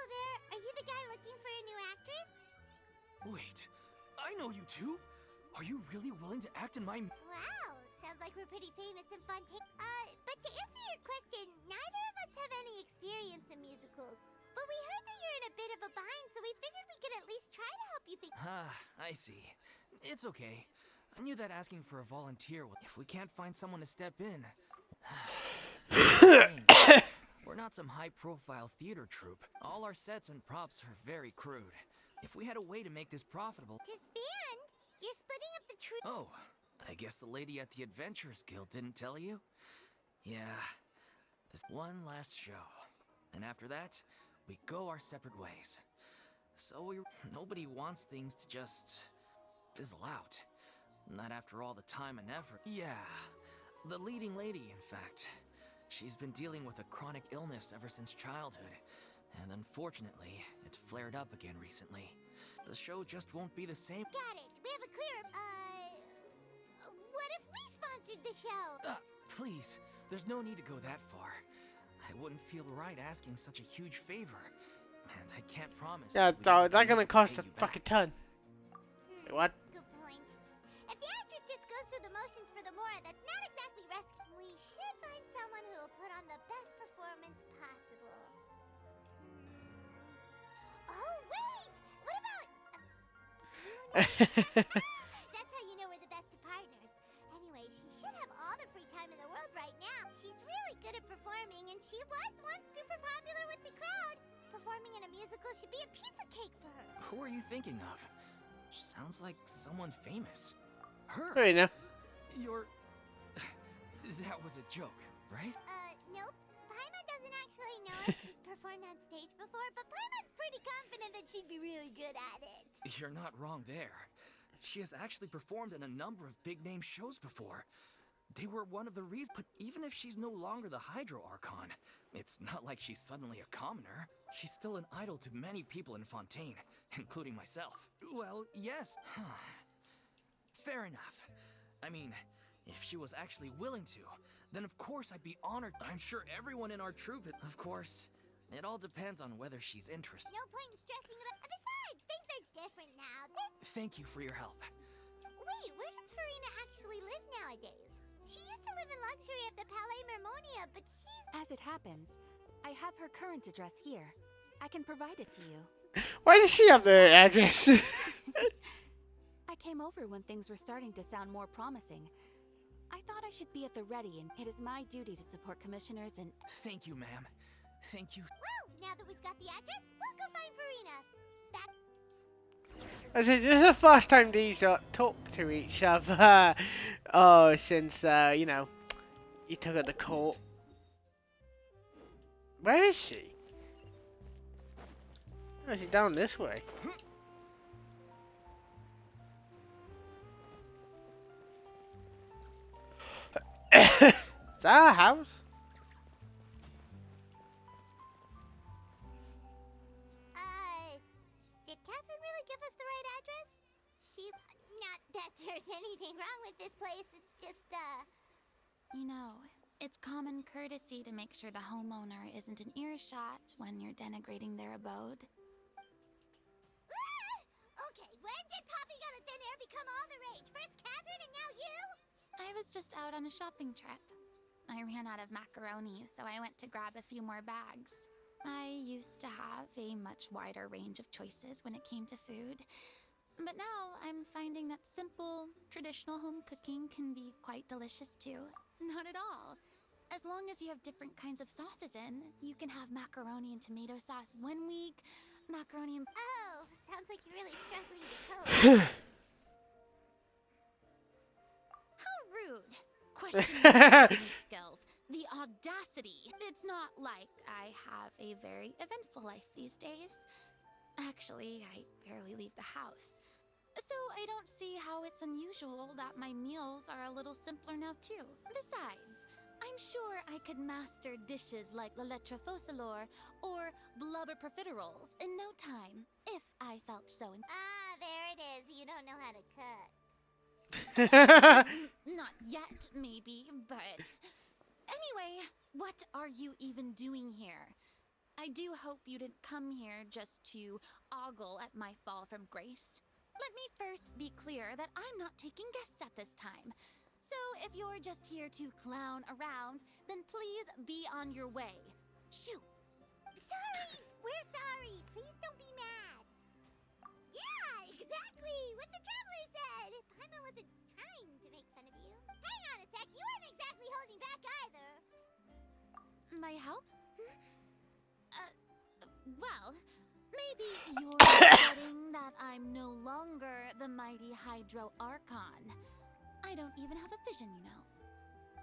there. Are you the guy looking for a new actress? Wait, I know you two. Are you really willing to act in my... Wow, sounds like we're pretty famous and fun. But to answer your question, neither of us have any experience in musicals. But we heard that you're in a bit of a bind, so we figured we could at least try to help you think. I see. It's okay. I knew that asking for a volunteer would... If we can't find someone to step in... We're not some high-profile theater troupe. All our sets and props are very crude. If we had a way to make this profitable... Disband? You're splitting up the troupe. Oh, I guess the lady at the Adventurers Guild didn't tell you? Yeah, this one last show. And after that, we go our separate ways. So nobody wants things to just fizzle out. Not after all the time and effort. Yeah, the leading lady, in fact. She's been dealing with a chronic illness ever since childhood. And unfortunately, it flared up again recently. The show just won't be the same. Got it. We have a clear... What if we sponsored the show? Please, there's no need to go that far. I wouldn't feel right asking such a huge favor. And I can't promise... Yeah, that's gonna cost a fucking ton. Wait, what? Good point. If the actress just goes through the motions for the Mora, that's not exactly rescue. We should find someone who will put on the best performance possible. Oh, wait! What about... That's how you know we're the best of partners. Anyway, she should have all the free time in the world right now. She's really good at performing, and she was once super popular with the crowd. Performing in a musical should be a piece of cake for her. Who are you thinking of? Sounds like someone famous. Her? Right now. You're... That was a joke, right? Nope. Paimon doesn't actually know if she's performed on stage before, but Paimon's pretty confident that she'd be really good at it. You're not wrong there. She has actually performed in a number of big-name shows before. They were one of the reasons, but even if she's no longer the Hydro Archon, it's not like she's suddenly a commoner. She's still an idol to many people in Fontaine, including myself. Well, yes. Fair enough. I mean, if she was actually willing to, then of course I'd be honored. I'm sure everyone in our troupe, of course, it all depends on whether she's interested. No point in stressing about... Besides, things are different now. Thank you for your help. Wait, where does Farina actually live nowadays? She used to live in luxury at the Palais Mermonia, but she's... As it happens, I have her current address here. I can provide it to you. Why does she have the address? I came over when things were starting to sound more promising. I thought I should be at the ready, and it is my duty to support commissioners and... Thank you, ma'am. Thank you. Well, now that we've got the address, we'll go find Farina. I said, this is the first time these talk to each other. Oh, since, you know, you took her to court. Where is she? Oh, she's down this way. Is that a house? Did Catherine really give us the right address? Not that there's anything wrong with this place, it's just, You know, it's common courtesy to make sure the homeowner isn't an earshot when you're denigrating their abode. Okay, when did Poppy go to thin air because become all the rage? First Catherine and now you? I was just out on a shopping trip. I ran out of macaroni, so I went to grab a few more bags. I used to have a much wider range of choices when it came to food. But now I'm finding that simple, traditional home cooking can be quite delicious too. Not at all. As long as you have different kinds of sauces in, you can have macaroni and tomato sauce one week, macaroni and... Oh, sounds like you're really struggling to cope. How rude. Questioning my cooking skills. The audacity. It's not like I have a very eventful life these days. Actually, I barely leave the house. So I don't see how it's unusual that my meals are a little simpler now too. Besides, I'm sure I could master dishes like la lettre faucilor or blubber profiteroles in no time, if I felt so. Ah, there it is. You don't know how to cook. Not yet, maybe, but... Anyway, what are you even doing here? I do hope you didn't come here just to ogle at my fall from grace. Let me first be clear that I'm not taking guests at this time. So if you're just here to clown around, then please be on your way. Shoo! Sorry! We're sorry! Please don't be mad! Yeah, exactly! What the Traveler said! Paimon wasn't trying to make fun of you. Hang on a sec, you weren't exactly holding back either. My help? Well, maybe you're forgetting that I'm no longer the mighty Hydro Archon. I don't even have a vision, you know.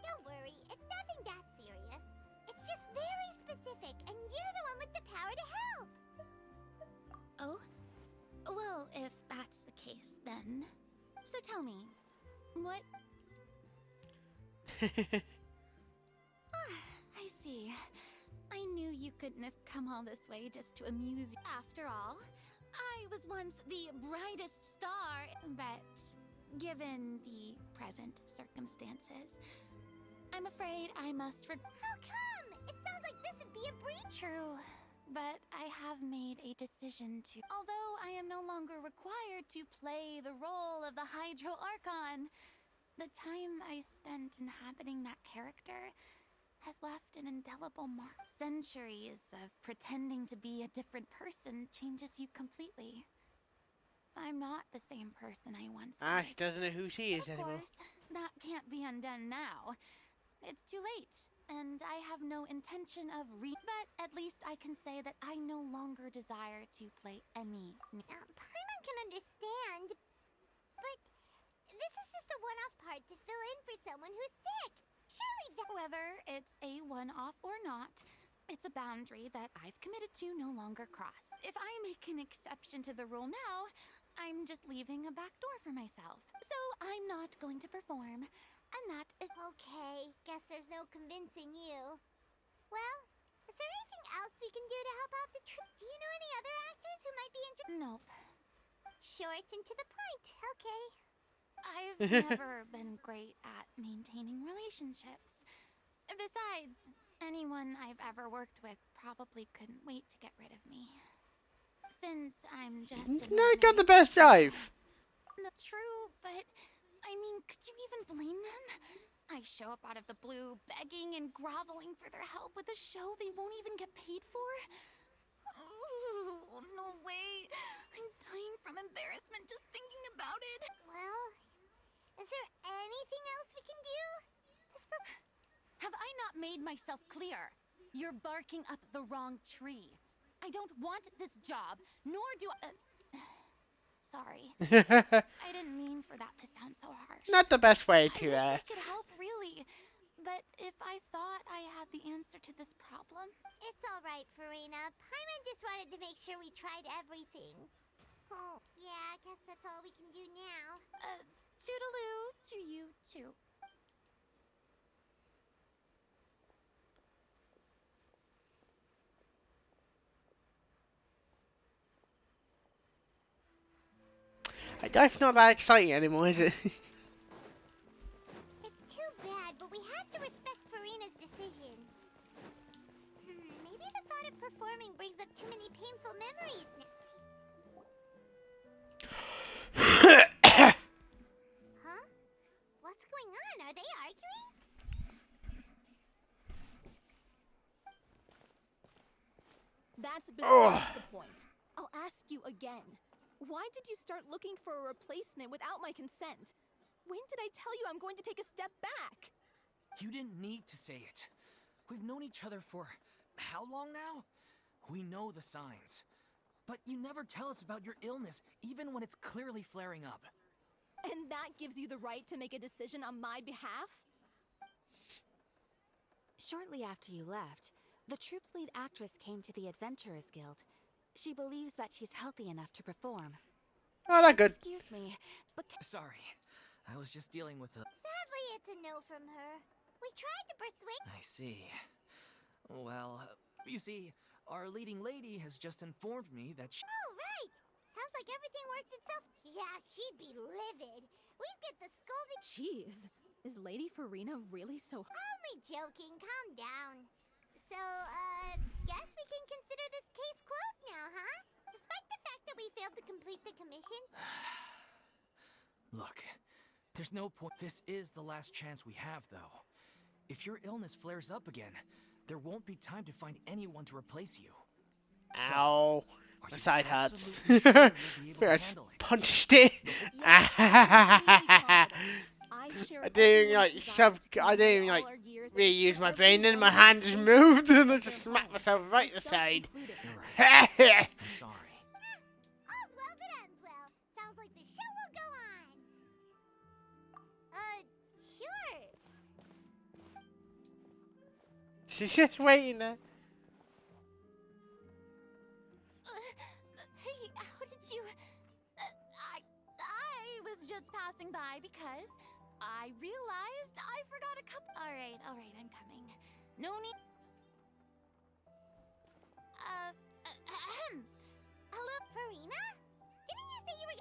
Don't worry, it's nothing that serious. It's just very specific, and you're the one with the power to help. Oh? Well, if that's the case, then... So tell me, what... I see. I knew you couldn't have come all this way just to amuse you. After all, I was once the brightest star, but given the present circumstances, I'm afraid I must How come? It sounds like this would be a breach. True, but I have made a decision to... Although I am no longer required to play the role of the Hydro Archon, the time I spent inhabiting that character has left an indelible mark. Centuries of pretending to be a different person changes you completely. I'm not the same person I once was. She doesn't know who she is anymore. Of course, that can't be undone now. It's too late, and I have no intention of but at least I can say that I no longer desire to play any... Paimon can understand, but this is just a one-off part to fill in for someone who's sick. Surely that... Whether it's a one-off or not, it's a boundary that I've committed to no longer cross. If I make an exception to the rule now, I'm just leaving a back door for myself. So I'm not going to perform, and that is... Okay, guess there's no convincing you. Well, is there anything else we can do to help out the trip? Do you know any other actors who might be interested? Nope. Short and to the point, okay. I've never been great at maintaining relationships. Besides, anyone I've ever worked with probably couldn't wait to get rid of me. Since I'm just... No, you got the best life. True, but I mean, could you even blame them? I show up out of the blue, begging and groveling for their help with a show they won't even get paid for? Oh, no way. I'm dying from embarrassment just thinking about it. Well, is there anything else we can do? Have I not made myself clear? You're barking up the wrong tree. I don't want this job, nor do I... Sorry. I didn't mean for that to sound so harsh. Not the best way to, I wish I could help, really. But if I thought I had the answer to this problem... It's all right, Farina. Paimon just wanted to make sure we tried everything. Oh, yeah, I guess that's all we can do now. Toodaloo to you, too. Life's not that exciting anymore, is it? It's too bad, but we have to respect Farina's decision. Maybe the thought of performing brings up too many painful memories now. besides the point. I'll ask you again. Why did you start looking for a replacement without my consent? When did I tell you I'm going to take a step back? You didn't need to say it. We've known each other for how long now? We know the signs. But you never tell us about your illness, even when it's clearly flaring up. And that gives you the right to make a decision on my behalf? Shortly after you left, the troupe's lead actress came to the Adventurers Guild. She believes that she's healthy enough to perform. Oh, not good. Excuse me, but... Sorry, I was just dealing with the... Sadly, it's a no from her. We tried to persuade... I see. Well, you see, our leading lady has just informed me that she... Oh, right! Sounds like everything worked itself. Yeah, she'd be livid. We'd get the scolding... Jeez, is Lady Farina really so... Only joking, calm down. So, guess we can consider this case closed now, huh? Despite the fact that we failed to complete the commission? Look, there's no point. This is the last chance we have, though. If your illness flares up again, there won't be time to find anyone to replace you. Ow. My side hurts. absolutely sure you'll be able to I handle it? punched it. I didn't even I didn't even really use my brain, then my hand just moved and I just smacked myself right in the side. I'm sorry. All's well that ends well. Sounds like the show will go on. Sure. She's just waiting there. Hey, how did you... I was just passing by because I realized I forgot a cup. All right, I'm coming. No need... Hello, Farina? Didn't you say you were...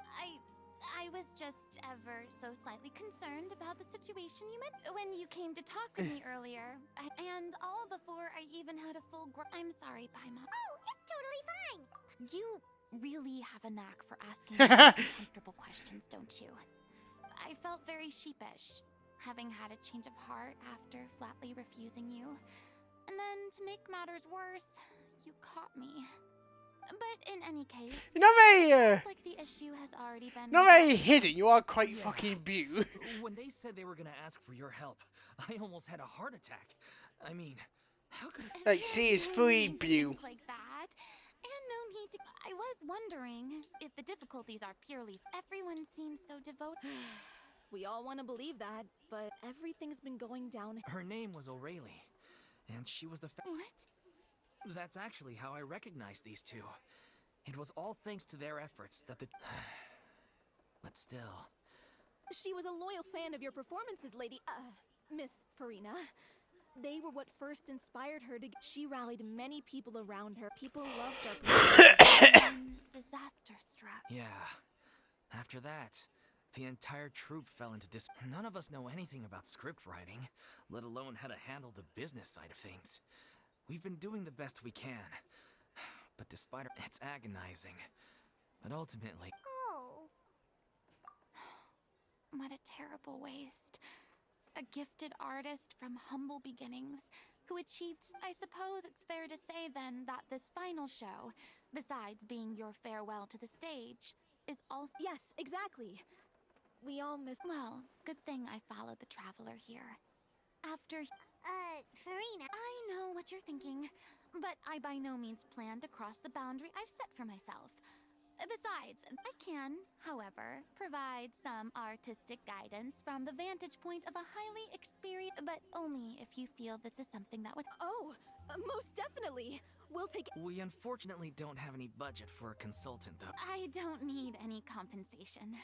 I was just ever so slightly concerned about the situation you met when you came to talk with me earlier. And all before I even had a full I'm sorry, Paimon. Oh, it's totally fine. You really have a knack for asking uncomfortable questions, don't you? I felt very sheepish, having had a change of heart after flatly refusing you. And then, to make matters worse, you caught me. But in any case, You're not very, it's like the issue has already been not very hidden. You are quite fucking beautiful. When they said they were gonna ask for your help, I almost had a heart attack. I mean, how could Like, she is fully blue. like that? And no need to... I was wondering if the difficulties are purely... Everyone seems so devoted. We all want to believe that, but everything's been going down... Her name was O'Reilly, and she was the What? That's actually how I recognized these two. It was all thanks to their efforts that the... But still... She was a loyal fan of your performances, Miss Farina. They were what first inspired her to... She rallied many people around her. People loved our performances. Disaster struck. Yeah. After that, the entire troupe fell into None of us know anything about script writing, let alone how to handle the business side of things. We've been doing the best we can. But despite it's agonizing. But ultimately... Oh. What a terrible waste. A gifted artist from humble beginnings who achieved... I suppose it's fair to say then that this final show, besides being your farewell to the stage, is also... Yes, exactly. We all miss... Well, good thing I followed the traveler here. After... Farina... I know what you're thinking, but I by no means plan to cross the boundary I've set for myself. Besides, I can, however, provide some artistic guidance from the vantage point of a highly experienced... But only if you feel this is something that would... Oh, most definitely. We'll take... We unfortunately don't have any budget for a consultant, though. I don't need any compensation.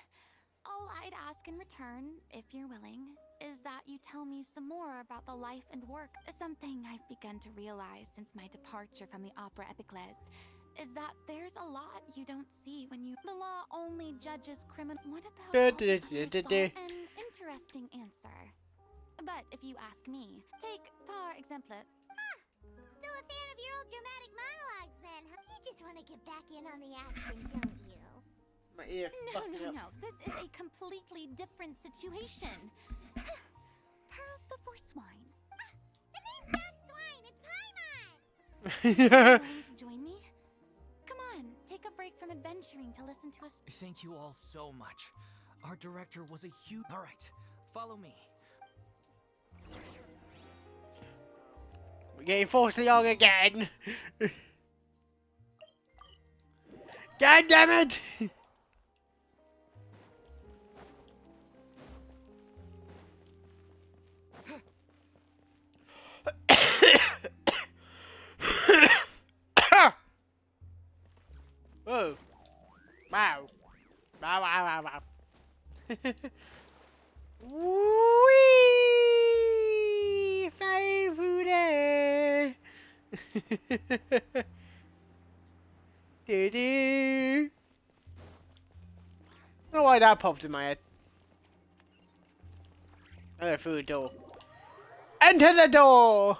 All I'd ask in return, if you're willing, is that you tell me some more about the life and work. Something I've begun to realize since my departure from the Opera Epicles is that there's a lot you don't see when you... The law only judges criminal... What about an interesting answer? But if you ask me, take par exemple... Still a fan of your old dramatic monologues then, huh? You just want to get back in on the action, don't you? My ear. No. This is a completely different situation. Pearls before swine. The name's not swine, it's Paimon! Are you willing to join me? from adventuring to listen to us. Thank you all so much. Our director was a huge... Alright, follow me. We're getting forced along again. God damn it! Oh. Wow. Wow, wow, wow, wow. Wee! Fire foodie! Do do. I don't know why that popped in my head. Oh, through the door. Enter the door!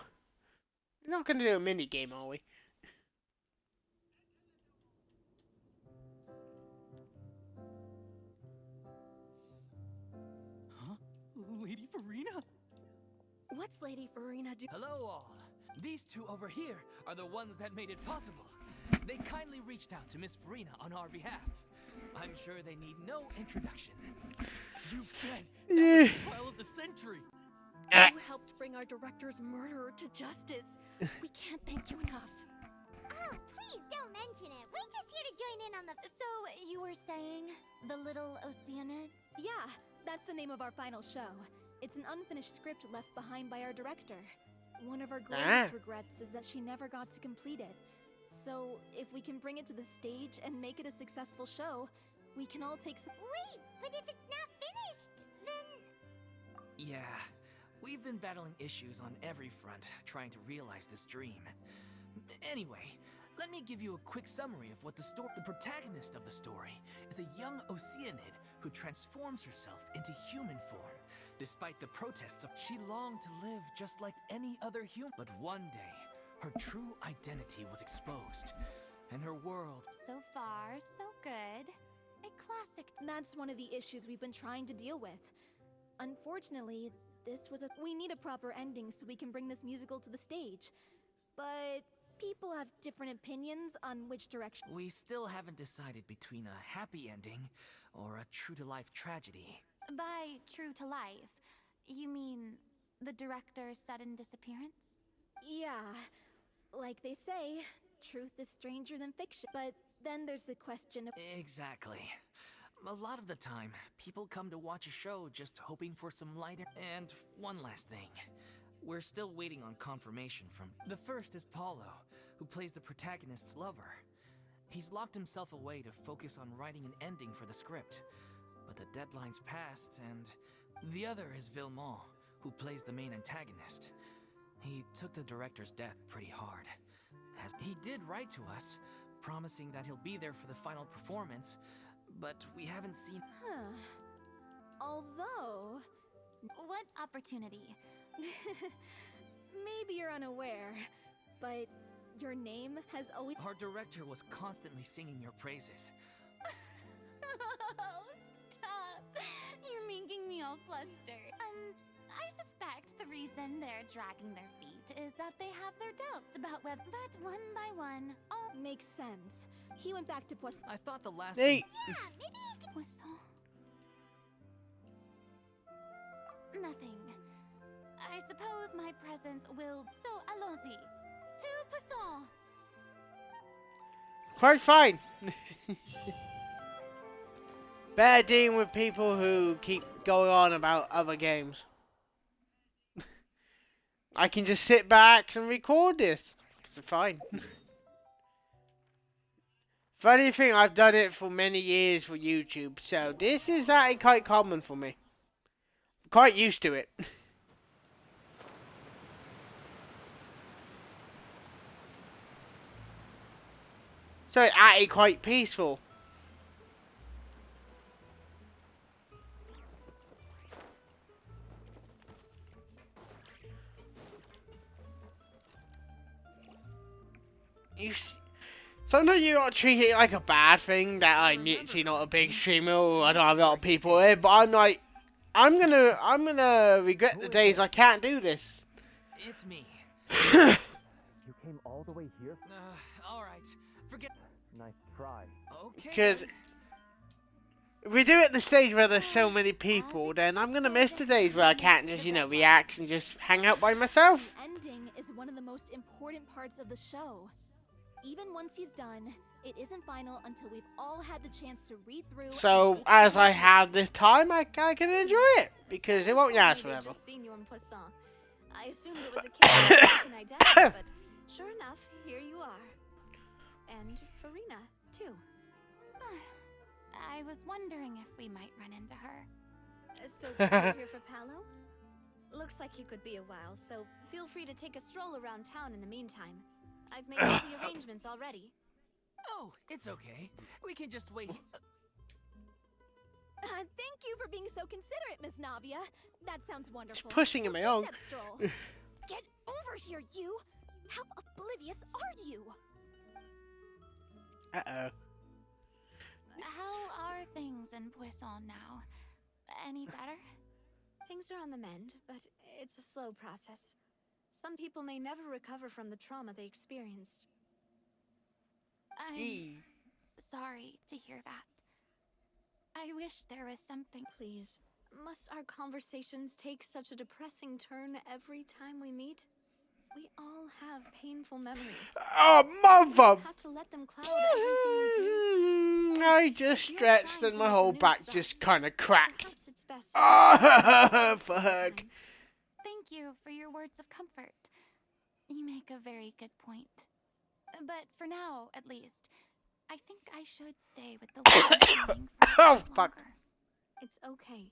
We're not gonna do a mini game, are we? Lady Farina? What's Lady Farina do? Hello all. These two over here are the ones that made it possible. They kindly reached out to Miss Farina on our behalf. I'm sure they need no introduction. You bet. That was the trial of the century. You helped bring our director's murderer to justice. We can't thank you enough. Oh, please don't mention it. We're just here to join in on the... So, you were saying the little Oceanid? Yeah, that's the name of our final show. It's an unfinished script left behind by our director. One of our greatest regrets is that she never got to complete it. So, if we can bring it to the stage and make it a successful show, we can all take some... Wait, but if it's not finished, then... Yeah, we've been battling issues on every front, trying to realize this dream. Anyway, let me give you a quick summary of what the story... The protagonist of the story is a young Oceanid who transforms herself into human form. Despite the protests of... She longed to live just like any other human. But one day, her true identity was exposed, and her world... So far, so good. A classic. That's one of the issues we've been trying to deal with. Unfortunately, this was a... We need a proper ending so we can bring this musical to the stage. But people have different opinions on which direction... We still haven't decided between a happy ending or a true-to-life tragedy. By true to life, you mean the director's sudden disappearance? Yeah, like they say, truth is stranger than fiction. But then there's the question of... Exactly. A lot of the time, people come to watch a show just hoping for some lighter... And one last thing. We're still waiting on confirmation from... The first is Paulo, who plays the protagonist's lover. He's locked himself away to focus on writing an ending for the script. But the deadline's passed, and... The other is Villemont, who plays the main antagonist. He took the director's death pretty hard. As he did write to us, promising that he'll be there for the final performance, but we haven't seen... Huh. Although... What opportunity? Maybe you're unaware, but your name has always... Our director was constantly singing your praises. Oh, stop! You're making me all flustered. I suspect the reason they're dragging their feet is that they have their doubts about whether... But one by one, all... Makes sense. He went back to Poisson. I thought the last... Hey! Yeah, maybe he could... Poisson? Nothing. I suppose my presence will... So, allons-y. To Poisson! Quite fine. Better dealing with people who keep going on about other games. I can just sit back and record this. It's fine. Funny thing, I've done it for many years for YouTube, so this is actually quite common for me. I'm quite used to it. So it's actually quite peaceful. Sometimes you don't treat it like a bad thing that I'm literally not a big streamer or I don't have a lot of people here, but I'm like, I'm gonna regret the days I can't do this. It's me. You came all the way here? Alright. Forget... Nice try. Okay. Because if we do it at the stage where there's so many people, then I'm gonna miss the days where I can't just, you know, react and just hang out by myself. The ending is one of the most important parts of the show. Even once he's done, it isn't final until we've all had the chance to read through. So as I have this time, I can enjoy it because it won't last They'd forever. just seen you in Poisson. I assumed it was a case of mistaken identity, but sure enough, here you are. And Farina, too. I was wondering if we might run into her. So you're here for Paolo? Looks like you could be a while, so feel free to take a stroll around town in the meantime. I've made all the arrangements already. Oh, it's okay. We can just wait. Thank you for being so considerate, Miss Navia. That sounds wonderful. It's pushing in my own. Get over here, you! How oblivious are you? Uh-oh. How are things in Poisson now? Any better? Things are on the mend, but it's a slow process. Some people may never recover from the trauma they experienced. I'm sorry to hear that. I wish there was something. Please, must our conversations take such a depressing turn every time we meet? We all have painful memories. Oh, mother! We have to let them cloud everything we do. I just stretched and my whole back just kind of cracked. Oh, fuck. Thank you for your words of comfort. You make a very good point. But for now, at least, I think I should stay with the one for oh, fuck. It's okay.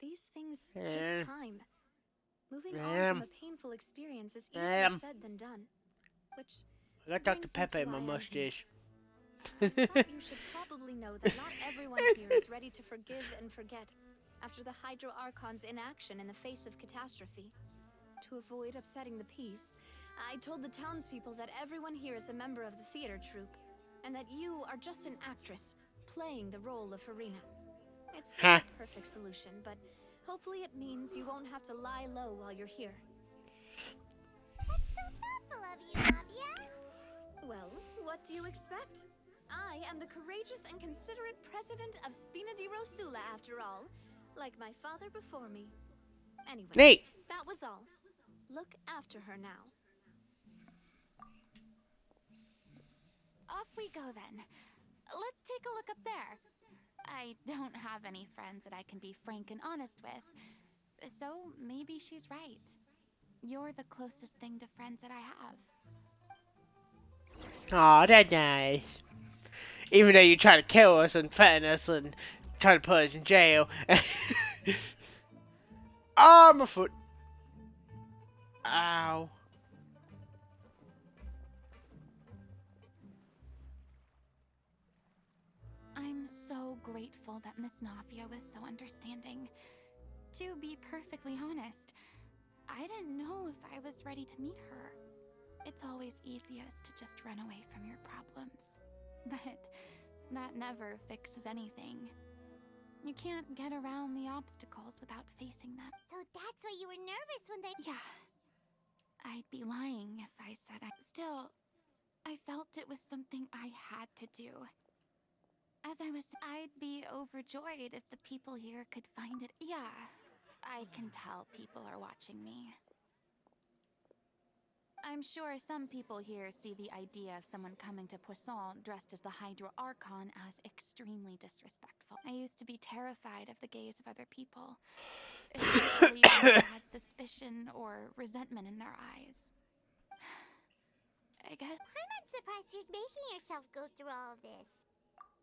These things Yeah. take time. Moving on Yeah. from a painful experience is easier said than done. Which I got Dr. brings me Pepper to in my why I'm here. mustache. I thought you should probably know that not everyone here is ready to forgive and forget after the Hydro Archon's inaction in the face of catastrophe. To avoid upsetting the peace, I told the townspeople that everyone here is a member of the theater troupe, and that you are just an actress playing the role of Farina. It's not a perfect solution, but hopefully it means you won't have to lie low while you're here. That's so thoughtful of you, Navia. Well, what do you expect? I am the courageous and considerate president of Spina di Rosula, after all, like my father before me. Anyway, Neat. That was all. Look after her now. Off we go then. Let's take a look up there. I don't have any friends that I can be frank and honest with. So maybe she's right. You're the closest thing to friends that I have. Aw, that's nice. Even though you try to kill us and threaten us and try to put us in jail. Oh, my foot. Ow. I'm so grateful that Miss Navia was so understanding. To be perfectly honest, I didn't know if I was ready to meet her. It's always easiest to just run away from your problems. But that never fixes anything. You can't get around the obstacles without facing them. So that's why you were nervous when they... Yeah. I'd be lying if I said I... Still, I felt it was something I had to do. As I'd be overjoyed if the people here could find it. Yeah, I can tell people are watching me. I'm sure some people here see the idea of someone coming to Poisson dressed as the Hydro Archon as extremely disrespectful. I used to be terrified of the gaze of other people, especially when they had suspicion or resentment in their eyes. I guess I'm not surprised you're making yourself go through all of this.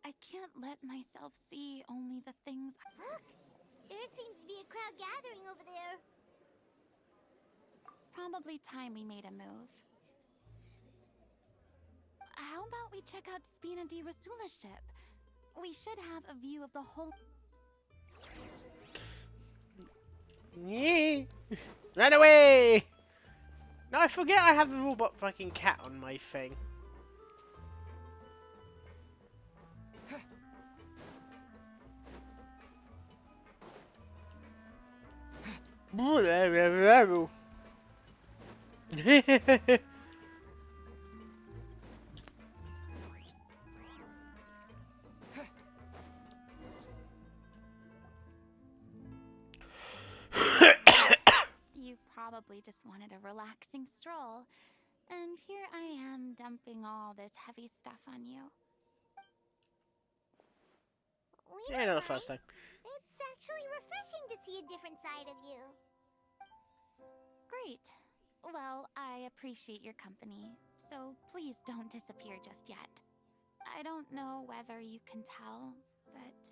I can't let myself see only the things. Look! There seems to be a crowd gathering over there. Probably time we made a move. How about we check out Spina di Rosula's ship? We should have a view of the whole... Yeah. Run away! No, I forget I have the robot fucking cat on my thing. probably just wanted a relaxing stroll. And here I am dumping all this heavy stuff on you. Yeah, not the first time. It's actually refreshing to see a different side of you. Great. Well, I appreciate your company, so please don't disappear just yet. I don't know whether you can tell, but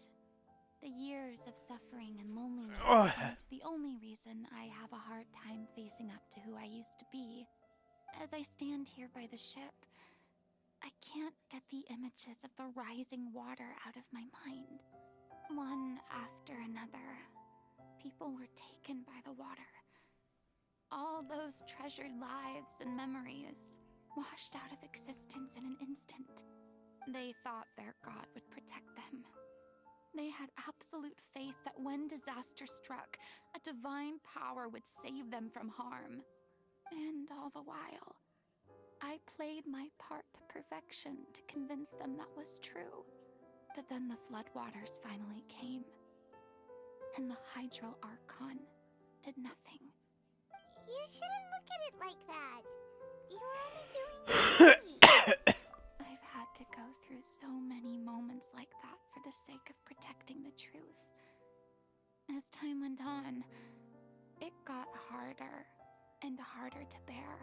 the years of suffering and loneliness aren't the only reason I have a hard time facing up to who I used to be. As I stand here by the ship, I can't get the images of the rising water out of my mind. One after another, people were taken by the water. All those treasured lives and memories washed out of existence in an instant. They thought their god would protect them. They had absolute faith that when disaster struck, a divine power would save them from harm. And all the while, I played my part to perfection to convince them that was true. But then the floodwaters finally came, and the Hydro Archon did nothing. You shouldn't look at it like that. You were only doing your duty. I've had to go through so many moments like that for the sake of protecting the truth. As time went on, it got harder and harder to bear,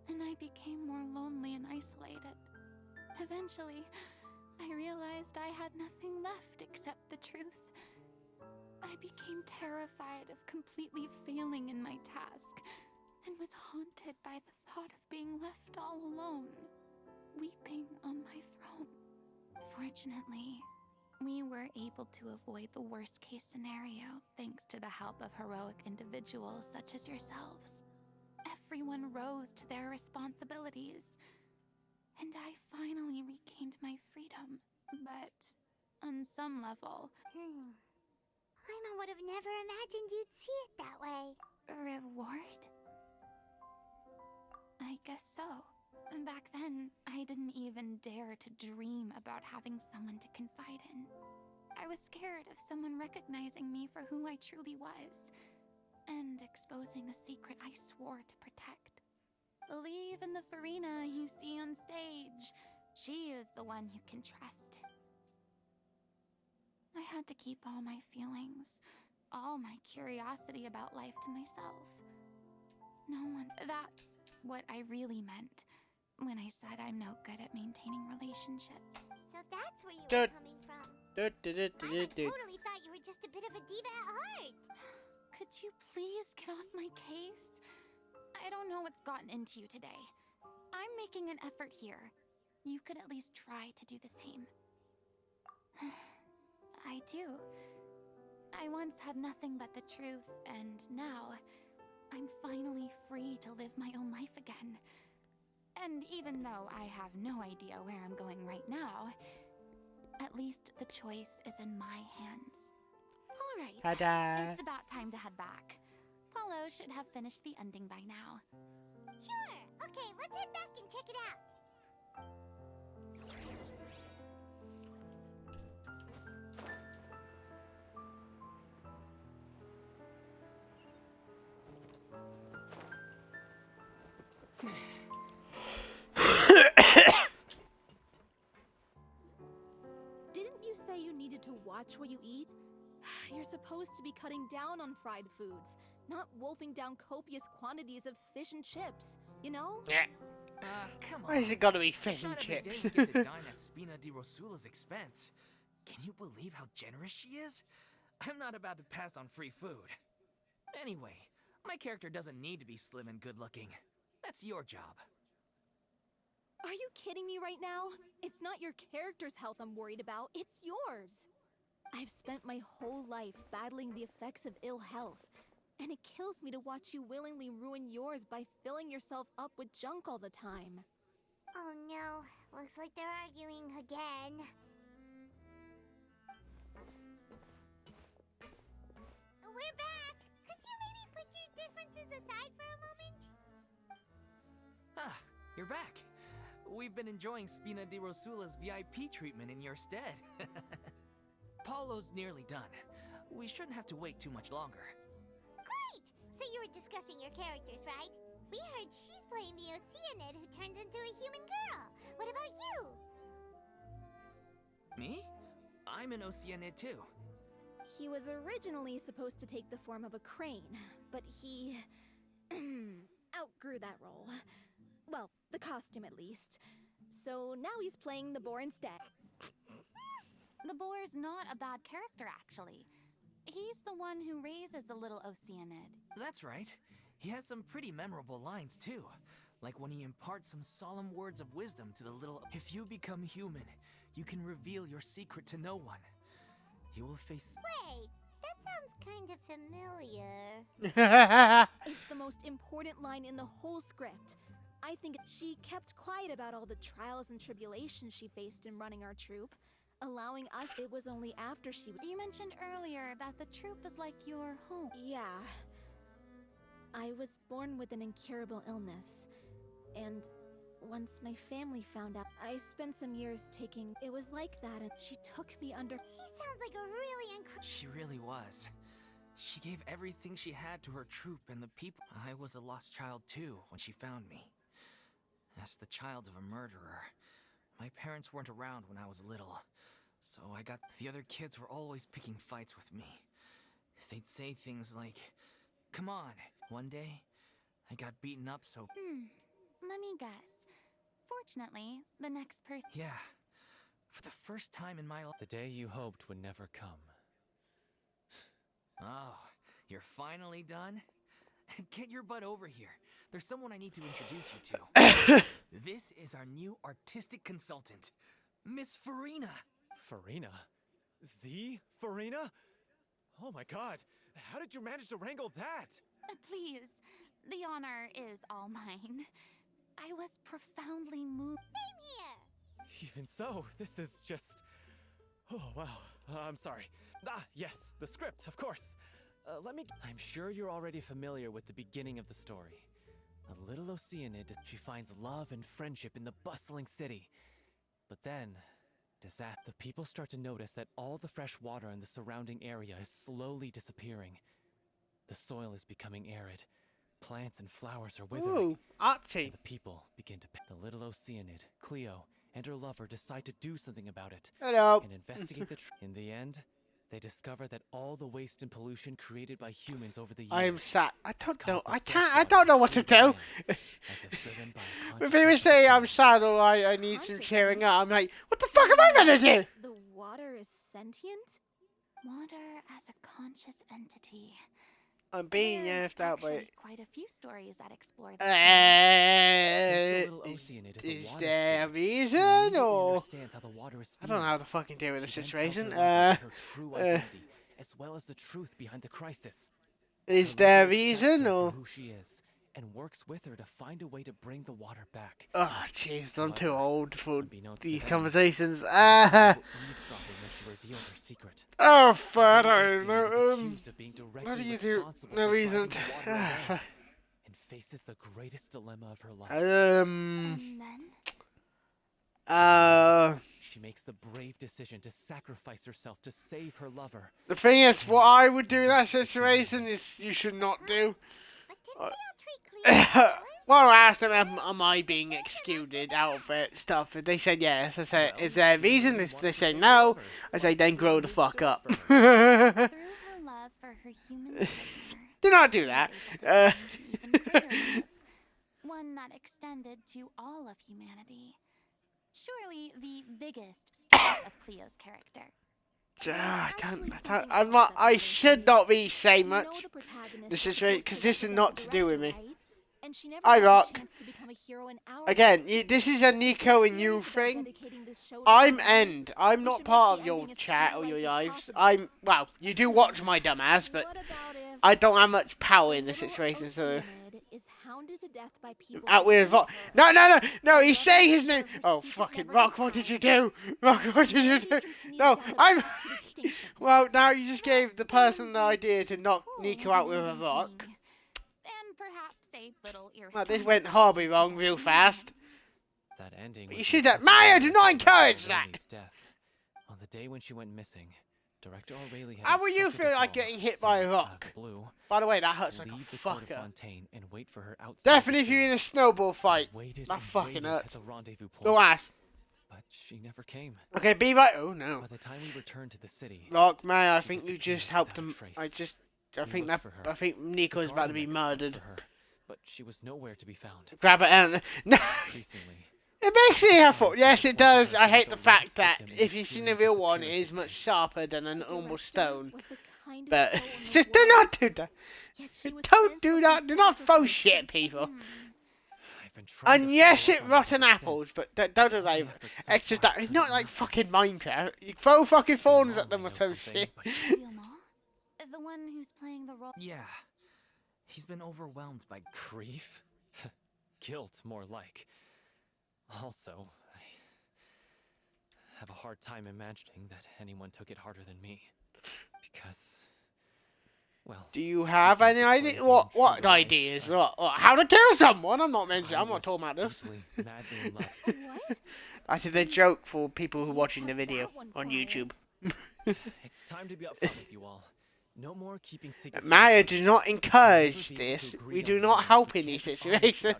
and I became more lonely and isolated. Eventually, I realized I had nothing left except the truth. I became terrified of completely failing in my task, and was haunted by the thought of being left all alone, weeping on my throne. Fortunately, we were able to avoid the worst-case scenario thanks to the help of heroic individuals such as yourselves. Everyone rose to their responsibilities, and I finally regained my freedom. But on some level... Paimon would have never imagined you'd see it that way. Reward? I guess so. Back then, I didn't even dare to dream about having someone to confide in. I was scared of someone recognizing me for who I truly was, and exposing the secret I swore to protect. Believe in the Farina you see on stage. She is the one you can trust. I had to keep all my feelings, all my curiosity about life to myself. No one... That's what I really meant when I said I'm no good at maintaining relationships. So that's where you were coming from. I totally thought you were just a bit of a diva at heart. Could you please get off my case? I don't know what's gotten into you today. I'm making an effort here. You could at least try to do the same. I do. I once had nothing but the truth, and now I'm finally free to live my own life again. And even though I have no idea where I'm going right now, at least the choice is in my hands. All right, Ta-da. It's about time to head back. Paulo should have finished the ending by now. Sure. Okay, let's head back and check it out. Didn't you say you needed to watch what you eat? You're supposed to be cutting down on fried foods, not wolfing down copious quantities of fish and chips, you know? Yeah. Come on. Why is it gotta be fish It's and not every day chips? you get to dine at Spina di Rosula's expense. Can you believe how generous she is? I'm not about to pass on free food. Anyway, my character doesn't need to be slim and good-looking. That's your job. Are you kidding me right now? It's not your character's health I'm worried about, it's yours. I've spent my whole life battling the effects of ill health, and it kills me to watch you willingly ruin yours by filling yourself up with junk all the time. Oh no, looks like they're arguing again. We're back! Could you maybe put your differences aside for a moment? Ah, you're back. We've been enjoying Spina di Rosula's VIP treatment in your stead. Paulo's nearly done. We shouldn't have to wait too much longer. Great! So So you were discussing your characters, right? We heard she's playing the Oceanid who turns into a human girl. What about you? Me? I'm an Oceanid too. He was originally supposed to take the form of a crane, but he outgrew that role. Well, the costume at least. So now he's playing the boar instead. The boar's not a bad character, actually. He's the one who raises the little Oceanid. That's right. He has some pretty memorable lines too. Like when he imparts some solemn words of wisdom to the little... If you become human, you can reveal your secret to no one. You will face... Wait, that sounds kind of familiar. It's the most important line in the whole script. I think she kept quiet about all the trials and tribulations she faced in running our troupe, allowing us. It was only after she... You mentioned earlier that the troupe is like your home. Yeah. I was born with an incurable illness, and once my family found out, I spent some years taking... It was like that, and she took me under... She sounds like a really She really was. She gave everything she had to her troupe and the people. I was a lost child too when she found me. As the child of a murderer, my parents weren't around when I was little, so I got... The other kids were always picking fights with me. They'd say things like, "Come on." One day, I got beaten up so... Let me guess. Fortunately, the next person... Yeah. For the first time in my life... The day you hoped would never come. Oh, you're finally done? Get your butt over here. There's someone I need to introduce you to. This is our new artistic consultant, Miss Farina. Farina? The Farina? Oh my god, how did you manage to wrangle that? Please, the honor is all mine. I was profoundly moved. Same here! Even so, this is just... Oh, wow. I'm sorry. Ah, yes, the script, of course. I'm sure you're already familiar with the beginning of the story. A little Oceanid, she finds love and friendship in the bustling city. But then, the people start to notice that all the fresh water in the surrounding area is slowly disappearing. The soil is becoming arid. Plants and flowers are withering. Ooh, artsy. And the people begin to... The little Oceanid, Cleo, and her lover decide to do something about it. Hello. And investigate the In the end, they discover that all the waste and pollution created by humans over the years... I am sad. I don't know what to do. When people say I'm sad or I need some cheering up, I'm like, what the fuck am I gonna do? The water is sentient? Water as a conscious entity. I'm being left out by it. Quite a few stories that explore this. Is there a reason, or I don't know how to fucking deal with the situation. As well as the truth behind the crisis. Is there a reason, or who she is, and works with her to find a way to bring the water back. Oh, jeez, I'm too old for these conversations. Oh, fuck, I don't know. What do you do? No reason. And faces the greatest dilemma of her life. She makes the brave decision to sacrifice herself to save her lover. The thing is, what I would do in that situation is you should not do. Well, I asked them, am I being excluded out of it, stuff, and they said yes. I said, is there a reason? If they say no, I say, then grow the fuck up. Through her love for her human partner, do not do that. One that extended to all of humanity. Surely the biggest story of Cleo's character. I should not be saying much. This is right, because this is not to do with me. I rock. Again, this is a Nico and you thing. I'm End. I'm not part of your chat or your lives. Well, you do watch my dumbass, but I don't have much power in this situation, so... Out with No, he's saying his name. Oh, fucking Rock, what did you do? Rock, what did you do? No, Well, now you just gave the person the idea to knock Nico out with a rock. And perhaps a little Well, this went horribly wrong real fast. That ending. You should have... Mario, do not encourage that! Death. On the day when she went missing, Director O'Reilly had How would you instructed feel us like all, getting hit so by a out of rock? the blue, By the way, that to hurts like a leave the Court of fucker. Fontaine and wait for her outside Definitely the if you're city. in a snowball fight. Waited That and fucking waited hurts. at the rendezvous point. No ass. But she never came. Okay, be right. Oh no. By the time we returned to the city, Look, man, I she think you disappeared just helped without him. trace. I We think looked that. for her. I think Nico's The about to be Guardianex sought murdered. for her, but she was nowhere to be found. Grab it and no. Increasingly, It makes it her fault. Yes, it does. I hate the fact that if you've seen the real one, it is much sharper than a normal stone. But just do not do that. Don't do that. Do not throw shit, people. And yes, it rotten apples, but don't do that. It's just that it's not like fucking Minecraft. You throw fucking thorns at them or some shit. The one who's playing the role. Yeah, he's been overwhelmed by grief, guilt, more like. Also, I have a hard time imagining that anyone took it harder than me, because, well. Do you have any idea? What ideas? What, how to kill someone? I'm not mentioning. I'm not talking about this. Madly in love. I did a joke for people who are watching the video on YouTube. It's time to be upfront with you all. No more keeping secrets. Maya does not encourage this. We do not help in these situations.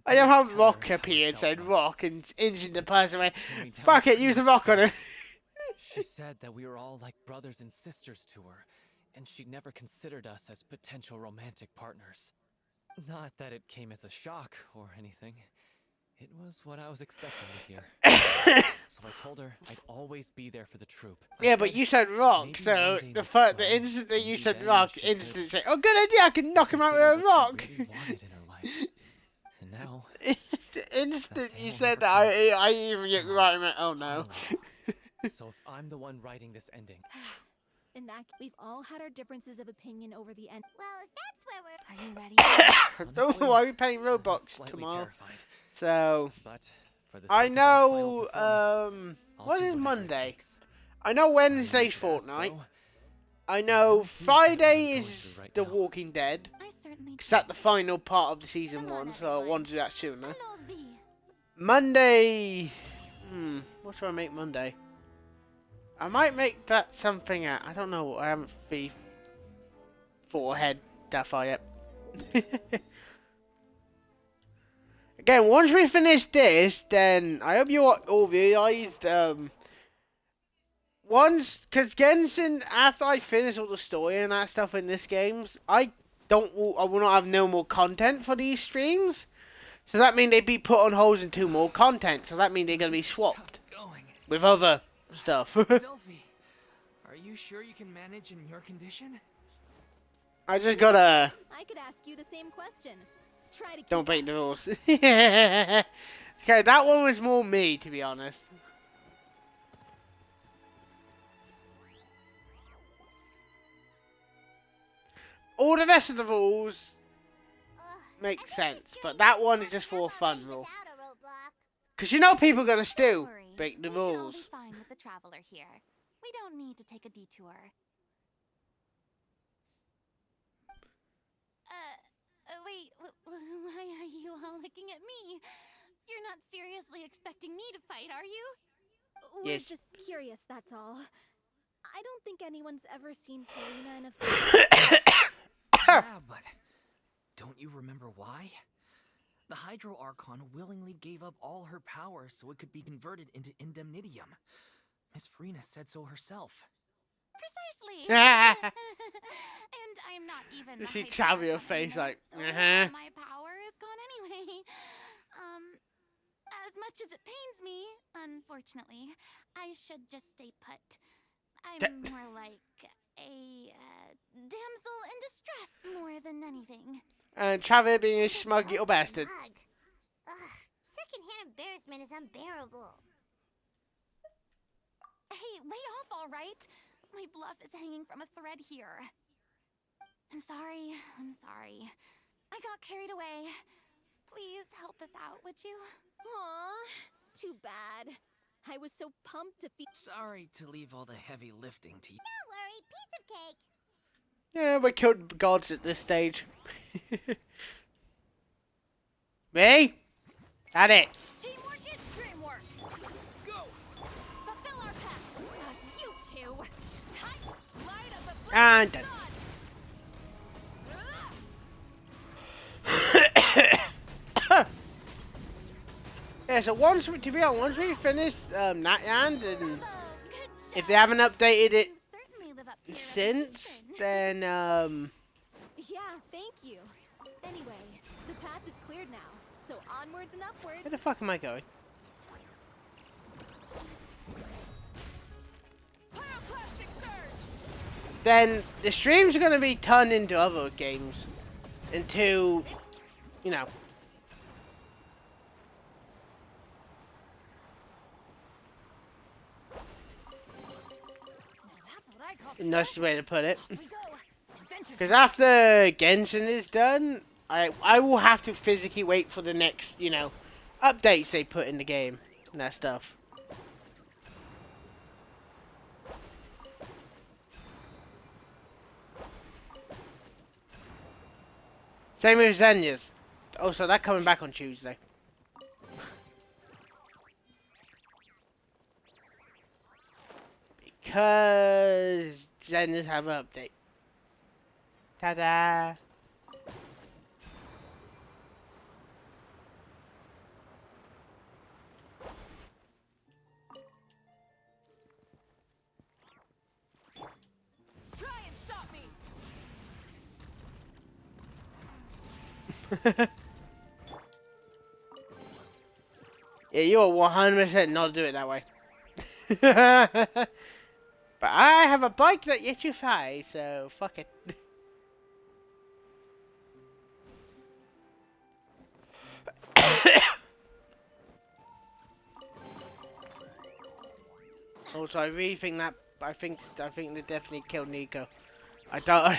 I love how Rock appeared, said Rock, and injured the person went, fuck it, use a rock on it. She said that we were all like brothers and sisters to her, and she never considered us as potential romantic partners. Not that it came as a shock or anything. It was what I was expecting to hear. So I told her I'd always be there for the troop. Yeah, but you said Rock, so the instant that you said Rock, instantly said, oh, good idea, I can knock him out with a rock. And now, the instant you said that, I even get right and went, oh no. So if I'm the one writing this ending. In that, we've all had our differences of opinion over the end. Well, if that's where we're... Are you ready? Don't know why we're playing Roblox tomorrow. Terrified. So, But for the I sake of our final know, performance, I'll what do is whatever it Monday? takes. I know Wednesday's Fortnite. I know Friday is The Walking Dead. Because that's the final part of the season 1, so I want to do that sooner. Monday... what should I make Monday? I might make that something out. I don't know. I haven't thought ahead that far yet. Again, once we finish this, then I hope you all realised, because Genshin, after I finish all the story and that stuff in this games, I will not have no more content for these streams. So that means they'd be put on hold until more content. So that means they're going to be swapped with other stuff. Delphi, are you sure you can manage in your condition? I just gotta... I could ask you the same question. Try to Don't break the rules. Okay, that one was more me, to be honest. All the rest of the rules make sense, but that one is just for a fun rule. Because you know people are going to still break the We should all be rules. fine with the traveler here. We don't need to take a detour. Wait, why are you all looking at me? You're not seriously expecting me to fight, are you? We're Yes. just curious, that's all. I don't think anyone's ever seen Farina in a fight. Yeah, but don't you remember why? The Hydro Archon willingly gave up all her power so it could be converted into indemnitium. Miss Farina said so herself. Precisely. And I'm not even. You the see Hydro Chavia Archon face anymore, like, so my power is gone anyway. As much as it pains me, unfortunately, I should just stay put. I'm more like a damsel in distress more than anything. And Travis being a smug little bastard. Secondhand embarrassment is unbearable. Hey, lay off, all right? My bluff is hanging from a thread here. I'm sorry. I got carried away. Please help us out, would you? Aw, too bad. I was so pumped to Sorry to leave all the heavy lifting to you. Don't worry, piece of cake. Yeah, we killed gods at this stage. Me? Got it. Teamwork is dreamwork. Go. Fulfill our pact. And done. Yeah, so once we finish that end, and if they haven't updated it since, then Yeah, thank you. Anyway, the path is cleared now, so onwards and upwards. where the fuck am I going? Then the streams are gonna be turned into other games, into, you know. Nice way to put it. Because after Genshin is done, I will have to physically wait for the next, you know, updates they put in the game and that stuff. Same with Zenya's. Oh, so that coming back on Tuesday. Because Zenya's have an update. Ta-da! Try and stop me. Yeah, you will 100% not do it that way. But I have a bike that lets you fly, so fuck it. Also, I really think that I think they definitely killed Nico. I don't.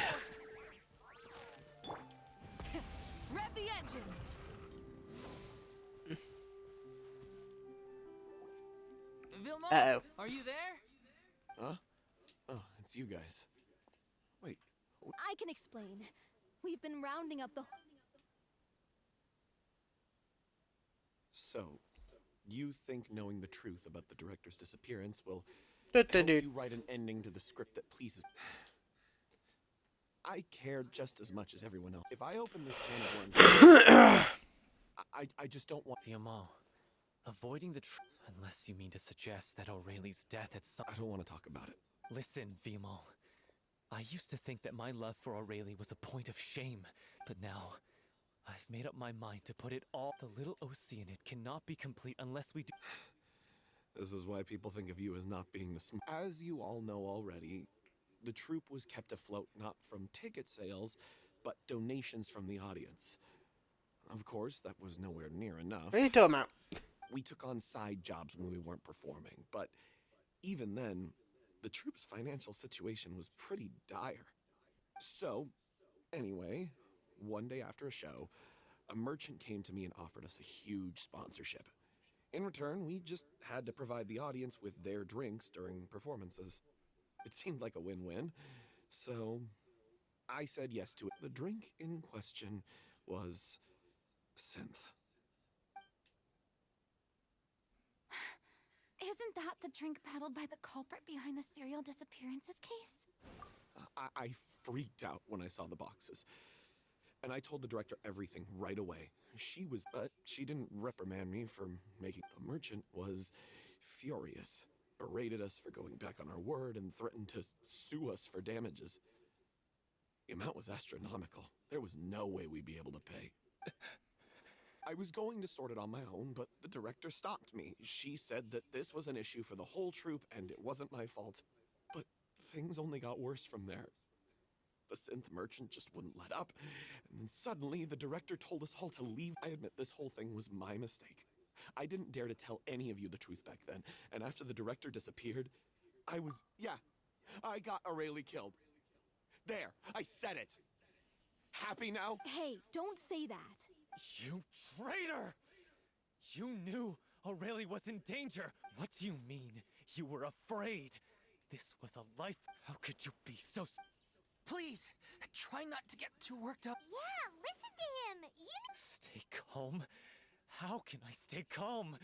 Rev the engines. Vilma, Uh-oh. are you there? Huh? Oh, it's you guys. Wait. I can explain. We've been rounding up the... So, you think knowing the truth about the director's disappearance will help you write an ending to the script that pleases... I care just as much as everyone else. If I open this can of worms, I just don't want... Vilma, avoiding the truth... Unless you mean to suggest that Aurelie's death had some... I don't want to talk about it. Listen, Vilma. I used to think that my love for Aurelie was a point of shame, but now I've made up my mind to put it all. The little OC in it cannot be complete unless we do. This is why people think of you as not being the smart. As you all know already, the troupe was kept afloat not from ticket sales, but donations from the audience. Of course, that was nowhere near enough. What are you talking about? We took on side jobs when we weren't performing, but even then, the troupe's financial situation was pretty dire. So, anyway, one day after a show, a merchant came to me and offered us a huge sponsorship. In return, we just had to provide the audience with their drinks during performances. It seemed like a win-win, so I said yes to it. The drink in question was synth. Isn't that the drink peddled by the culprit behind the serial disappearances case? I freaked out when I saw the boxes. And I told the director everything right away. But she didn't reprimand me for making... The merchant was furious, berated us for going back on our word, and threatened to sue us for damages. The amount was astronomical. There was no way we'd be able to pay. I was going to sort it on my own, but the director stopped me. She said that this was an issue for the whole troupe, and it wasn't my fault. But things only got worse from there. The synth merchant just wouldn't let up, and then suddenly the director told us all to leave. I admit this whole thing was my mistake. I didn't dare to tell any of you the truth back then, and after the director disappeared, I got Aurelie killed. There, I said it. Happy now? Hey, don't say that. You traitor! You knew Aurelie was in danger. What do you mean? You were afraid. This was a life. How could you be so... Please, try not to get too worked up. Yeah, listen to him. Stay calm? How can I stay calm?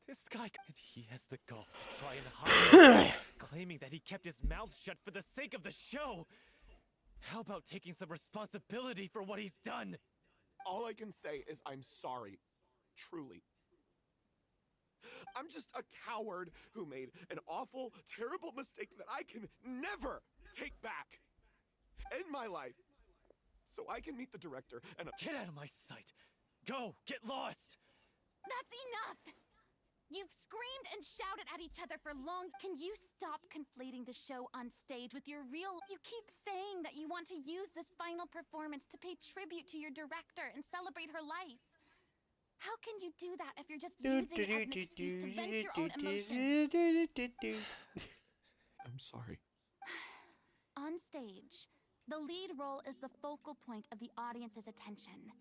This guy, and he has the gall to try and hide it, claiming that he kept his mouth shut for the sake of the show. How about taking some responsibility for what he's done? All I can say is I'm sorry. Truly. I'm just a coward who made an awful, terrible mistake that I can never take back in my life. So I can meet the director and... Get out of my sight! Go! Get lost! That's enough! You've screamed and shouted at each other for long. Can you stop conflating the show on stage with your real... You keep saying that you want to use this final performance to pay tribute to your director and celebrate her life. How can you do that if you're just using it as an excuse to vent your own emotions? I'm sorry. On stage, the lead role is the focal point of the audience's attention.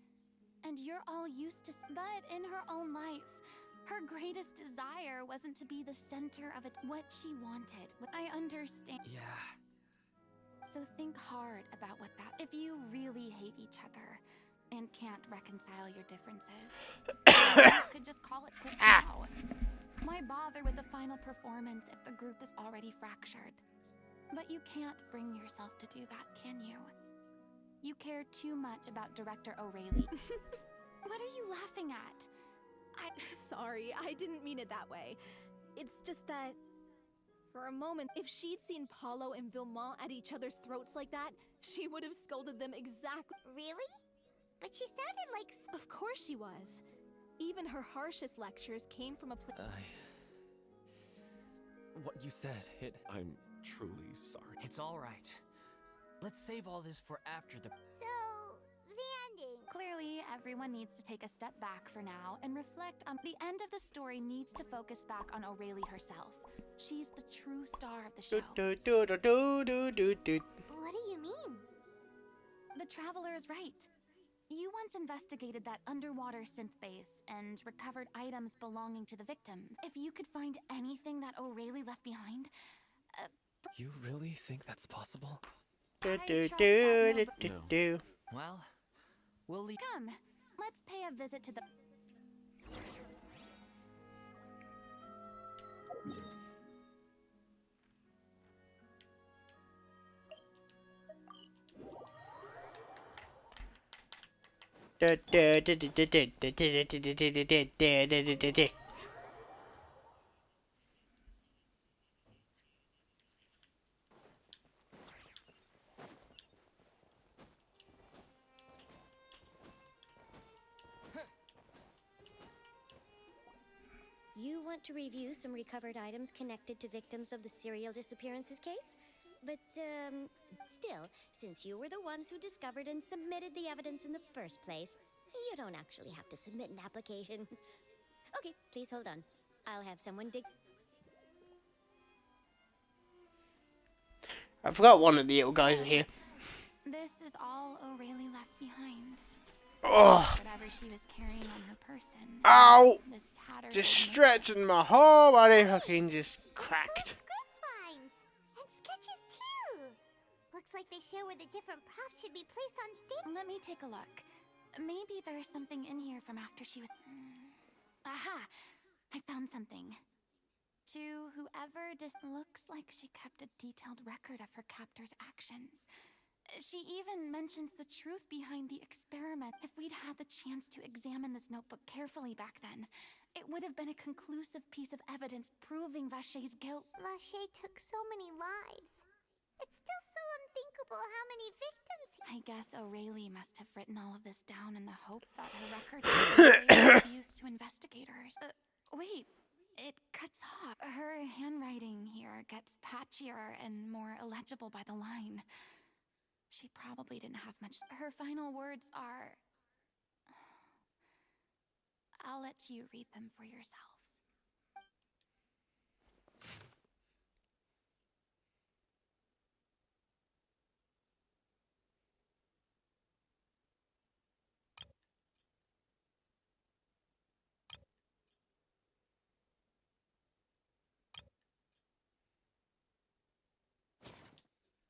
And you're all used to... But in her own life, her greatest desire wasn't to be the center of it. What she wanted. I understand. Yeah. So think hard about what that... If you really hate each other and can't reconcile your differences, you could just call it quits now. Why bother with the final performance if the group is already fractured? But you can't bring yourself to do that, can you? You care too much about Director O'Reilly. What are you laughing at? Sorry, I didn't mean it that way. It's just that, for a moment, if she'd seen Paulo and Vilmont at each other's throats like that, she would have scolded them exactly. Really? But she sounded like... Of course she was. Even her harshest lectures came from a place... What you said, I'm truly sorry. It's all right. Let's save all this for after the... So, the ending. Clearly, everyone needs to take a step back for now and reflect on... The end of the story needs to focus back on O'Reilly herself. She's the true star of the show. What do you mean? The Traveler is right. You once investigated that underwater synth base and recovered items belonging to the victims. If you could find anything that O'Reilly left behind... You really think that's possible? No. Well, we'll leave... Come, let's pay a visit to the... You want to review some recovered items connected to victims of the serial disappearances case? But, still, since you were the ones who discovered and submitted the evidence in the first place, you don't actually have to submit an application. Okay, please hold on. I'll have someone dig... I forgot one of the little guys are here. This is all O'Reilly left behind. Oh. Whatever she was carrying on her person. Ow! This tattered... Just stretching my whole body fucking just cracked. Script lines. And sketches too. Looks like they show where the different props should be placed on stage. Let me take a look. Maybe there's something in here from after she was... Aha! I found something. To whoever looks like she kept a detailed record of her captor's actions. She even mentions the truth behind the experiment. If we'd had the chance to examine this notebook carefully back then, it would have been a conclusive piece of evidence proving Vacher's guilt. Vacher took so many lives. It's still so unthinkable how many victims I guess O'Reilly must have written all of this down in the hope that her record would be used to investigators. Wait, it cuts off. Her handwriting here gets patchier and more illegible by the line. She probably didn't have much. Her final words are... I'll let you read them for yourselves.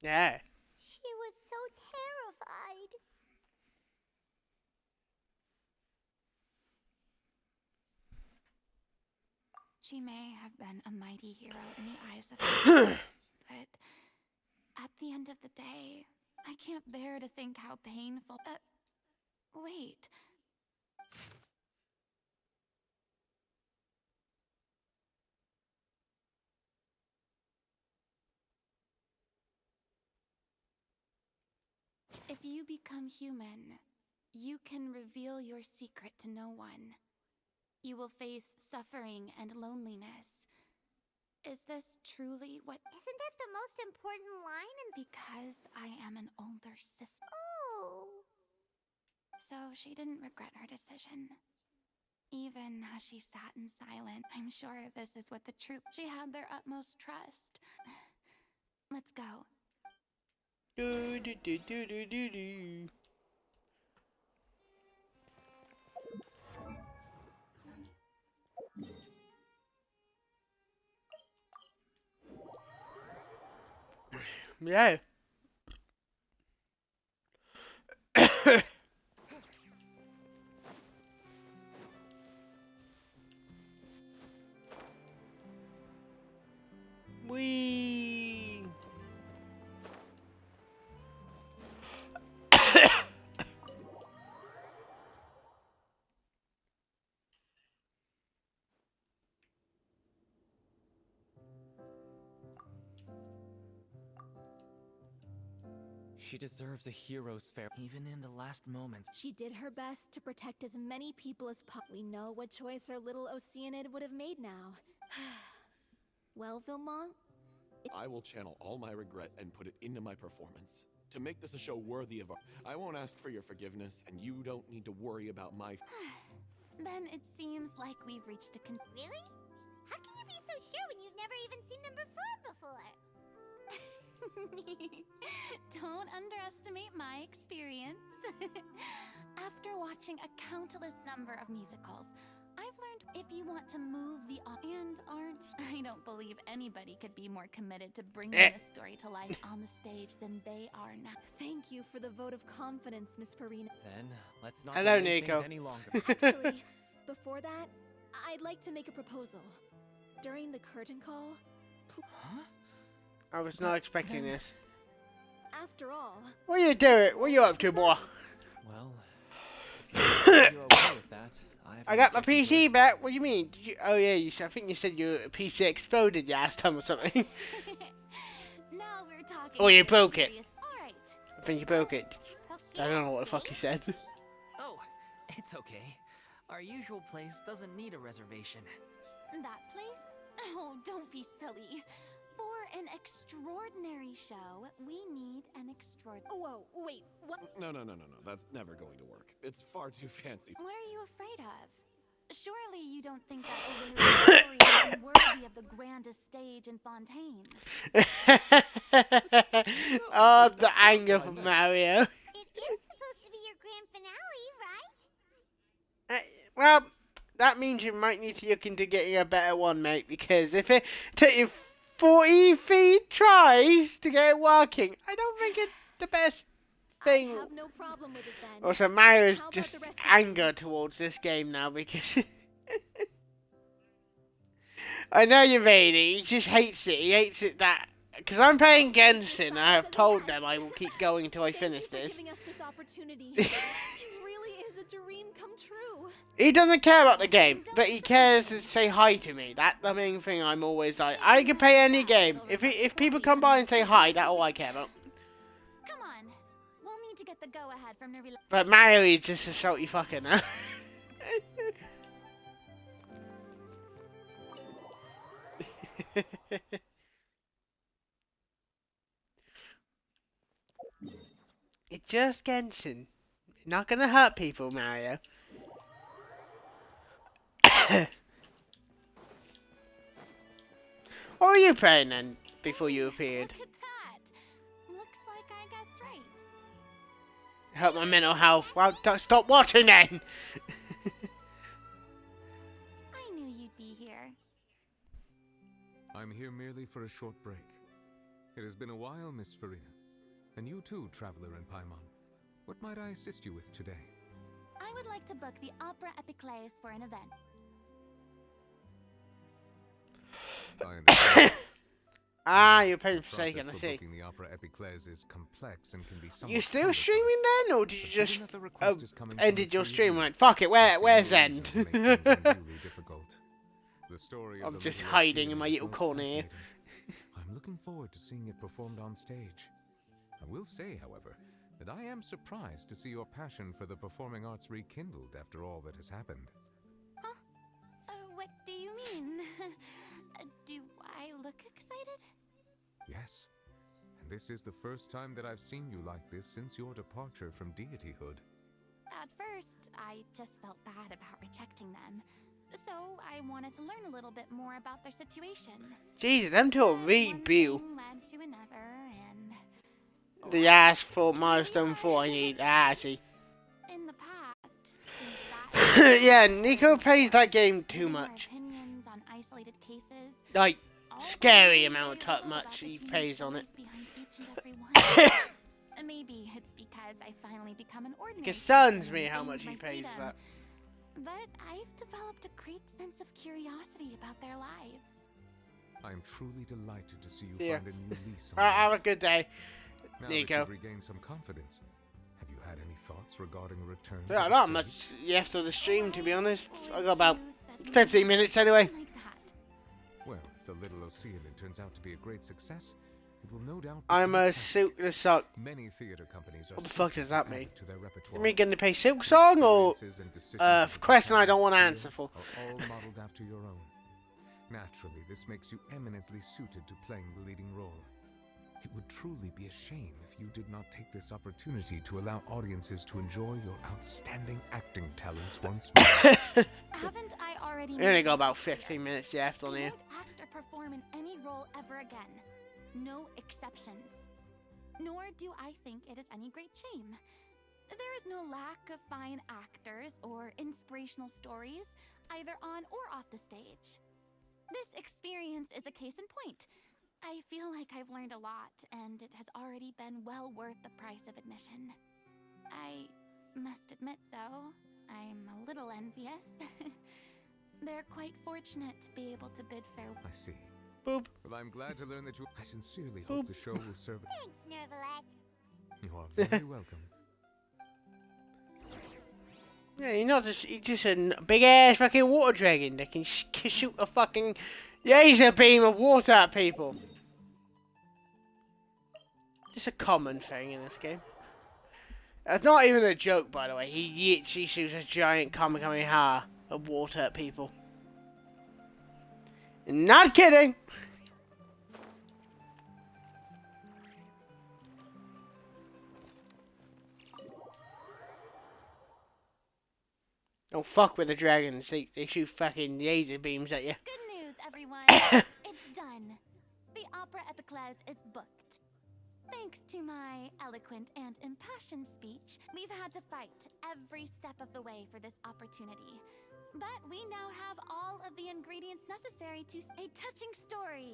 Yeah. She was so terrified. She may have been a mighty hero in the eyes of others, but at the end of the day, I can't bear to think how painful. Wait. If you become human, you can reveal your secret to no one. You will face suffering and loneliness. Is this truly what— Isn't that the most important line in— Because I am an older sister. Oh. So she didn't regret her decision. Even as she sat in silence, I'm sure this is what the troop— She had their utmost trust. Let's go. Do do do do do do do. Yeah. Wee. She deserves a hero's fare. Even in the last moments. She did her best to protect as many people as possible. We know what choice her little Oceanid would have made now. Well, Vilmont? I will channel all my regret and put it into my performance. To make this a show worthy of our— I won't ask for your forgiveness, and you don't need to worry about my— Then it seems like we've reached a Really? How can you be so sure when you've never even seen them perform before? Don't underestimate my experience. After watching a countless number of musicals, I've learned if you want to move the and aren't— I don't believe anybody could be more committed to bringing this story to life on the stage than they are now. Thank you for the vote of confidence, Miss Farina. Then, let's not Hello, delay Nico. things any longer. Actually, before that, I'd like to make a proposal. During the curtain call, Huh? I was not expecting this. after all, What are you doing? What are you up to, boy? Well, if you're okay with that, I got my PC back. What do you mean? Did you, oh yeah, I think you said your PC exploded last time or something. Now we're talking. Oh, you broke it. All right. I think you broke it. I don't know what the fuck you said. Oh, it's okay. Our usual place doesn't need a reservation. That place? Oh, don't be silly. For an extraordinary show, we need an extraordinary— Whoa, wait, what? No. That's never going to work. It's far too fancy. What are you afraid of? Surely you don't think that a lyric story is worthy of the grandest stage in Fontaine. Oh, the anger from Mario. It is supposed to be your grand finale, right? Well, that means you might need to look into getting a better one, mate, because if it took you 43 tries to get it working, I don't think it's the best thing. I have no problem with it then. Also, Mario's How about just the rest of anger towards this game now because I know you're ready. He just hates it. He hates it that because I'm playing Genshin. I have told them I will keep going until I finish this. Giving us this opportunity. It really is a dream come true. He doesn't care about the game, but he cares to say hi to me. That's the main thing I'm always like. I can play any game. If people come by and say hi, that's all I care about. Come on. We'll need to get the go-ahead from Nervi. But Mario is just a salty fucker now. It's just Genshin. Not gonna hurt people, Mario. What were you playing then before you appeared? Look at that. Looks like I guessed right. Help my mental health. Well, stop watching then. I knew you'd be here. I'm here merely for a short break. It has been a while, Miss Farina. And you too, traveler in Paimon. What might I assist you with today? I would like to book the Opera Epiclese for an event. I understand. Ah, you're playing The Forsaken, I process for see. booking the Opera Epiclese is complex and can be somewhat You still cumbersome. streaming then, or did you But just given that the request is coming from ended the your three of stream? you, Went fuck it. I see Where's no end? reason to make things unduly difficult. The story of I'm the just Little hiding in Ocean my is little most corner here. fascinating. I'm looking forward to seeing it performed on stage. I will say, however, that I am surprised to see your passion for the performing arts rekindled after all that has happened. What do you mean? Do I look excited? Yes, and this is the first time that I've seen you like this since your departure from deityhood. At first, I just felt bad about rejecting them. So I wanted to learn a little bit more about their situation. Jesus, them two are really beautiful. One thing led to another, and The ass for milestone 4 I need. Ah, I see. in the past, we sat Yeah, Nico plays that game too much. opinions on isolated cases. Like, scary amount of much he plays on it. Behind each and every one. Maybe it's because I finally become an ordinary. It stuns person me and how gained much he my plays freedom. that. But I've developed a great sense of curiosity about their lives. I am truly delighted to see you Yeah. find a new lease on Alright, have life. a good day. Now There you that go. you've regained some confidence, have you had any thoughts regarding a return? to Yeah, the not stage? much left of the stream, to be honest. I got about 15 minutes anyway. Well, if the Little Ocean turns out to be a great success, it will no doubt. I'm become a Silk the Sock. Many theater companies are What the fuck does that seeking mean? to their repertoire. Are we going to play Silk Song or Experiences and decisions of the question I don't performers want to here answer for? Are all modeled after your own. Naturally, this makes you eminently suited to playing the leading role. It would truly be a shame if you did not take this opportunity to allow audiences to enjoy your outstanding acting talents once more. Haven't I already We only made got this about clear? 15 minutes left on I here. won't act or perform in any role ever again. No exceptions. Nor do I think it is any great shame. There is no lack of fine actors or inspirational stories, either on or off the stage. This experience is a case in point. I feel like I've learned a lot, and it has already been well worth the price of admission. I must admit, though, I'm a little envious. They're quite fortunate to be able to bid farewell. I see. Boop. Well, I'm glad to learn that you. I sincerely hope the show will serve. Thanks, Nervalette. You are very welcome. Yeah, he's just a big ass fucking water dragon that can shoot a fucking laser beam of water at people. Just a common thing in this game. That's not even a joke, by the way. He literally shoots a giant Kamehameha of water at people. Not kidding! Don't fuck with the dragons. They shoot fucking laser beams at you. Good news, everyone. It's done. The Opera Epiclese is booked. Thanks to my eloquent and impassioned speech, we've had to fight every step of the way for this opportunity. But we now have all of the ingredients necessary to a touching story.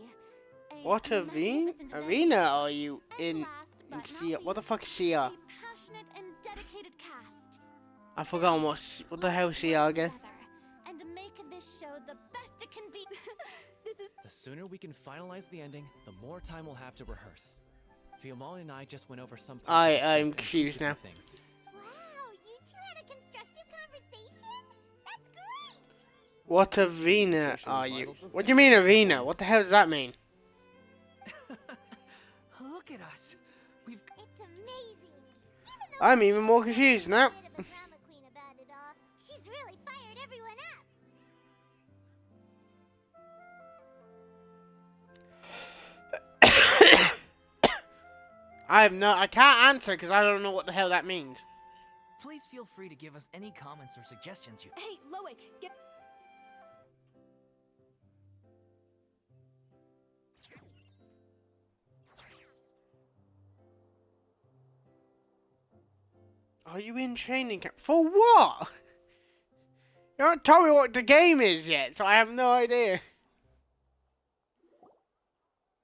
What arena are you in? What the fuck is CR? A passionate and dedicated cast. I forgot what the hell is CR again? And make this show the best it can be. This is The sooner we can finalize the ending, the more time we'll have to rehearse. Fiamma and I just went over some. I'm confused now. Things. Wow, you two had a constructive conversation? That's great! What arena are you? What do you mean arena? What the hell does that mean? Look at us. It's amazing. I'm even more confused now. Bit of a drama queen about it all. She's really fired everyone up. I can't answer because I don't know what the hell that means. Please feel free to give us any comments or suggestions you. Hey, Loic, get. Are you in training camp? For what? You haven't told me what the game is yet, so I have no idea.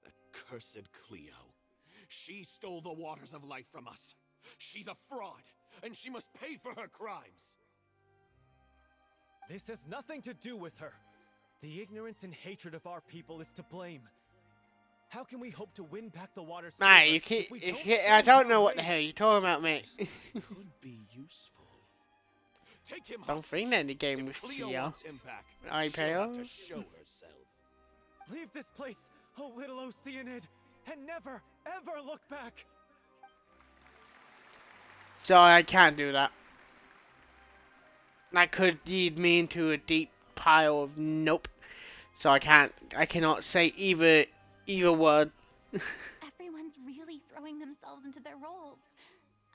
Accursed Cleo. She stole the waters of life from us. She's a fraud, and she must pay for her crimes. This has nothing to do with her. The ignorance and hatred of our people is to blame. How can we hope to win back the water's Nah, favor you can't. if we I change don't our know what the ways? hell you're talking about, mate. Could be useful. Take him Don't think that the game was Cleo CEO. wants him back. I pay She'll have to off. show herself. Leave this place, oh little Oceanid, and never, ever look back. So I can't do that. That could lead me into a deep pile of nope. So I can't. I cannot say either word. Everyone's really throwing themselves into their roles.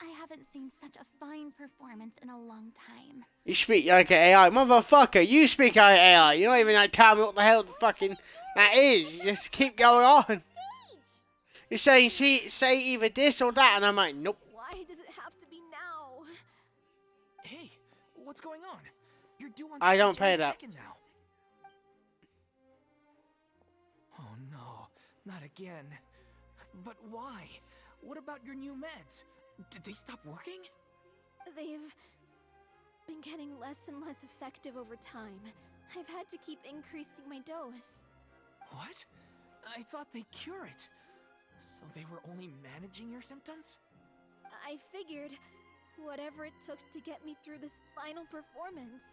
I haven't seen such a fine performance in a long time. You speak like an AI, motherfucker. You speak like an AI. You don't even like tell me what the hell the fucking that is. You just keep going on. You're saying say either this or that, and I'm like, nope. Why does it have to be now? Hey, what's going on? You're due on I don't stage any pay that. second now. Oh no, not again. But why? What about your new meds? Did they stop working? They've been getting less and less effective over time. I've had to keep increasing my dose. What? I thought they cure it. So they were only managing your symptoms? I figured whatever it took to get me through this final performance.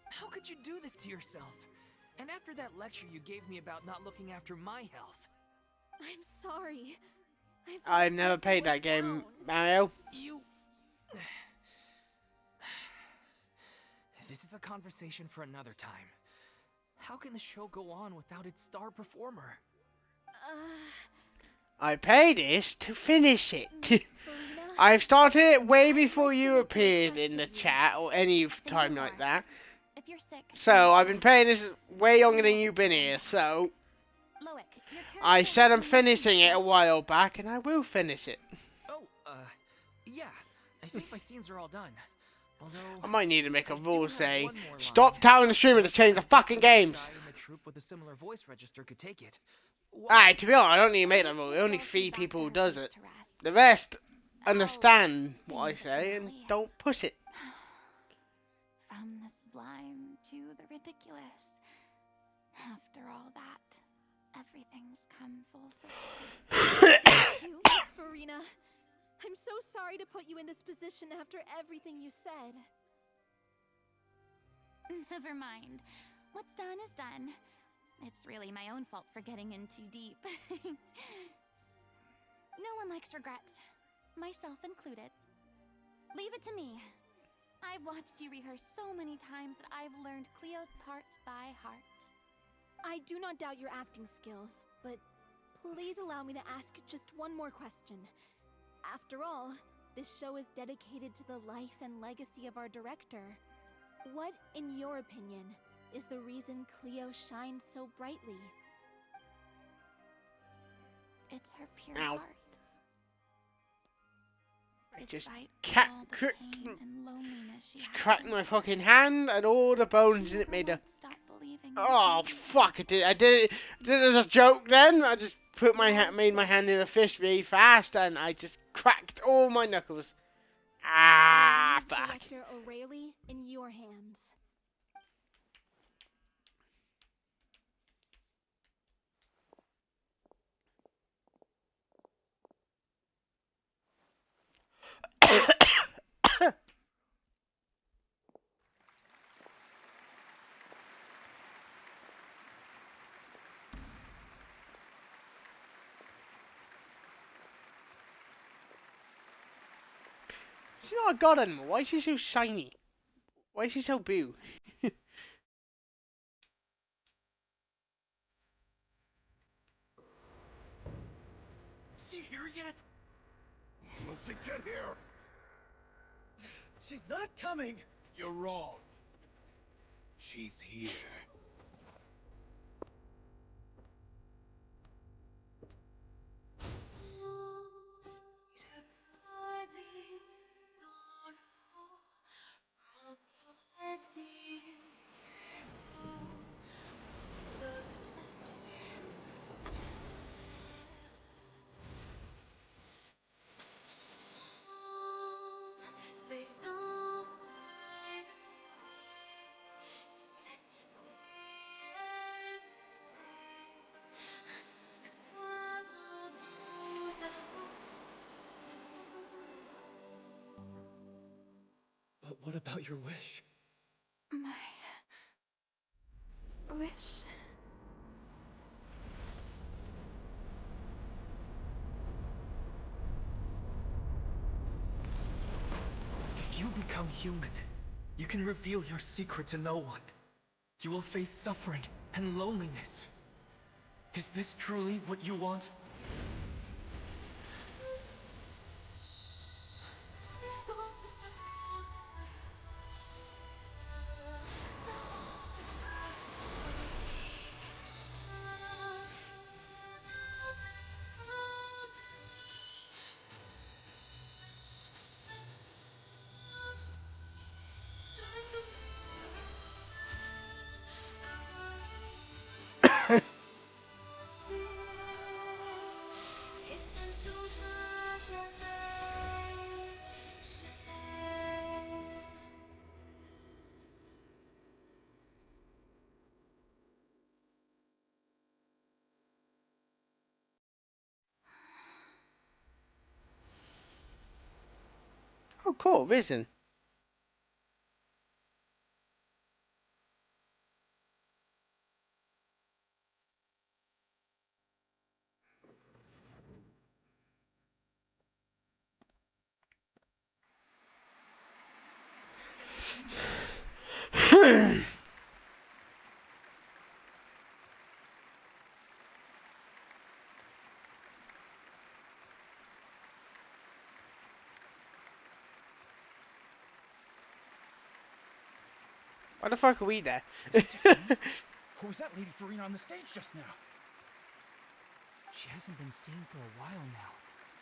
How could you do this to yourself? And after that lecture you gave me about not looking after my health. I'm sorry. I've never played that game, Mario. You... This is a conversation for another time. How can the show go on without its star performer? I played this to finish it. I've started it way before you appeared in the chat or any time like that. If you're sick, So I've been playing this way longer than you've been here. So I said I'm finishing it a while back, and I will finish it. Oh, yeah. I think my scenes are all done. Although I might need to make a rule saying, stop telling the streamer to change the fucking games. guy in the troupe with a similar voice register could take it. Alright, to be honest, I don't need to make that rule. Only 3 people who does it. The rest understand what I say and don't push it. from the sublime to the ridiculous. After all that, everything's come full circle. Thank you, Miss Farina. I'm so sorry to put you in this position after everything you said. Never mind. What's done is done. It's really my own fault for getting in too deep. No one likes regrets, myself included. Leave it to me. I've watched you rehearse so many times that I've learned Cleo's part by heart. I do not doubt your acting skills, but please allow me to ask just one more question. After all, this show is dedicated to the life and legacy of our director. What, in your opinion, is the reason Cleo shines so brightly? It's her pure Ow. heart. I just Despite all the pain and loneliness she has cracked been my through, fucking hand and all the bones in it made a... won't stop believing that Oh, he fuck, I did it as a joke then. I just put made my hand in a fist really fast and I just cracked all my knuckles. Ah, Leave fuck. Director O'Reilly in your hands. She's not a god anymore. Why is she so shiny? Why is she so blue? She here yet? Let's get here. She's not coming. You're wrong. She's here. But what about your wish? My wish. If you become human, you can reveal your secret to no one. You will face suffering and loneliness. Is this truly what you want? Oh, cool, risen. Why the fuck are we there? Who was that lady Farina on the stage just now? She hasn't been seen for a while now,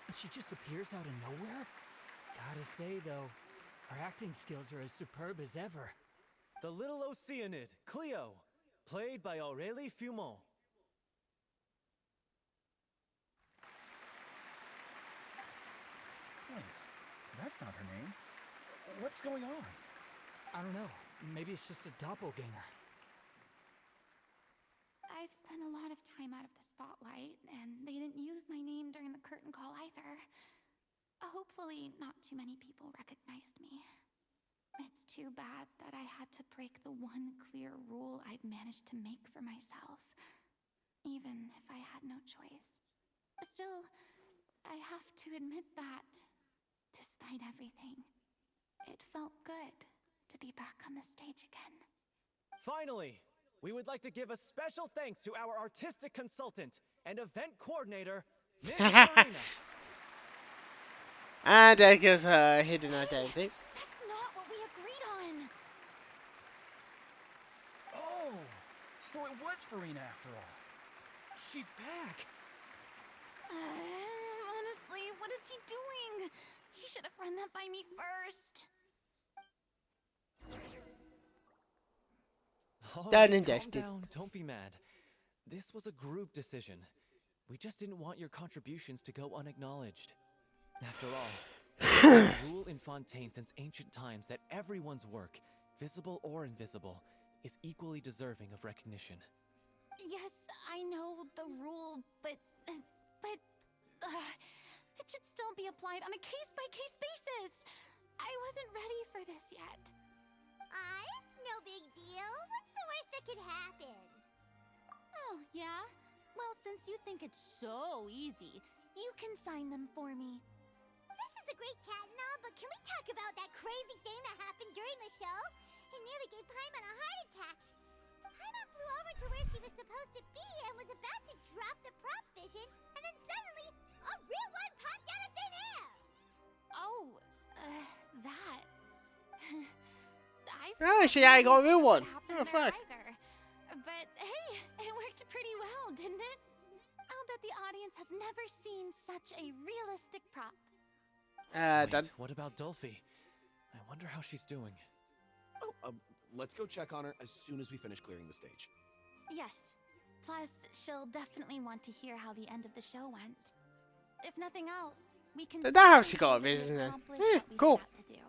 and she just appears out of nowhere? Gotta say, though, her acting skills are as superb as ever. The little Oceanid, Cleo, played by Aurélie Fumont. Wait, that's not her name. What's going on? I don't know. Maybe it's just a doppelganger. I've spent a lot of time out of the spotlight, and they didn't use my name during the curtain call either. Hopefully, not too many people recognized me. It's too bad that I had to break the one clear rule I'd managed to make for myself, even if I had no choice. Still, I have to admit that, despite everything, it felt good to be back on the stage again. Finally, we would like to give a special thanks to our artistic consultant and event coordinator, Miss Farina. And there goes her hidden identity. That's not what we agreed on! Oh, so it was Farina after all. She's back! Honestly, what is he doing? He should have run that by me first. Done and Calm dusted. down, don't be mad. This was a group decision. We just didn't want your contributions to go unacknowledged. After all, the rule in Fontaine since ancient times that everyone's work, visible or invisible, is equally deserving of recognition. Yes, I know the rule, but it should still be applied on a case-by-case basis. I wasn't ready for this yet. It's no big deal. What's the worst that could happen? Oh, yeah? Well, since you think it's so easy, you can sign them for me. This is a great chat and all, but can we talk about that crazy thing that happened during the show? It nearly gave Paimon a heart attack. Paimon flew over to where she was supposed to be and was about to drop the prop vision, and then suddenly, a real one popped out of thin air! Oh, that. Oh, she ain't got a real one. Oh, fuck. But hey, it worked pretty well, didn't it? I'll bet the audience has never seen such a realistic prop. Wait, what about Dolphy? I wonder how she's doing. Oh, let's go check on her as soon as we finish clearing the stage. Yes. Plus, she'll definitely want to hear how the end of the show went. If nothing else, we can That's how she got a vision then. Yeah, cool. To do.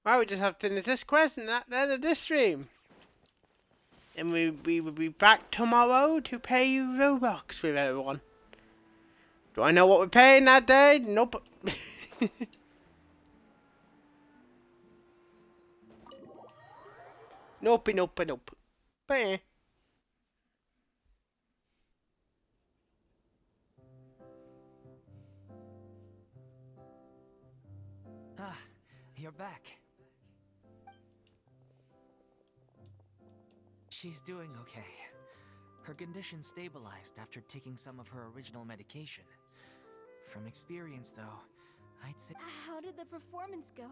Well, we just have to finish this quest and at the end of this stream. And we will be back tomorrow to pay you Robux with everyone. Do I know what we're paying that day? Nope. Nope. But yeah. Ah, you're back. She's doing okay. Her condition stabilized after taking some of her original medication. From experience, though, I'd say... How did the performance go?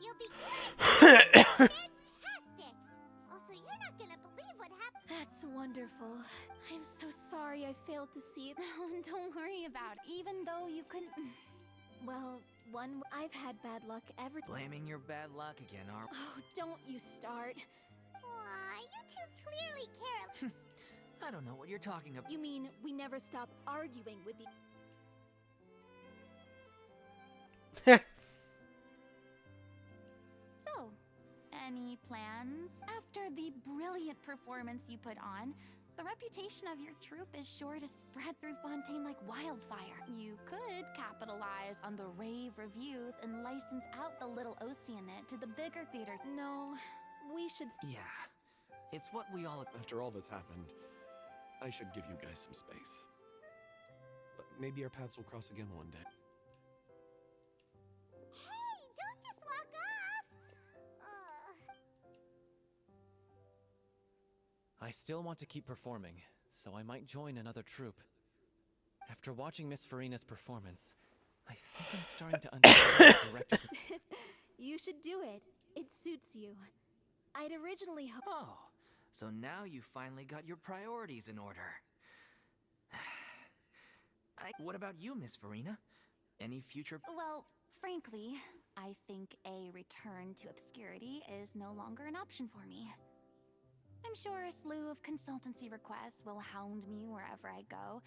You'll be fantastic! Also, you're not gonna believe what happened. That's wonderful. I'm so sorry I failed to see it. No, don't worry about it, even though you couldn't... Well, I've had bad luck every... Blaming your bad luck again, are... Oh, don't you start. Aw, you two clearly care. I don't know what you're talking about. You mean we never stop arguing with the... So, any plans? After the brilliant performance you put on, the reputation of your troupe is sure to spread through Fontaine like wildfire. You could capitalize on the rave reviews and license out the little Oceanit to the bigger theater. No, we should... Yeah, it's what we all... After all that's happened, I should give you guys some space. But maybe our paths will cross again one day. Hey, don't just walk off! I still want to keep performing, so I might join another troupe. After watching Miss Farina's performance, I think I'm starting to understand the director's... You should do it. It suits you. I'd originally hoped... Oh, so now you finally got your priorities in order. What about you, Miss Farina? Any future... Well, frankly, I think a return to obscurity is no longer an option for me. I'm sure a slew of consultancy requests will hound me wherever I go,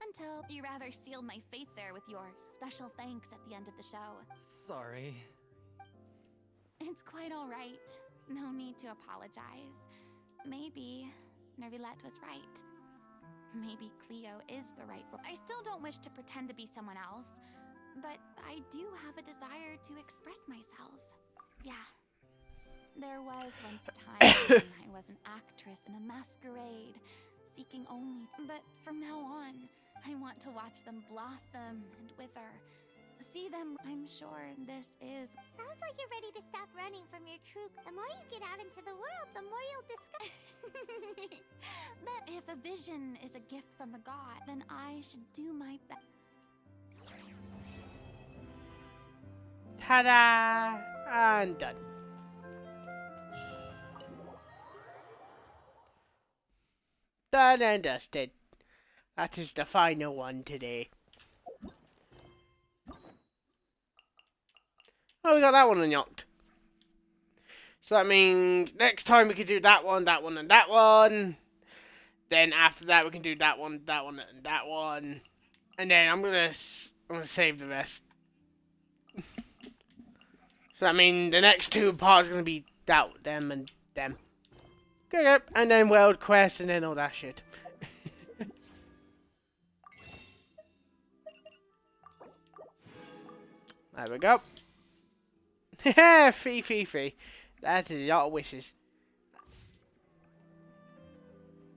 until you rather sealed my fate there with your special thanks at the end of the show. Sorry. It's quite all right. No need to apologize. Maybe Nervilette was right. Maybe Cleo is the right one. I still don't wish to pretend to be someone else, but I do have a desire to express myself. Yeah. There was once a time when I was an actress in a masquerade, seeking only... But from now on, I want to watch them blossom and wither. See them, I'm sure this is... Sounds like you're ready to stop running from your troupe. The more you get out into the world, the more you'll discover... But if a vision is a gift from the god, then I should do my best. Ta-da! And done. Done and dusted. That is the final one today. Oh, we got that one unlocked. So that means next time we can do that one, and that one. Then after that we can do that one, and that one. And then I'm gonna save the rest. So that means the next two parts are gonna be them and them. Okay, and then World Quest and then all that shit. There we go. Fee. That is a lot of wishes.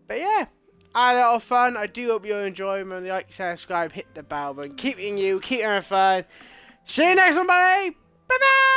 But yeah, I had a lot of fun. I do hope you enjoy. Remember to like, subscribe, hit the bell button. Keep having fun. See you next one, buddy. Bye bye.